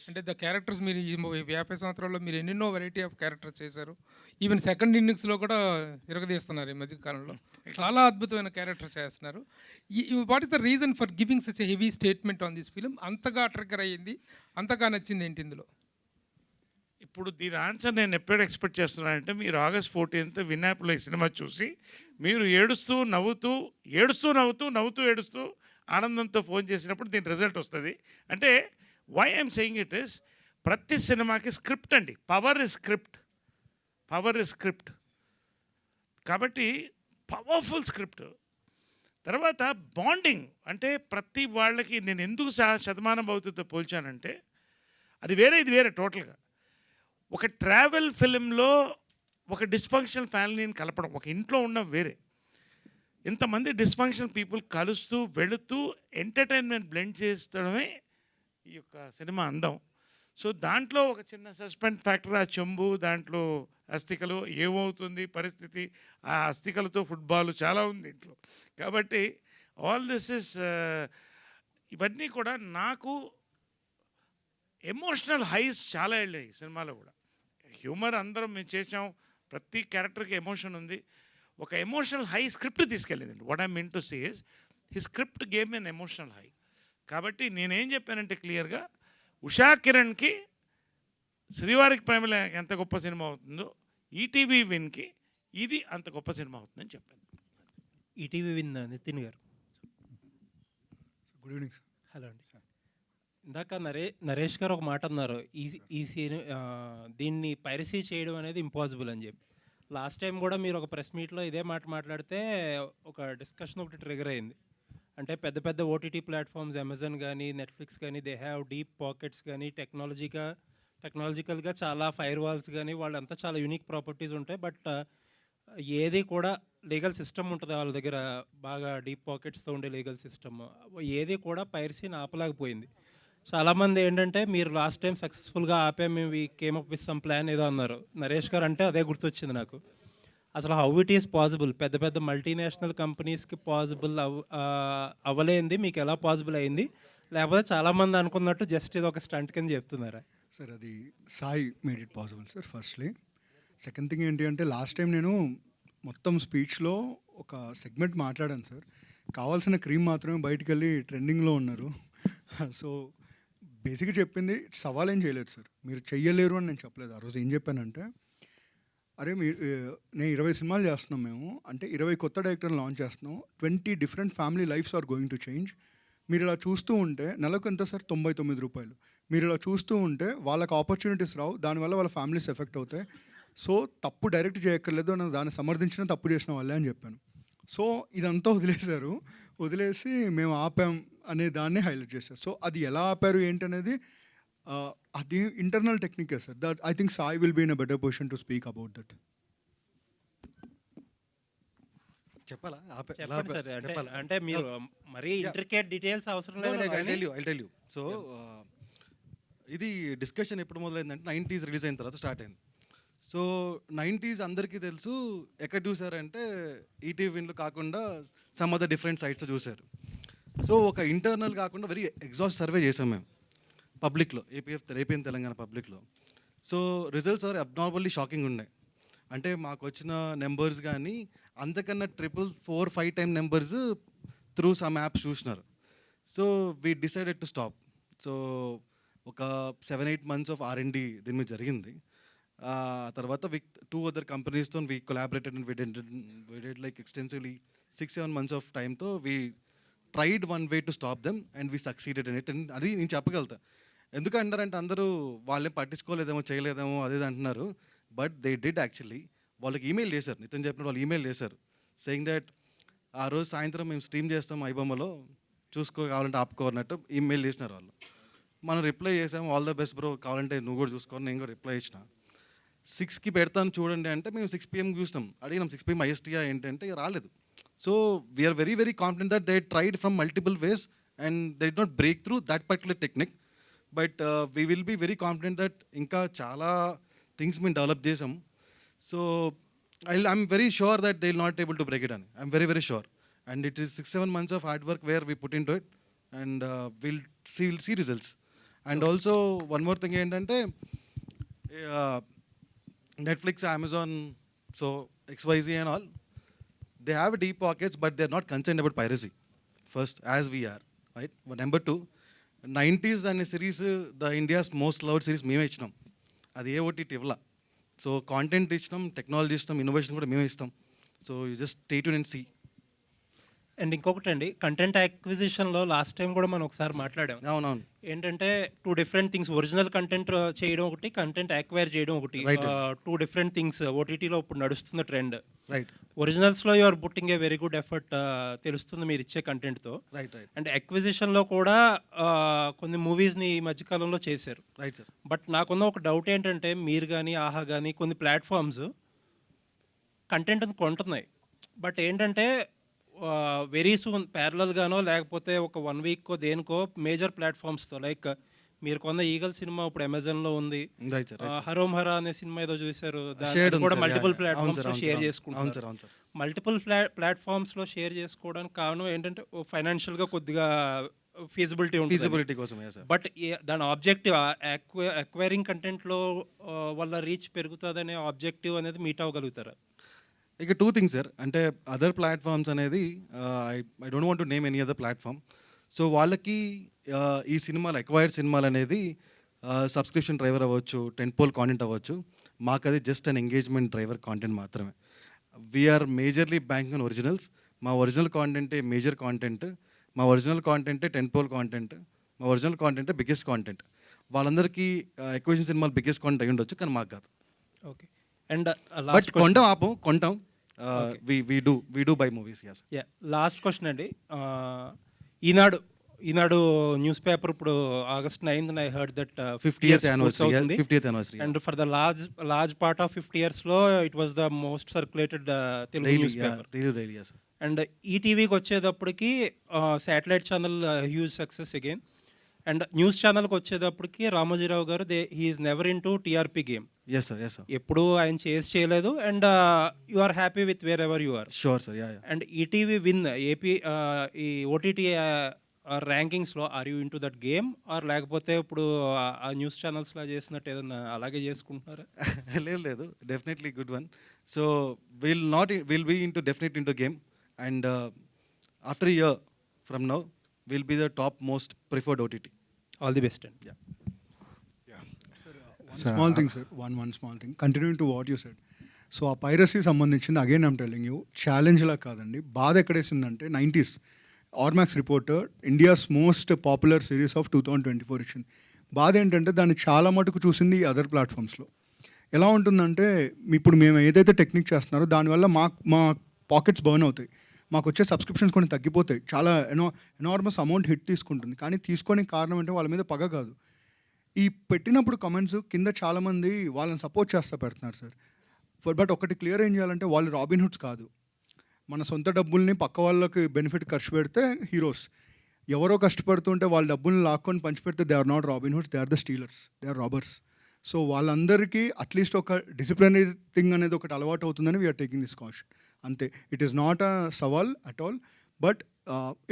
అంటే ద క్యారెక్టర్స్ మీరు ఈ 50 సంవత్సరాల్లో మీరు ఎన్నెన్నో వెరైటీ ఆఫ్ క్యారెక్టర్స్ చేశారు. ఈవెన్ సెకండ్ ఇన్నింగ్స్లో కూడా ఇరగదీస్తున్నారు ఈ మధ్యకాలంలో. చాలా అద్భుతమైన క్యారెక్టర్స్ చేస్తున్నారు. What is the reason for giving such a heavy statement on this film? అంతగా ట్రిగ్గర్ అయ్యింది, అంతగా నచ్చింది ఏంటి ఇందులో? ఇప్పుడు దీని ఆన్సర్ నేను ఎప్పుడు ఎక్స్పెక్ట్ చేస్తున్నానంటే, మీరు August 14th వినాయకులో ఈ సినిమా చూసి మీరు ఏడుస్తూ నవ్వుతూ ఏడుస్తూ ఆనందంతో ఫోన్ చేసినప్పుడు దీని రిజల్ట్ వస్తుంది. అంటే why I'm saying it is, ప్రతి సినిమాకి స్క్రిప్ట్ అండి. Power is script. కాబట్టి పవర్ఫుల్ స్క్రిప్ట్. తర్వాత బాండింగ్, అంటే ప్రతి వాళ్ళకి నేను ఎందుకు శతమానం భవతితో పోల్చానంటే, అది వేరే ఇది వేరే టోటల్గా. ఒక ట్రావెల్ ఫిలింలో ఒక డిస్ఫంక్షనల్ ఫ్యామిలీని కలపడం, ఒక ఇంట్లో ఉన్న వేరే ఇంతమంది డిస్ఫంక్షనల్ పీపుల్ కలుస్తూ వెళుతూ ఎంటర్టైన్మెంట్ బ్లెండ్ చేస్తడమే ఈ యొక్క సినిమా అందం. సో దాంట్లో ఒక చిన్న సస్పెన్స్ ఫ్యాక్టర్, ఆ చెంబు, దాంట్లో అస్థికలు, ఏమవుతుంది పరిస్థితి, ఆ అస్థికలతో ఫుట్బాల్ చాలా ఉంది ఇంట్లో. కాబట్టి ఆల్ దిస్ ఇస్, ఇవన్నీ కూడా నాకు ఎమోషనల్ హైస్ చాలా వెళ్ళాయి సినిమాలో కూడా. హ్యూమర్ అందరం మేము చేసాం, ప్రతి క్యారెక్టర్కి ఎమోషన్ ఉంది. ఒక ఎమోషనల్ హై స్క్రిప్ట్ తీసుకెళ్ళింది. What I mean to say is, he script game N emotional high. కాబట్టి నేనేం చెప్పానంటే క్లియర్గా, ఉషా కిరణ్కి శ్రీవారికి ప్రేమల ఎంత గొప్ప సినిమా అవుతుందో ఈటీవీ విన్కి ఇది అంత గొప్ప సినిమా అవుతుందని చెప్పాను. ఈటీవీ విన్ నితిన్ గారు. Good evening sir. హలో అండి. ఇందాక నరేష్ గారు ఒక మాట అన్నారు, ఈ దీన్ని పైరసీ చేయడం అనేది ఇంపాసిబుల్ అని చెప్పి. లాస్ట్ టైం కూడా మీరు ఒక ప్రెస్ మీట్లో ఇదే మాట మాట్లాడితే ఒక డిస్కషన్ ఒకటి ట్రిగర్ అయింది. అంటే పెద్ద పెద్ద ఓటీటీ ప్లాట్ఫామ్స్ అమెజాన్ కానీ నెట్ఫ్లిక్స్ కానీ దే హ్యావ్ డీప్ పాకెట్స్ కానీ టెక్నాలజికల్గా చాలా ఫైర్ వాల్స్ కానీ వాళ్ళంతా చాలా యూనిక్ ప్రాపర్టీస్ ఉంటాయి. బట్ ఏది కూడా లీగల్ సిస్టమ్ ఉంటుంది వాళ్ళ దగ్గర, బాగా డీప్ పాకెట్స్తో ఉండే లీగల్ సిస్టమ్, ఏది కూడా పైరసీని ఆపలేకపోయింది. చాలామంది ఏంటంటే మీరు లాస్ట్ టైం సక్సెస్ఫుల్గా ఆపే మేము we came up with some plan ఏదో అన్నారు. నరేష్ గారు అంటే అదే గుర్తొచ్చింది నాకు. అసలు హౌ ఇట్ ఈస్ పాసిబుల్, పెద్ద పెద్ద మల్టీనేషనల్ కంపెనీస్కి పాసిబుల్ అవ్వలేంది మీకు ఎలా పాసిబుల్ అయింది? లేకపోతే చాలామంది అనుకున్నట్టు జస్ట్ ఇది ఒక స్టంట్ కింద చెప్తున్నారా? సార్ అది Sai made it possible sir firstly. Second thing ఏంటి అంటే లాస్ట్ టైం నేను మొత్తం స్పీచ్లో ఒక సెగ్మెంట్ మాట్లాడాను సార్. కావాల్సిన క్రీమ్ మాత్రమే బయటికి వెళ్ళి ట్రెండింగ్లో ఉన్నారు. సో బేసిక్గా చెప్పింది సవాల్ ఏం చేయలేదు సార్, మీరు చెయ్యలేరు అని నేను చెప్పలేదు. ఆ రోజు ఏం చెప్పానంటే, అరే నేను 20 సినిమాలు చేస్తున్నాం మేము, అంటే 20 కొత్త డైరెక్టర్లు లాంచ్ చేస్తున్నాం, 20 different family lives are going to change. మీరు ఇలా చూస్తూ ఉంటే నెలకు ఎంత సార్, 99 రూపాయలు. మీరు ఇలా చూస్తూ ఉంటే వాళ్ళకి ఆపర్చునిటీస్ రావు, దానివల్ల వాళ్ళ ఫ్యామిలీస్ ఎఫెక్ట్ అవుతాయి. సో తప్పు డైరెక్ట్ చేయక్కర్లేదు, అని దాన్ని సమర్థించిన తప్పు చేసిన వాళ్ళే అని చెప్పాను. సో ఇదంతా వదిలేశారు, వదిలేసి మేము ఆపాం అనే దాన్ని హైలైట్ చేశారు. సో అది ఎలా ఆపారు ఏంటనేది అది ఇంటర్నల్ టెక్నికే sir. That I think Sai will be in a better position to speak about that. చెప్పాలా? చెప్పండి సార్. అంటే మీరు మరీ ఇంట్రికేట్ డీటెయిల్స్ అవసరం లేదు కానీ ఐ టెల్ యూ. సో ఇది డిస్కషన్ ఎప్పుడు మొదలైందంటే 90s రిలీజ్ అయిన తర్వాత స్టార్ట్ అయింది. సో 90s అందరికీ తెలుసు, ఎక్కడ చూసారంటే ఈటీవీ విన్లు కాకుండా సమ్ అదర్ డిఫరెంట్ సైట్స్ చూశారు. సో ఒక ఇంటర్నల్ కాకుండా వెరీ ఎగ్జాస్ట్ సర్వే చేసాం మేము పబ్లిక్లో, ఏపీ తెలంగాణ పబ్లిక్లో. So results are abnormally shocking ఉన్నాయి. అంటే మాకు వచ్చిన నెంబర్స్ కానీ అంతకన్నా 4-5 time numbers through some apps చూసినారు. So we decided to stop. So ఒక 7-8 months ఆఫ్ R&D దీని మీద జరిగింది. తర్వాత విత్ 2 other కంపెనీస్తో we collaborated and we did like extensively 6-7 months of టైంతో we tried one way to stop them and we succeeded in it. And అది నేను చెప్పగలుగుతా. ఎందుకంటారంటే అందరూ వాళ్ళేం పట్టించుకోలేదేమో చేయలేదేమో అదే అంటున్నారు. But they did actually. వాళ్ళకి ఈమెయిల్ చేశారు, నితిన్ చెప్పినట్టు వాళ్ళు ఈమెయిల్ చేశారు సేయింగ్ దట్ ఆ రోజు సాయంత్రం మేము స్ట్రీమ్ చేస్తాం ఐబొమ్మలో, కావాలంటే ఆపుకోవాలన్నట్టు ఈమెయిల్ చేసినారు వాళ్ళు. మనం రిప్లై చేసాము, ఆల్ ద బెస్ట్ బ్రో, కావాలంటే నువ్వు కూడా చూసుకోవాలి, నేను కూడా రిప్లై ఇచ్చిన. 6కి పెడతాను చూడండి అంటే మేము 6 PM చూసినాం, అడిగినాం 6 PM ఐఎస్టీఆ ఏంటంటే రాలేదు. So we are very very confident that they tried from multiple ways and they did not break through that particular technique. But we will be very confident that ఇంకా చాలా థింగ్స్ మేము డెవలప్ చేసాం. So I'm very sure that they will not able to break it అని. I'm very very sure. And it is 6-7 months of hard work where we put in to it and will see results. And also one more thing ఏంటంటే Netflix, Amazon, so XYZ and all, they have deep pockets, but they're not concerned about piracy. First, as we are, right? But number 2, 90s and series, the India's most loved series, మేమే ఇచ్చినాం. అది ఏ OTT ఇవ్వాల. So content ఇచ్చినాం, technology ఇస్తాం, innovation కూడా మేమే ఇస్తాం. So you just stay tune and see. And ఇంకొకటి అండి, కంటెంట్ యాక్విజిషన్లో లాస్ట్ టైం కూడా మనం ఒకసారి మాట్లాడాం. అవునవును. ఏంటంటే 2 different థింగ్స్, ఒరిజినల్ కంటెంట్ చేయడం ఒకటి, కంటెంట్ యాక్వైర్ చేయడం ఒకటి. 2 different థింగ్స్ ఓటీటీలో ఇప్పుడు నడుస్తున్న ట్రెండ్. రైట్. ఒరిజినల్స్లో you are putting a very good effort, తెలుస్తుంది మీరు ఇచ్చే కంటెంట్తో. రైట్. అండ్ అక్విజిషన్లో కూడా కొన్ని మూవీస్ని ఈ మధ్యకాలంలో చేశారు. Right sir. బట్ నాకున్న ఒక డౌట్ ఏంటంటే, మీరు కానీ ఆహా కానీ కొన్ని ప్లాట్ఫామ్స్ కంటెంట్ కొంటున్నాయి, బట్ ఏంటంటే వెరీ సూన్ ప్యారలల్గానో లేకపోతే ఒక 1 week దేనికో మేజర్ ప్లాట్ఫామ్స్తో, లైక్ మీరు కొన్న ఈగల్ సినిమా ఇప్పుడు అమెజాన్లో ఉంది, హరోమ్ హరా అనే సినిమా ఏదో చూశారు, దాన్ని కూడా మల్టిపుల్ ప్లాట్ఫామ్స్లో షేర్ చేసుకుంటారు. మల్టిపుల్ ప్లాట్ఫామ్స్లో షేర్ చేసుకోవడానికి కారణం ఏంటంటే ఫైనాన్షియల్గా కొద్దిగా ఫీజిబిలిటీ ఉంటుంది. బట్ దాని ఆబ్జెక్టివ్ అక్వైరింగ్ కంటెంట్లో వాళ్ళ రీచ్ పెరుగుతుందనే ఆబ్జెక్టివ్ అనేది మీట్ అవ్వగలుగుతారా? ఇక 2 things సార్. అంటే అదర్ ప్లాట్ఫామ్స్ అనేది I don't want to name any other platform. So వాళ్ళకి ఈ సినిమాలు, అక్వైర్డ్ సినిమాలు అనేది సబ్స్క్రిప్షన్ డ్రైవర్ అవ్వచ్చు, టెంపోల్ కాంటెంట్ అవ్వచ్చు, మాకు అది just an engagement driver content మాత్రమే. We are majorly bank on originals. మా ఒరిజినల్ కాంటెంటే మేజర్ కాంటెంట్, మా ఒరిజినల్ కాంటెంటే టెంపోల్ కాంటెంట్, మా ఒరిజినల్ కాంటెంటే బిగ్గెస్ట్ కాంటెంట్. వాళ్ళందరికీ ఎక్వేషన్ సినిమాలు బిగ్గెస్ట్ కాంటెంట్ అయి ఉండొచ్చు, కానీ మాకు కాదు. ఓకే. అండ్ బట్ కొంటాం. We do buy movies, yes. Yeah. Last question అండి. ఈనాడు న్యూస్ పేపర్ ఇప్పుడు August 9th I heard that 50th anniversary. And for the large part of 50 yearsలో it was the most circulated Telugu news paper. And ఈటీవీకి వచ్చేటప్పటికి satellite channel huge success again. And news ఛానల్కి వచ్చేటప్పటికి రామోజీరావు గారు he's never in to TRP game. Yes sir. ఎప్పుడు ఆయన చేయలేదు. And you are happy with wear ever you are. Sure sir. And ETV win AP ఈ OTT ర్యాంకింగ్స్లో are you in to that game, are లేకపోతే ఇప్పుడు ఆ news ఛానల్స్లో చేసినట్టు ఏదన్నా అలాగే చేసుకుంటున్నారా? లేదు, definitely good one. So will be definitely into game. And after year from now will be the top most preferred OTT. All the best and small thing sir, one small thing continuing to what you said. So ఆ piracy సంబంధించింది again I'm telling you, ఛాలెంజ్లా కాదండి. బాధ ఎక్కడేసిందంటే 90s Ormax reporter India's most popular series of 2024 ఇచ్చింది. బాధ ఏంటంటే దాన్ని చాలా మటుకు చూసింది అదర్ ప్లాట్ఫామ్స్లో. ఎలా ఉంటుందంటే ఇప్పుడు మేము ఏదైతే టెక్నిక్ చేస్తున్నారో దానివల్ల మా పాకెట్స్ బర్న్ అవుతాయి, మాకు వచ్చే సబ్స్క్రిప్షన్స్ కొన్ని తగ్గిపోతాయి, చాలా ఎనార్మస్ అమౌంట్ హిట్ తీసుకుంటుంది. కానీ తీసుకోనికి కారణం అంటే వాళ్ళ మీద పగ కాదు. ఈ పెట్టినప్పుడు కమెంట్స్ కింద చాలామంది వాళ్ళని సపోర్ట్ చేస్తా పెడుతున్నారు సార్. బట్ ఒకటి క్లియర్ ఏం చేయాలంటే వాళ్ళు రాబిన్ హుడ్స్ కాదు. మన సొంత డబ్బుల్ని పక్క వాళ్ళకి బెనిఫిట్ ఖర్చు పెడితే హీరోస్. ఎవరో కష్టపడుతుంటే వాళ్ళ డబ్బుల్ని లాక్కొని పంచిపెడితే they are not Robin Hoods, they are the stealers, they are robbers. So వాళ్ళందరికీ అట్లీస్ట్ ఒక డిసిప్లినరీ థింగ్ అనేది ఒకటి అలవాటు అవుతుందని వీఆర్ టేకింగ్ దిస్ కాషన్. అంతే. ఇట్ ఈస్ నాట్ అ సవాల్ at all, but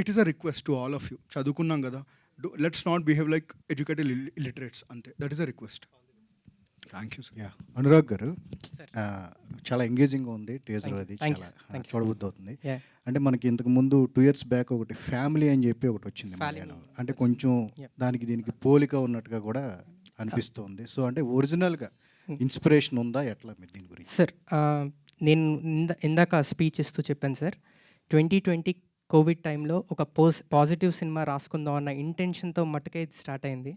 it is a request to all of you. చదువుకున్నాం కదా, let's not behave like educated illiterates. అంతే, that is a request. Thank you sir. Anurag గారు, చాలా ఎంగేజింగ్గా ఉంది teaser, అది చాలా చూడబుద్ధి అవుతుంది. అంటే మనకి ఇంతకు ముందు 2 years బ్యాక్ ఒకటి ఫ్యామిలీ అని చెప్పి ఒకటి వచ్చింది మలయాళం. అంటే కొంచెం దీనికి పోలిక ఉన్నట్టుగా కూడా అనిపిస్తుంది. సో అంటే ఒరిజినల్గా ఇన్స్పిరేషన్ ఉందా, ఎట్లా మీరు దీని గురించి? సార్, నేను ఇందాక స్పీచ్ ఇస్తూ చెప్పాను సార్, 2020 కోవిడ్ టైంలో ఒక పాజిటివ్ సినిమా రాసుకుందాం అన్న ఇంటెన్షన్తో మట్టుకే ఇది స్టార్ట్ అయింది.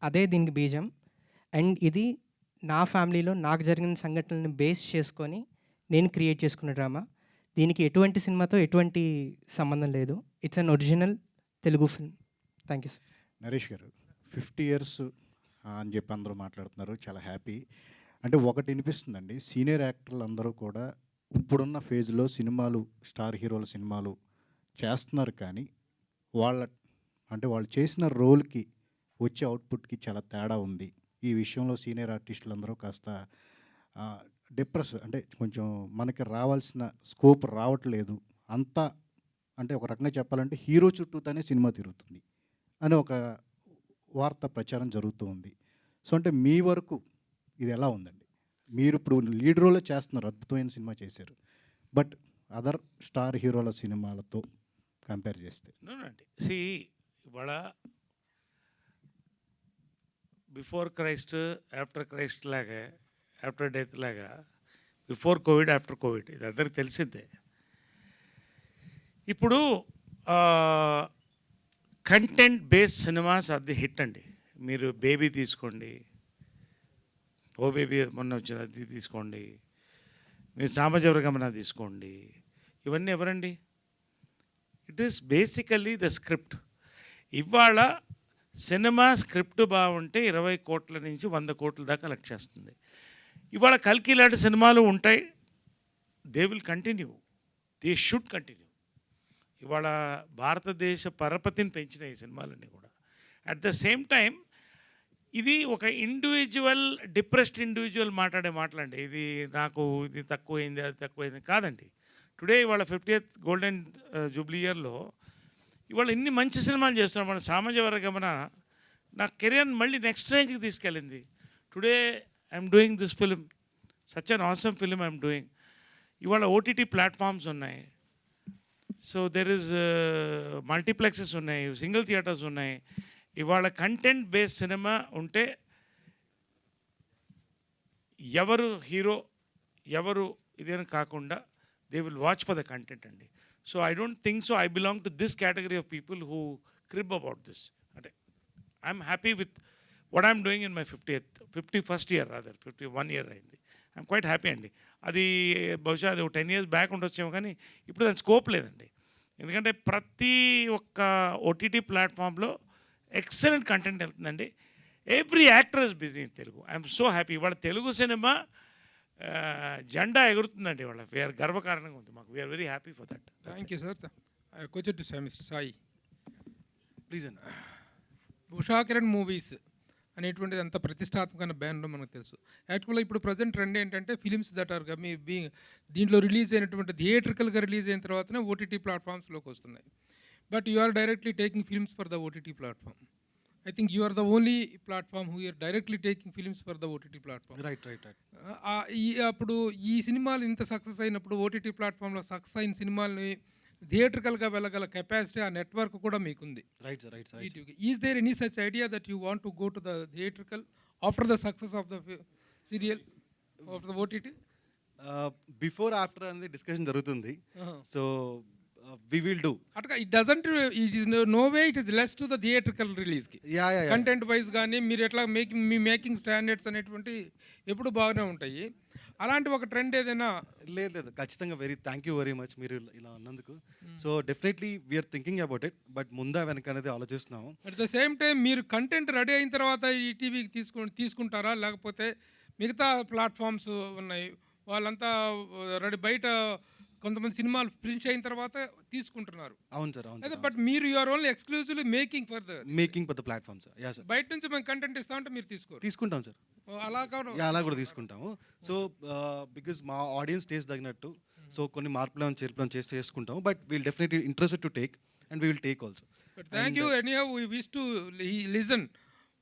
అదే దీనికి బీజం. అండ్ ఇది నా ఫ్యామిలీలో నాకు జరిగిన సంఘటనలను బేస్ చేసుకొని నేను క్రియేట్ చేసుకున్న డ్రామా. దీనికి ఎటువంటి సినిమాతో ఎటువంటి సంబంధం లేదు. It's an original Telugu film. Thank you sir. Naresh గారు, 50 years అని చెప్పి అందరూ మాట్లాడుతున్నారు, చాలా హ్యాపీ. అంటే ఒకటి వినిపిస్తుందండి, సీనియర్ యాక్టర్లు అందరూ కూడా ఇప్పుడున్న ఫేజ్లో సినిమాలు, స్టార్ హీరోల సినిమాలు చేస్తున్నారు, కానీ వాళ్ళు చేసిన రోల్కి వచ్చే అవుట్పుట్కి చాలా తేడా ఉంది. ఈ విషయంలో సీనియర్ ఆర్టిస్టులు అందరూ కాస్త డిప్రెస్, అంటే కొంచెం మనకి రావాల్సిన స్కోప్ రావట్లేదు అంతా. అంటే ఒక రకంగా చెప్పాలంటే హీరో చుట్టూతోనే సినిమా తిరుగుతుంది అని ఒక వార్త ప్రచారం జరుగుతూ ఉంది. సో అంటే మీ వరకు ఇది ఎలా ఉందండి? మీరు ఇప్పుడు లీడ్ రోల్లో చేస్తున్నారు, అద్భుతమైన సినిమా చేశారు, బట్ అదర్ స్టార్ హీరోల సినిమాలతో కంపేర్ చేస్తే? ఇవాళ బిఫోర్ క్రైస్ట్, ఆఫ్టర్ క్రైస్ట్ లాగా, ఆఫ్టర్ డెత్ లాగా, బిఫోర్ కోవిడ్, ఆఫ్టర్ కోవిడ్, ఇది అందరికి తెలిసిందే. ఇప్పుడు కంటెంట్ బేస్డ్ సినిమాస్ అది హిట్ అండి. మీరు బేబీ తీసుకోండి, ఓ బేబీ మొన్న వచ్చిన అది తీసుకోండి, మీరు సామజవర్గమన తీసుకోండి, ఇవన్నీ ఎవరండి? It is basically the script. ఇవాళ సినిమా స్క్రిప్ట్ బాగుంటే 20 కోట్ల నుంచి 100 కోట్ల దాకా కలెక్ట్ చేస్తుంది. ఇవాళ కల్కి లాంటి సినిమాలు ఉంటాయి, they will continue, they should continue. ఇవాళ భారతదేశ పరపతిని పెంచిన ఈ సినిమాలన్నీ కూడా. అట్ ద సేమ్ టైం ఇది ఒక ఇండివిజువల్, డిప్రెస్డ్ ఇండివిజువల్ మాట్లాడే మాటలండి. ఇది నాకు ఇది తక్కువైంది, అది తక్కువైంది కాదండి. టుడే ఇవాళ 50th గోల్డెన్ జూబ్లీ ఇయర్లో ఇవాళ ఇన్ని మంచి సినిమాలు చేస్తున్నాం. మన సామజవర్గమన నా కెరియర్ మళ్ళీ నెక్స్ట్ రేంజ్కి తీసుకెళ్ళింది. Today I'm doing this film, such an awesome film I'm doing. ఇవాళ ఓటీటీ ప్లాట్ఫామ్స్ ఉన్నాయి, సో దెర్ ఇస్ మల్టీప్లెక్సెస్ ఉన్నాయి, సింగిల్ థియేటర్స్ ఉన్నాయి. ఇవాళ కంటెంట్ బేస్డ్ సినిమా ఉంటే ఎవరు హీరో ఎవరు ఇదేని కాకుండా they will watch for the content అండి. So I don't think so I belong to this category of people who crib about this. అంటే I'm happy with what I'm doing in my 51st year rather 51 year అయింది. I'm quite happy అండి. అది బహుశా అది 10 years back ఉండొచ్చేమో, కానీ ఇప్పుడు దాని స్కోప్ లేదండి. ఎందుకంటే ప్రతి ఒక్క ఓటీటీ ప్లాట్ఫామ్లో ఎక్సలెంట్ కంటెంట్ వెళ్తుందండి. Every actor is busy in Telugu. I'm so happy. ఇవాళ తెలుగు సినిమా జెండా ఎగురుతుందండి. ఇవాళ వీఆర్ గర్వకారణంగా ఉంది మాకు. We're very happy for that. Thank you sir. Question to mister Sai. Please అండి. ఉషా కిరణ్ మూవీస్ అనేటువంటిది అంత ప్రతిష్టాత్మకమైన బ్యానర్ మనకు తెలుసు. యాక్చువల్గా ఇప్పుడు ప్రజెంట్ ట్రెండ్ ఏంటంటే ఫిలిమ్స్ దట్ ఆర్ దీంట్లో రిలీజ్ అయినటువంటి థియేట్రికల్గా రిలీజ్ అయిన తర్వాతనే ఓటీటీ ప్లాట్ఫామ్స్లోకి వస్తున్నాయి. But you are directly taking films for the OTT platform. I think you are the only platform who are directly taking films for the OTT platform. Right. అప్పుడు ఈ సినిమాలు ఇంత సక్సెస్ అయినప్పుడు ఓటీటీ ప్లాట్ఫామ్లో సక్సెస్ అయిన సినిమాల్ని థియేట్రికల్గా వెళ్ళగల కెపాసిటీ ఆ network కూడా మీకుంది. Right sir. Is there any such idea that you want to go to the theatrical after the success of the serial after the OTT? Before after అనేది discussion జరుగుతుంది. So we will do. అట్లా it is no way it is less to the theatrical release కి. Content wise కానీ మీరు ఎట్లా మీ making standards అనేటువంటి ఎప్పుడు బాగానే ఉంటాయి. అలాంటి ఒక ట్రెండ్ ఏదైనా? లేదు, ఖచ్చితంగా థ్యాంక్ యూ వెరీ మచ్ మీరు ఇలా అన్నందుకు. So definitely we're thinking about it, but ముందా వెనక అనేది ఆలోచిస్తున్నాము. అట్ ద సేమ్ టైం మీరు కంటెంట్ రెడీ అయిన తర్వాత ఈ టీవీకి తీసుకుంటారా, లేకపోతే మిగతా ప్లాట్ఫామ్స్ ఉన్నాయి వాళ్ళంతా రెడీ బయట కొంతమంది సినిమాలు ఫినిష్ అయిన తర్వాత తీసుకుంటున్నారు? అవును సార్. అదే, బట్ మీరు you're only exclusively making for the platform sir. Yeah sir. బయట నుంచి మేము కంటెంట్ ఇస్తామంటే మీరు తీసుకుంటాం సార్. అలా కూడా తీసుకుంటాము. సో బికాజ్ మా ఆడియన్స్ టేస్ట్ తగినట్టు సో కొన్ని మార్పులు చేర్పులను చేసుకుంటాము. But we'll definitely interested to take and we will take also. Thank you. Anyhow we wish to listen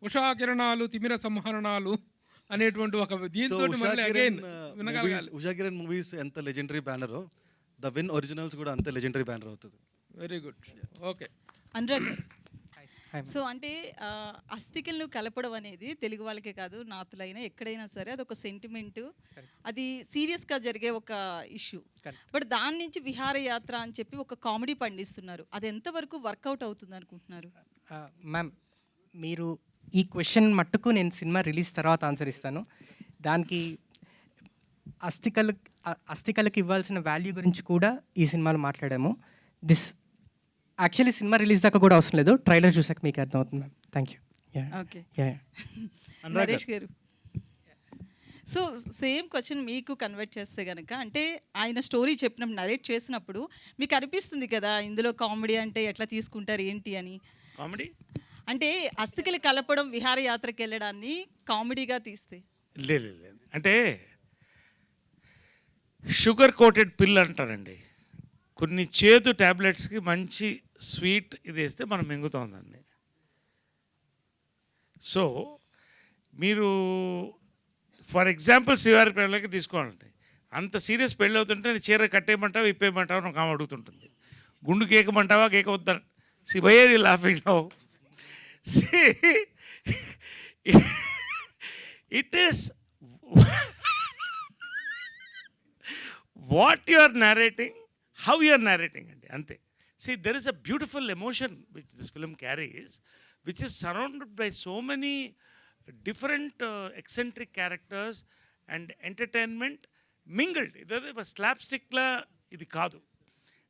Usha కిరణాలు తిమిర సంహరణాలు అనేటువంటి ఒక దీంతో వినగలగాలి. ఉషా కిరణ్ మూవీస్ ఎంత లెజెండరీ బ్యానరో ద విన్ ఒరిజినల్స్ కూడా అంతే లెజెండరీ బ్యానర్ అవుతుంది. Very good. Okay. Anurag, so అంటే అస్థికలను కలపడం అనేది తెలుగు వాళ్ళకే కాదు, నార్త్లైనా ఎక్కడైనా సరే అదొక సెంటిమెంటు, అది సీరియస్గా జరిగే ఒక ఇష్యూ. బట్ దాని నుంచి విహారయాత్ర అని చెప్పి ఒక కామెడీ పండిస్తున్నారు. అది ఎంతవరకు వర్కౌట్ అవుతుంది అనుకుంటున్నారు? మ్యామ్, మీరు ఈ క్వశ్చన్ మట్టుకు నేను సినిమా రిలీజ్ తర్వాత ఆన్సర్ ఇస్తాను. దానికి అస్థికలకు ఇవ్వాల్సిన వాల్యూ గురించి కూడా ఈ సినిమాలో మాట్లాడాము. యాక్చువల్లీ సినిమా రిలీజ్ దాకా కూడా అవసరం లేదు, ట్రైలర్ చూసాక మీకు అర్థమవుతుంది ma'am. Thank you. Okay. Naresh garu, so same question మీకు కన్వర్ట్ చేస్తే కనుక, అంటే ఆయన స్టోరీ చెప్పినప్పుడు నరేట్ చేసినప్పుడు మీకు అనిపిస్తుంది కదా ఇందులో కామెడీ అంటే ఎట్లా తీసుకుంటారు ఏంటి అని. కామెడీ అంటే అస్థికలు కలపడం విహారయాత్రకి వెళ్ళడాన్ని కామెడీగా తీస్తే లేదు. అంటే షుగర్ కోటెడ్ పిల్ అంటారండి. కొన్ని చేదు ట్యాబ్లెట్స్కి మంచి స్వీట్ ఇది వేస్తే మనం మింగుతాం దాన్ని. సో మీరు ఫర్ ఎగ్జాంపుల్ శివారి పెళ్ళకి తీసుకోవాలంటే అంత సీరియస్ పెళ్ళి అవుతుంటే చీర కట్టేయమంటావా ఇప్పేయమంటావా నాకు ఆమె అడుగుతుంటుంది. గుండు కేకమంటావా కేక వద్దా Shivayya laughing now. It is what you are narrating, how you are narrating ante ante. See, there is a beautiful emotion which this film carries, which is surrounded by so many different eccentric characters and entertainment mingled. Idare slapstick la idi kaadu.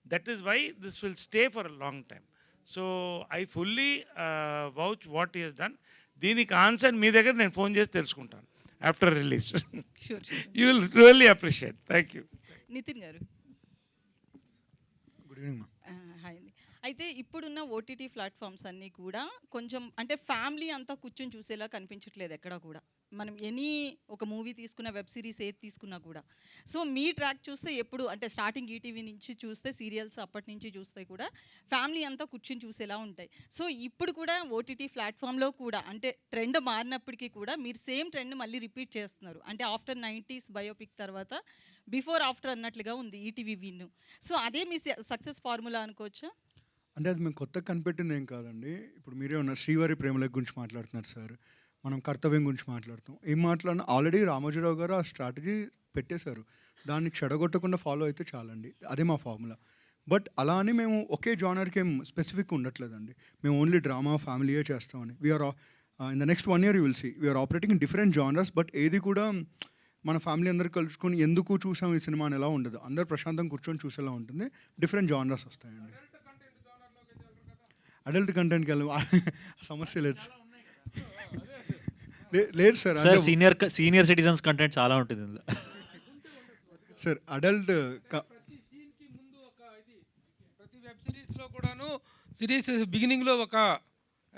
That is why this will stay for a long time. So I fully vouch what he has done. Deeniki answer మీ దగ్గర నేను phone చేసి తెలుసుకుంటాను after release. Sure. You will really appreciate. Thank you. Nitin గారు, good evening మా. Hi అండి. అయితే ఇప్పుడున్న OTT platforms అన్నీ కూడా కొంచెం అంటే ఫ్యామిలీ అంతా కూర్చొని చూసేలా కనిపించట్లేదు ఎక్కడా కూడా. మనం ఒక మూవీ తీసుకున్న, వెబ్ సిరీస్ ఏది తీసుకున్నా కూడా. సో మీ ట్రాక్ చూస్తే ఎప్పుడు అంటే స్టార్టింగ్ ఈటీవీ నుంచి చూస్తే సీరియల్స్ అప్పటి నుంచి చూస్తే కూడా ఫ్యామిలీ అంతా కూర్చొని చూసేలా ఉంటాయి. సో ఇప్పుడు కూడా ఓటీటీ ప్లాట్ఫామ్లో కూడా అంటే ట్రెండ్ మారినప్పటికీ కూడా మీరు సేమ్ ట్రెండ్ మళ్ళీ రిపీట్ చేస్తున్నారు. అంటే ఆఫ్టర్ 90s బయోపిక్ తర్వాత బిఫోర్ ఆఫ్టర్ అన్నట్లుగా ఉంది ఈటీవీ విన్. సో అదే మీ సక్సెస్ ఫార్ములా అనుకోవచ్చా? అంటే అది మేము కొత్తగా కనిపెట్టింది ఏం కాదండి. ఇప్పుడు మీరే ఉన్నారు, శ్రీవారి ప్రేమల గురించి మాట్లాడుతున్నారు సార్. మనం కర్తవ్యం గురించి మాట్లాడుతాం. ఏం మాట్లాడినా ఆల్రెడీ రామోజీరావు గారు ఆ స్ట్రాటజీ పెట్టేశారు. దాన్ని చెడగొట్టకుండా ఫాలో అయితే చాలండి. అదే మా ఫార్ములా. బట్ అలా అని మేము ఒకే జానర్కి ఏం స్పెసిఫిక్ ఉండట్లేదండి. మేము ఓన్లీ డ్రామా, ఫ్యామిలీయే చేస్తామని. We're in the next 1 year you will see we're operating in different genres. But ఏది కూడా మన ఫ్యామిలీ అందరు కలుసుకొని ఎందుకు చూసాం ఈ సినిమా అని ఎలా ఉండదు. అందరు ప్రశాంతంగా కూర్చొని చూసేలా ఉంటుంది. డిఫరెంట్ జానర్స్ వస్తాయండి. అడల్ట్ కంటెంట్కి వెళ్ళి సమస్య లేదు సార్. లేదు sir. Sir senior citizens content చాలా ఉంటుంది ఇందులో. సార్ అడల్ట్ ప్రతి వెబ్ సిరీస్లో కూడాను సిరీస్ బిగినింగ్లో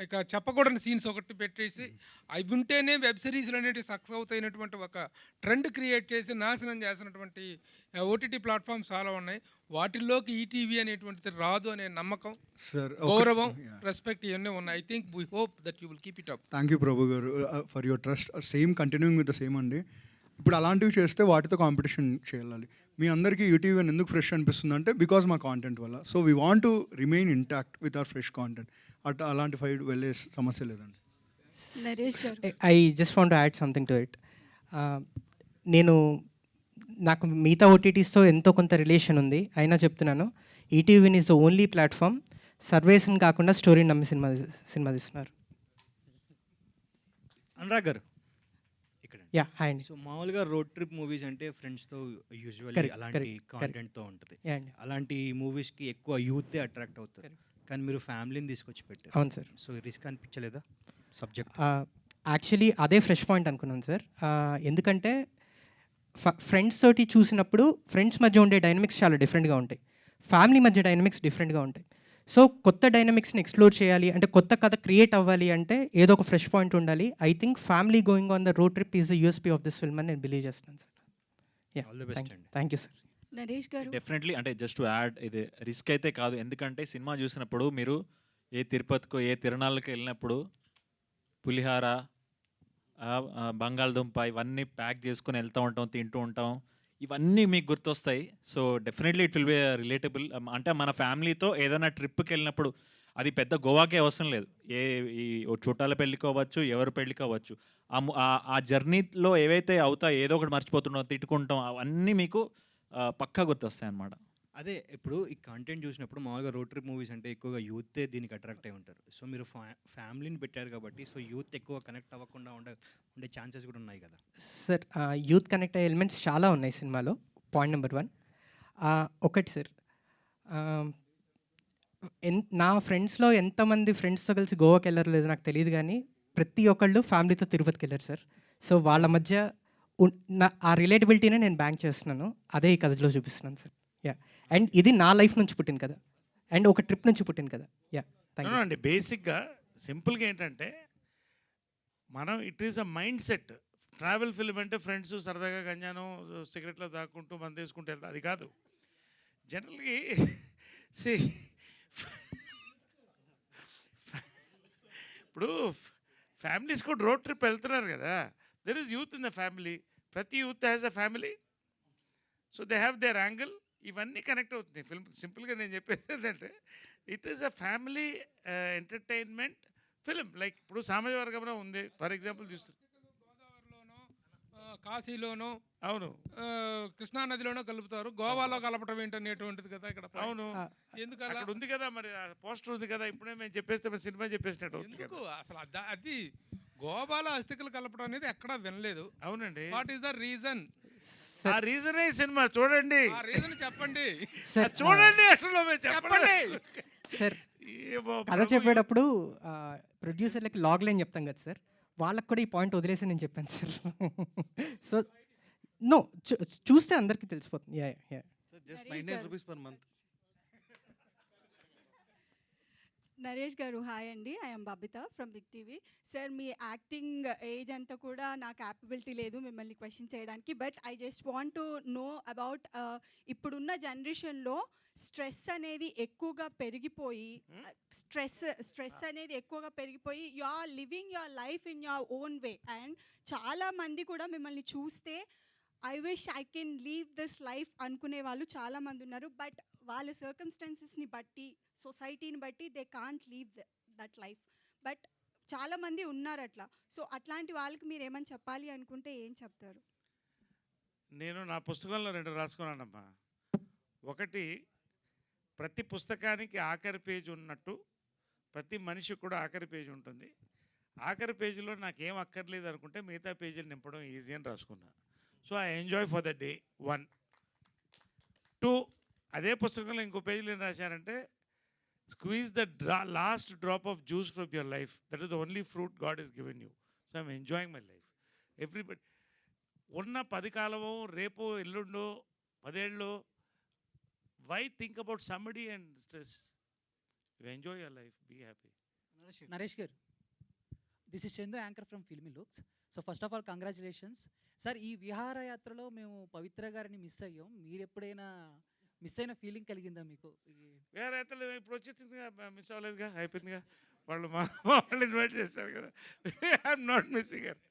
ఇక చెప్పకూడని సీన్స్ ఒకటి పెట్టేసి అవి ఉంటేనే వెబ్ సిరీస్లు అనేవి సక్సెస్ అవుతాయినటువంటి ఒక ట్రెండ్ క్రియేట్ చేసి నాశనం చేసినటువంటి ఓటీటీ ప్లాట్ఫామ్స్ చాలా ఉన్నాయి. వాటిల్లోకి ఈటీవీ అనేటువంటిది రాదు అనే నమ్మకం, సార్, గౌరవం, రెస్పెక్ట్ ఇవన్నీ ఉన్నాయి. I think we hope that you will keep it up. Thank you Prabhu గారు for your trust. Same continuing with the same అండి. ఇప్పుడు అలాంటివి చేస్తే వాటితో కాంపిటీషన్ చేయాలి. మీ అందరికీ యూటీవీ ఎందుకు ఫ్రెష్ అనిపిస్తుంది అంటే బికాజ్ మా కాంటెంట్ వల్ల. So we want to remain intact with our fresh content. అలాంటి ఫైట్ వెళ్ళే సమస్య లేదండి. నరేష్ గారు, I just want to add something to it. నాకు మిగతా ఓటీటీస్తో ఎంతో కొంత రిలేషన్ ఉంది, అయినా చెప్తున్నాను, ETV is the only platform సర్వేస్ని కాకుండా స్టోరీని నమ్మి సినిమా తీస్తున్నారు. అనురాగ్ గారు ఇక్కడ. యా, హాయ్ అండి. సో మామూలుగా రోడ్ ట్రిప్ మూవీస్ అంటే ఫ్రెండ్స్తో యూజువల్లీ Correct, అలాంటి correct, కాంటెంట్తో ఉంటుంది. Yeah, అండి. అలాంటి మూవీస్కి ఎక్కువ యూతే అట్రాక్ట్ అవుతారు. కానీ మీరు ఫ్యామిలీని తీసుకొచ్చి పెట్టారు. అవును సార్. సో రిస్క్ అనిపించలేదా సబ్జెక్ట్? యాక్చువల్లీ అదే ఫ్రెష్ పాయింట్ అనుకున్నాను సార్. ఎందుకంటే ఫ్రెండ్స్ తోటి చూసినప్పుడు ఫ్రెండ్స్ మధ్య ఉండే డైనమిక్స్ చాలా డిఫరెంట్గా ఉంటాయి, ఫ్యామిలీ మధ్య డైనమిక్స్ డిఫరెంట్గా ఉంటాయి. సో కొత్త డైనమిక్స్ని ఎక్స్ప్లోర్ చేయాలి అంటే, కొత్త కథ క్రియేట్ అవ్వాలి అంటే ఏదో ఒక ఫ్రెష్ పాయింట్ ఉండాలి. I think family going on the road trip is the USP of this film అని నేను బిలీవ్ చేస్తున్నాను sir. Yeah, all the best అండి. Thank you sir. నరేష్ గారు, డెఫినెట్లీ అంటే జస్ట్ టు యాడ్, ఇది రిస్క్ అయితే కాదు. ఎందుకంటే సినిమా చూసినప్పుడు మీరు ఏ తిరుపతికో ఏ తిరునాళ్ళకి వెళ్ళినప్పుడు పులిహార, బంగాళదుంప ఇవన్నీ ప్యాక్ చేసుకుని వెళ్తూ ఉంటాం, తింటూ ఉంటాం, ఇవన్నీ మీకు గుర్తొస్తాయి. So definitely it will be relatable. అంటే మన ఫ్యామిలీతో ఏదైనా ట్రిప్కి వెళ్ళినప్పుడు, అది పెద్ద గోవాకే అవసరం లేదు, ఈ చుట్టాల పెళ్ళికి అవ్వచ్చు, ఎవరి పెళ్ళికి అవ్వచ్చు, ఆ జర్నీలో ఏవైతే అవుతాయో ఏదో ఒకటి మర్చిపోతున్నాం, తిట్టుకుంటాం, అవన్నీ మీకు పక్కా గుర్తొస్తాయి అన్నమాట. అదే ఇప్పుడు ఈ కంటెంట్ చూసినప్పుడు మామూలుగా రోడ్ ట్రిప్ మూవీస్ అంటే ఎక్కువగా యూతే దీనికి అట్రాక్ట్ అయి ఉంటారు. సో మీరు ఫ్యామిలీని పెట్టారు కాబట్టి సో యూత్ ఎక్కువ కనెక్ట్ అవ్వకుండా ఉండే ఛాన్సెస్ కూడా ఉన్నాయి కదా సార్. యూత్ కనెక్ట్ అయ్యే ఎలిమెంట్స్ చాలా ఉన్నాయి సినిమాలో. పాయింట్ నెంబర్ 1 ఒకటి సార్, నా ఫ్రెండ్స్లో ఎంతమంది ఫ్రెండ్స్తో కలిసి గోవాకి వెళ్ళారో లేదో నాకు తెలియదు, కానీ ప్రతి ఒక్కళ్ళు ఫ్యామిలీతో తిరుపతికి వెళ్ళారు సార్. సో వాళ్ళ మధ్య ఆ రిలేటబిలిటీనే నేను బ్యాంక్ చేస్తున్నాను, అదే ఈ కథలో చూపిస్తున్నాను సార్. యా, అండ్ ఇది నా లైఫ్ నుంచి పుట్టిన కదా, అండ్ ఒక ట్రిప్ నుంచి పుట్టిన కదా. యా, థ్యాంక్ యూ అండి. బేసిక్గా సింపుల్గా ఏంటంటే మనం it is a mind set. Travel film అంటే ఫ్రెండ్స్ సరదాగా గంజాను సిగరెట్లో దాక్కుంటూ మంది వేసుకుంటూ వెళ్తారు, అది కాదు. జనరల్గా ఇప్పుడు ఫ్యామిలీస్ కూడా రోడ్ ట్రిప్ వెళ్తున్నారు కదా, there is youth in the family. ప్రతి youth has a family, so they have their angle. ఇవన్నీ కనెక్ట్ అవుతుంది ఫిల్మ్. సింపుల్గా నేను చెప్పేది ఏంటంటే it is a family entertainment film. Like ఇప్పుడు సామాజిక వర్గంలో ఉంది, ఫర్ ఎగ్జాంపుల్ చూస్తుంది, కాశీలోనో అవును కృష్ణా నదిలోనో కలుపుతారు, గోవాలో కలపటం ఏంటనేటువంటిది కదా ఇక్కడ. అవును, ఎందుకలా అక్కడ ఉంది కదా, మరి పోస్టర్ ఉంది కదా, ఇప్పుడే మేము చెప్పేస్తే మరి సినిమా చెప్పేసినట్టు అవుతుంది ఎందుకు కదా. అసలు అది గోవాలో అస్థికలు కలపడం అనేది ఎక్కడా వినలేదు. అవునండి, వాట్ ఈస్ ద రీజన్? ఆ రీజనే సినిమా చూడండి. ఆ రీజన్ చెప్పండి, చూడండి అసలు చెప్పండి సార్. కథ చెప్పేటప్పుడు ప్రొడ్యూసర్లకి లాగ్ లైన్ చెప్తాం కదా సార్, వాళ్ళకి కూడా ఈ పాయింట్ వదిలేసి నేను చెప్పాను సార్. సో నో, చూస్తే అందరికీ తెలిసిపోతుంది. Yeah yeah. Just 99 rupees per month. Naresh గారు, హాయ్ అండి. I'm Babita from Big TV. Sir, మీ యాక్టింగ్ ఏజ్ అంతా కూడా నా క్యాపబిలిటీ లేదు మిమ్మల్ని క్వశ్చన్ చేయడానికి, but I just want to know about ఇప్పుడున్న జనరేషన్లో స్ట్రెస్ అనేది ఎక్కువగా పెరిగిపోయి you are living your life in your own way, and చాలామంది కూడా మిమ్మల్ని చూస్తే I wish I can leave this life అనుకునే వాళ్ళు చాలామంది ఉన్నారు. బట్ వాళ్ళ సర్కమ్స్టాన్సెస్ని బట్టి, సొసైటీని బట్టి they can't leave that life. But చాలామంది ఉన్నారు అట్లా. సో అట్లాంటి వాళ్ళకి మీరు ఏమని చెప్పాలి అనుకుంటే ఏం చెప్తారు? నేను నా పుస్తకంలో 2 రాసుకున్నానమ్మా. ఒకటి, ప్రతి పుస్తకానికి ఆఖరి పేజీ ఉన్నట్టు ప్రతి మనిషికి కూడా ఆఖరి పేజీ ఉంటుంది. ఆఖరి పేజీలో నాకేం అక్కర్లేదు అనుకుంటే మిగతా పేజీలు నింపడం ఈజీ అని రాసుకున్నా. So I enjoy for the day 1. 2, అదే పుస్తకంలో ఇంకో పేజీలో ఏం రాశారంటే, squeeze the last drop of juice from your life, that is the only fruit God is given you. So I'm enjoying my life. Everybody ఉన్న 10 కాలమో రేపో ఎల్లుండో 10 ఏళ్ళో, why think about somebody and stress? You enjoy your life, be happy. Naresh గారు, this is Chandu, anchor from Filmy looks. So first of all congratulations sir. ఈ విహారయాత్రలో మేము పవిత్ర గారిని miss అయ్యాం. మీరు ఎప్పుడైనా మిస్ అయిన ఫీలింగ్ కలిగిందా మీకు? విహారయాత్రలో ఇప్పుడు వచ్చేసిందిగా, మిస్ అవ్వలేదుగా, అయిపోయిందిగా. వాళ్ళు వాళ్ళు ఇన్వైట్ చేశారు కదా. I'm not missing it.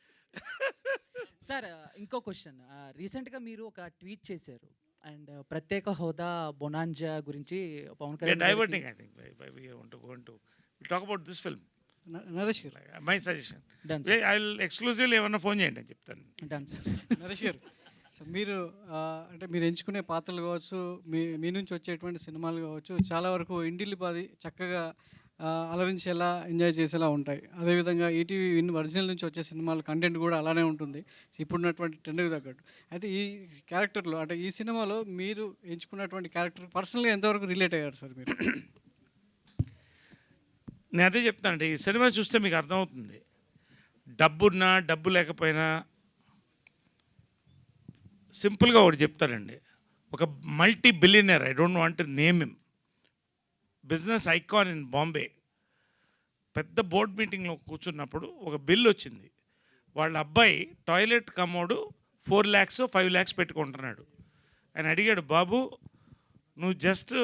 Sir ఇంకో క్వశ్చన్, రీసెంట్గా మీరు ఒక ట్వీట్ చేశారు అండ్ ప్రత్యేక హోదా బొనాంజా గురించి Pawan Kalyan diverting, I think we want to talk about this film. Naresh గారు, my suggestion, Done, I will exclusively ఏమన్నా ఫోన్ చేయండి అని చెప్తాను. Done sir. Naresh garu, so మీరు అంటే మీరు ఎంచుకునే పాత్రలు కావచ్చు, మీ నుంచి వచ్చేటువంటి సినిమాలు కావచ్చు, చాలా వరకు ఇంటిల్లిపాది చక్కగా అలరించేలా, ఎంజాయ్ చేసేలా ఉంటాయి. అదేవిధంగా ఈటీవీ ఒరిజినల్ నుంచి వచ్చే సినిమాల కంటెంట్ కూడా అలానే ఉంటుంది ఇప్పుడున్నటువంటి ట్రెండ్కి తగ్గట్టు. అయితే ఈ క్యారెక్టర్లో, అంటే ఈ సినిమాలో మీరు ఎంచుకున్నటువంటి క్యారెక్టర్ పర్సనల్గా ఎంతవరకు రిలేట్ అయ్యారు సార్ మీరు? నేను అదే చెప్తానండి, ఈ సినిమా చూస్తే మీకు అర్థమవుతుంది. డబ్బున్నా డబ్బు లేకపోయినా సింపుల్గా ఒకటి చెప్తానండి. ఒక multi billionaire, I don't want to name him, business icon in Bombay, పెద్ద బోర్డ్ మీటింగ్లో కూర్చున్నప్పుడు ఒక బిల్ వచ్చింది. వాళ్ళ అబ్బాయి టాయిలెట్ కమోడు 4 lakhs 5 lakhs పెట్టుకుంటున్నాడు. ఆయన అడిగాడు, బాబు నువ్వు జస్ట్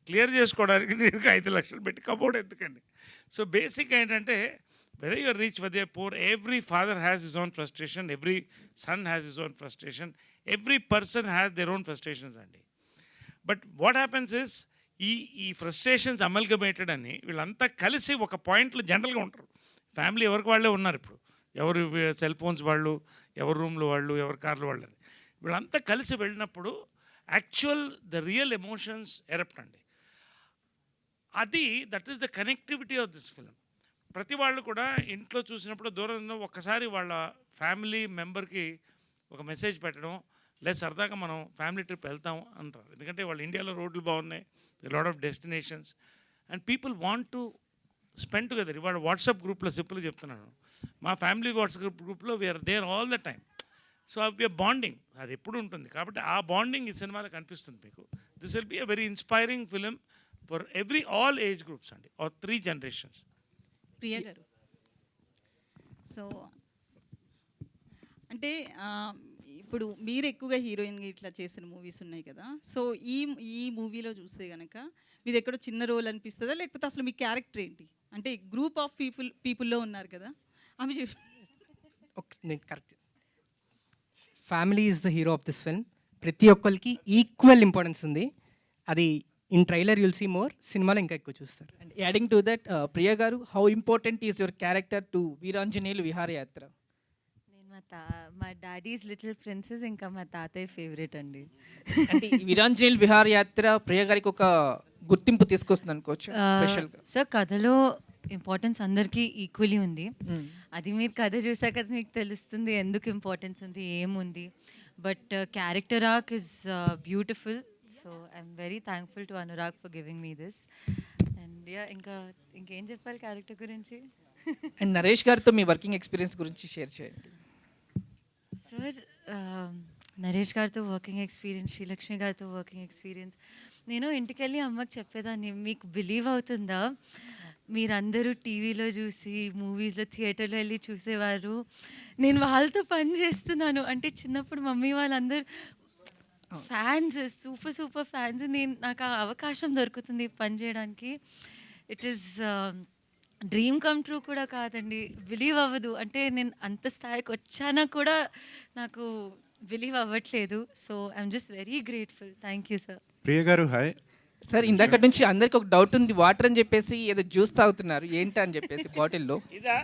క్లియర్ చేసుకోవడానికి నీకు 5 లక్షలు పెట్టి కమోడ్ ఎందుకని. సో బేసిక్ ఏంటంటే, whether you're rich, whether you're poor, every father has his own frustration, every son has his own frustration, every person has their own frustrations అండి. బట్ వాట్ హ్యాపెన్స్ ఇస్, ఈ frustrations అమల్గమేటెడ్ అని వీళ్ళంతా కలిసి ఒక పాయింట్లో జనరల్గా ఉంటారు. ఫ్యామిలీ ఎవరికి వాళ్ళే ఉన్నారు ఇప్పుడు, ఎవరు సెల్ ఫోన్స్ వాళ్ళు, ఎవరి రూమ్లో వాళ్ళు, ఎవరి కార్లు వాళ్ళు, వీళ్ళంతా కలిసి వెళ్ళినప్పుడు actual the real emotions erupt అండి. అది that is the connectivity of this film. ప్రతి వాళ్ళు కూడా ఇంట్లో చూసినప్పుడు దూరంలో ఒక్కసారి వాళ్ళ ఫ్యామిలీ మెంబర్కి ఒక మెసేజ్ పెట్టడం, లేదా సరదాగా మనం ఫ్యామిలీ ట్రిప్ వెళ్తాం అంటారు. ఎందుకంటే వాళ్ళు ఇండియాలో రోడ్లు బాగున్నాయి, lot of destinations and people want to spend together. ఇవాళ వాట్సాప్ గ్రూప్లో సింపుల్గా చెప్తున్నాను, మా ఫ్యామిలీ వాట్సాప్ గ్రూప్లో we're there all the time. So we're bonding, అది ఎప్పుడు ఉంటుంది. కాబట్టి ఆ బాండింగ్ ఈ సినిమాలో కనిపిస్తుంది మీకు. This will be a very inspiring film for all age groups అండి, ఆర్ 3 generations. ప్రియ గారు, సో అంటే ఇప్పుడు మీరు ఎక్కువగా హీరోయిన్గా ఇట్లా చేసిన మూవీస్ ఉన్నాయి కదా, సో ఈ మూవీలో చూస్తే కనుక మీది ఎక్కడో చిన్న రోల్ అనిపిస్తుందా, లేకపోతే అసలు మీ క్యారెక్టర్ ఏంటి? అంటే గ్రూప్ ఆఫ్ పీపుల్లో ఉన్నారు కదా, ఆమె నేను correct, family is the hero of this film. ప్రతి ఒక్కరికి ఈక్వల్ ఇంపార్టెన్స్ ఉంది. అది in trailer you'll see more, సినిమాలో ఇంకా ఎక్కువ చూస్తారు. And adding to that, Priya గారు, how important is your character to Veeranjaneyulu Viharayatra? నేను మా డాడీస్ లిటిల్ ప్రిన్సెస్, ఇంకా మా తాతయ్య ఫేవరెట్ అండి. అంటే ఈ వీరాంజనేయులు విహారయాత్ర ప్రియ గారికి ఒక గుర్తింపు తీసుకొస్తుంది అనుకోవచ్చు స్పెషల్గా. సార్ కథలో ఇంపార్టెన్స్ అందరికీ ఈక్వలీ ఉంది. అది మీరు కథ చూసాక మీకు తెలుస్తుంది ఎందుకు ఇంపార్టెన్స్ ఉంది, ఏముంది. But character arc is beautiful. So I'm very thankful to Anurag for giving me this. And ఇంకేం చెప్పాలి క్యారెక్టర్ గురించి? అండ్ నరేష్ గారితో మీ వర్కింగ్ ఎక్స్పీరియన్స్ గురించి షేర్ చేయండి సార్. నరేష్ గారితో వర్కింగ్ ఎక్స్పీరియన్స్, శ్రీలక్ష్మి గారితో వర్కింగ్ ఎక్స్పీరియన్స్, నేను ఇంటికి వెళ్ళి అమ్మకి చెప్పేదాన్ని, మీకు బిలీవ్ అవుతుందా, మీరందరూ టీవీలో చూసి, మూవీస్లో, థియేటర్లో వెళ్ళి చూసేవారు, నేను వాళ్ళతో పని చేస్తున్నాను అంటే. చిన్నప్పుడు మమ్మీ వాళ్ళందరూ ఫ్యాన్స్, సూపర్ ఫ్యాన్స్. నాకు ఆ అవకాశం దొరుకుతుంది పని చేయడానికి. It is dream come true కూడా కాదండి, బిలీవ్ అవ్వదు. అంటే నేను అంత స్థాయికి వచ్చానా కూడా నాకు బిలీవ్ అవ్వట్లేదు. So I'm just very grateful. Thank you sir. Priya గారు హాయ్. సార్ ఇందాక నుంచి అందరికి ఒక డౌట్ ఉంది, వాటర్ అని చెప్పేసి ఏదో జ్యూస్ తాగుతున్నారు ఏంటి అని చెప్పేసి బాటిల్లో. ఇదా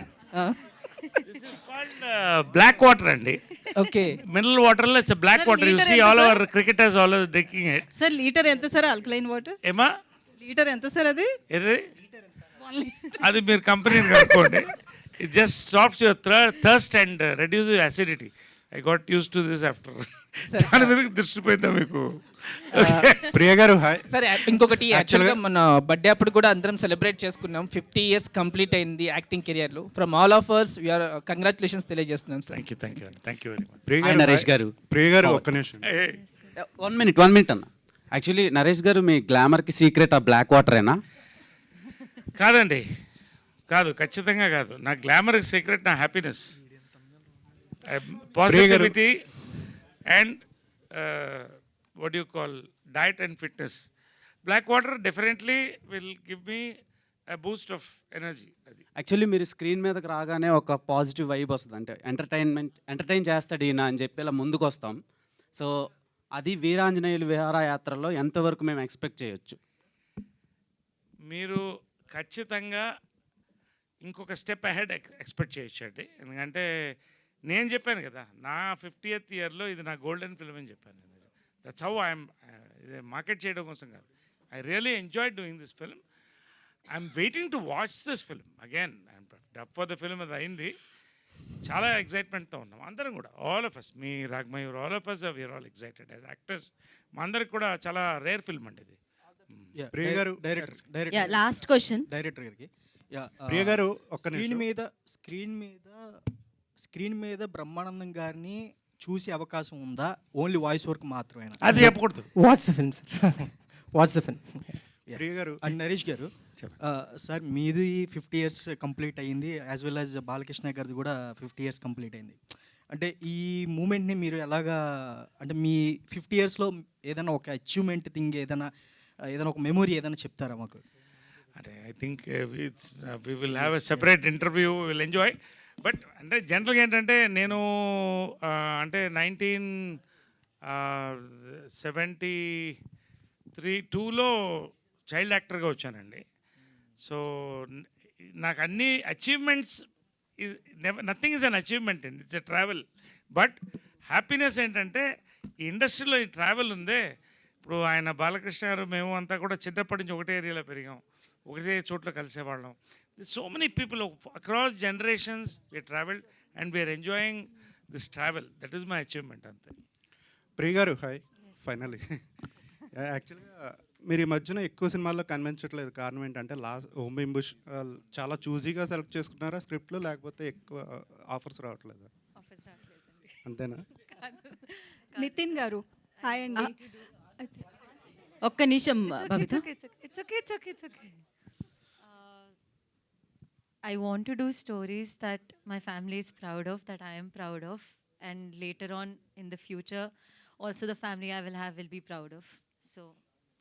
బ్లాక్ వాటర్ అండి. ఓకే, మినరల్ వాటర్లో it's black Sir, water. You liter see ఎంత, all sir? Our cricketers always drinking it. Sir litre ఎంత సార్ ఆల్కలైన్ వాటర్? ఏమా లీటర్ ఎంత సార్ అది? ఏది అది మీరు కంపెనీని కనుక్కోండి. It just stops your thirst and reduce your acidity. I got use to this after. దాని మీద దృష్టి పోయిందా మీకు? ప్రియ గారు హాయ్. సరే ఇంకొకటి, యాక్చువల్గా మన బర్త్డే అప్పుడు కూడా అందరం సెలబ్రేట్ చేసుకున్నాం. 50 years కంప్లీట్ అయింది యాక్టింగ్ కెరియర్లో. From all of us we are congratulations తెలియజేస్తున్నాం sir. Thank you very much. Priya గారు నరేష్ గారు. ప్రియ గారు ఒక్క నిమిషం. 1 minute అన్న. యాక్చువల్లీ నరేష్ గారు మీ గ్లామర్కి సీక్రెట్ ఆ బ్లాక్ వాటరేనా? కాదండి, కాదు, ఖచ్చితంగా కాదు. నా గ్లామర్ సీక్రెట్ నా happiness, positivity and what do you call diet and fitness. Black water definitely will give me a boost of energy. Actually మీరు స్క్రీన్ మీదకి రాగానే ఒక పాజిటివ్ వైబ్ వస్తుంది, అంటే ఎంటర్టైన్ చేస్తాడు ఈయన అని చెప్పి ఇలా ముందుకు వస్తాం. సో అది వీరాంజనేయులు విహారయాత్రలో ఎంతవరకు మేము ఎక్స్పెక్ట్ చేయొచ్చు? మీరు ఖచ్చితంగా ఇంకొక స్టెప్ అహెడ్ ఎక్స్పెక్ట్ చేయొచ్చు అండి. ఎందుకంటే నేను చెప్పాను కదా, నా 50th ఇయర్లో ఇది నా గోల్డెన్ ఫిల్మ్ అని చెప్పాను. That's how I'm. ఇది మార్కెట్ చేయడం కోసం కాదు. I really enjoy doing this film. I'm waiting to watch this film again. I'm dub for the film. అది అయింది. చాలా ఎగ్జైట్మెంట్తో ఉన్నాం అందరం కూడా, ఆల్ ఆఫ్ అస్. మీ Ragmayur, all of us we're all excited as actors. మా అందరికి కూడా చాలా రేర్ ఫిల్మ్ అండి ఇది. ప్రియ గారు లాస్ట్ క్వశ్చన్ డైరెక్టర్ గారికి. ప్రియ గారు ఒక్క స్క్రీన్ మీద బ్రహ్మానందం గారిని చూసే అవకాశం ఉందా? ఓన్లీ వాయిస్ వర్క్ మాత్రమే? అది చెప్పకూడదు. What's the film sir? What's the film? Priya గారు అండ్ నరేష్ గారు, సార్ మీది 50 years కంప్లీట్ అయ్యింది, యాజ్ వెల్ యాజ్ బాలకృష్ణ గారిది కూడా 50 years కంప్లీట్ అయింది. అంటే ఈ మూమెంట్ని మీరు ఎలాగా, అంటే మీ 50 yearsలో ఏదైనా ఒక అచీవ్మెంట్ థింగ్, ఏదైనా ఒక మెమొరీ ఏదైనా చెప్తారా మాకు? అంటే I think we will have a separate interview, will enjoy. But అంటే జనరల్గా ఏంటంటే నేను అంటే 1972లో చైల్డ్ యాక్టర్గా వచ్చానండి. సో నాకు అన్ని achievements nothing is an achievement అండి, it's a travel. But happiness ఏంటంటే ఈ ఇండస్ట్రీలో ఈ ట్రావెల్ ఉందే. ఇప్పుడు ఆయన బాలకృష్ణ గారు, మేము అంతా కూడా చిన్నప్పటి నుంచి ఒకటే ఏరియాలో పెరిగాం, ఒకటే చోట్ల కలిసేవాళ్ళం. So many people across generations we traveled and we are enjoying this travel. That is my achievement అంతే. ప్రియ గారు హాయ్. ఫైనలీ యాక్చువల్గా మీరు ఈ మధ్యన ఎక్కువ సినిమాల్లో కనిపించట్లేదు, కారణం ఏంటంటే హోమ్ ఇంబుష్ చాలా చూజీగా సెలెక్ట్ చేసుకున్నారా స్క్రిప్ట్లు, లేకపోతే ఎక్కువ ఆఫర్స్ రావట్లేదా? అంతేనా? నితిన్ గారు హాయ్ అండి. ఒక్క నిమిషం Babita. I want to do stories that my family is proud of, that I am proud of, and later on in the future, also the family I will have will be proud of. So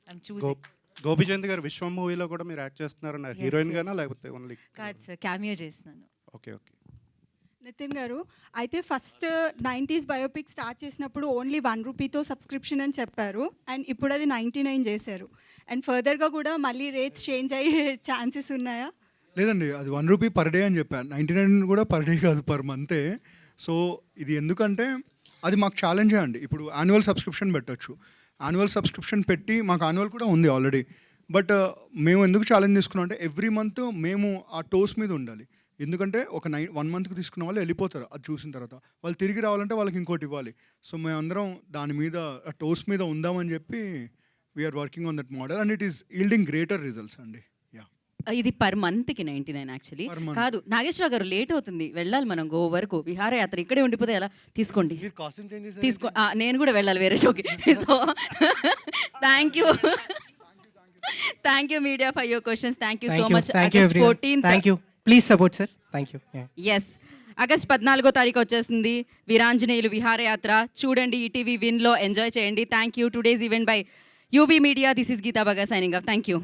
I'm choosing. Gopichand గారు విశ్వం మూవీలో కూడా మీరు act చేస్తున్నారన్నారు, heroine గానా లేకపోతే only? కాదు sir, cameo చేస్తున్నాను. Okay. Nitin గారు, అయితే first 90s biopic start చేసినప్పుడు ఓన్లీ 1 రూపీతో సబ్స్క్రిప్షన్ అని చెప్పారు, అండ్ ఇప్పుడు అది 99 చేశారు. అండ్ ఫర్దర్గా కూడా మళ్ళీ రేట్స్ చేంజ్ అయ్యే ఛాన్సెస్ ఉన్నాయా? లేదండి, అది 1 రూపీ పర్ డే అని చెప్పాను. 99 కూడా పర్ డే కాదు, పర్ మంతే. సో ఇది ఎందుకంటే అది మాకు ఛాలెంజే అండి. ఇప్పుడు యాన్యువల్ సబ్స్క్రిప్షన్ పెట్టచ్చు, యాన్యువల్ సబ్స్క్రిప్షన్ పెట్టి మాకు యాన్యువల్ కూడా ఉంది ఆల్రెడీ. బట్ మేము ఎందుకు ఛాలెంజ్ తీసుకున్నాం అంటే ఎవ్రీ మంత్ మేము ఆ టోస్ మీద ఉండాలి. ఎందుకంటే ఒక 1 మంత్కి తీసుకున్న వాళ్ళు వెళ్ళిపోతారు, అది చూసిన తర్వాత వాళ్ళు తిరిగి రావాలంటే వాళ్ళకి ఇంకోటి ఇవ్వాలి. సో మేమందరం దాని మీద ఆ టోస్ మీద ఉందామని చెప్పి we're working on that model and it is yielding greater results అండి. ఇది పర్ మంత్కి 99 యాక్చువల్లీ కాదు. నాగేశ్వరరావు గారు లేట్ అవుతుంది, వెళ్ళాలి మనం గో వరకు. విహారయాత్ర ఇక్కడే ఉండిపోతే ఎలా? తీసుకోండి, నేను కూడా వెళ్ళాలి వేరే షోకి. So thank you media for your questions. Thank you so much. August 14th. Thank you. Please support sir. Thank you. Yes, August 14వ తారీఖు వచ్చేసింది వీరాంజనేయులు విహారయాత్ర. చూడండి, ఈటీవీ విన్లో ఎంజాయ్ చేయండి. Thank you. Today's event by UV media. This is Geetha బగా signing of. Thank you.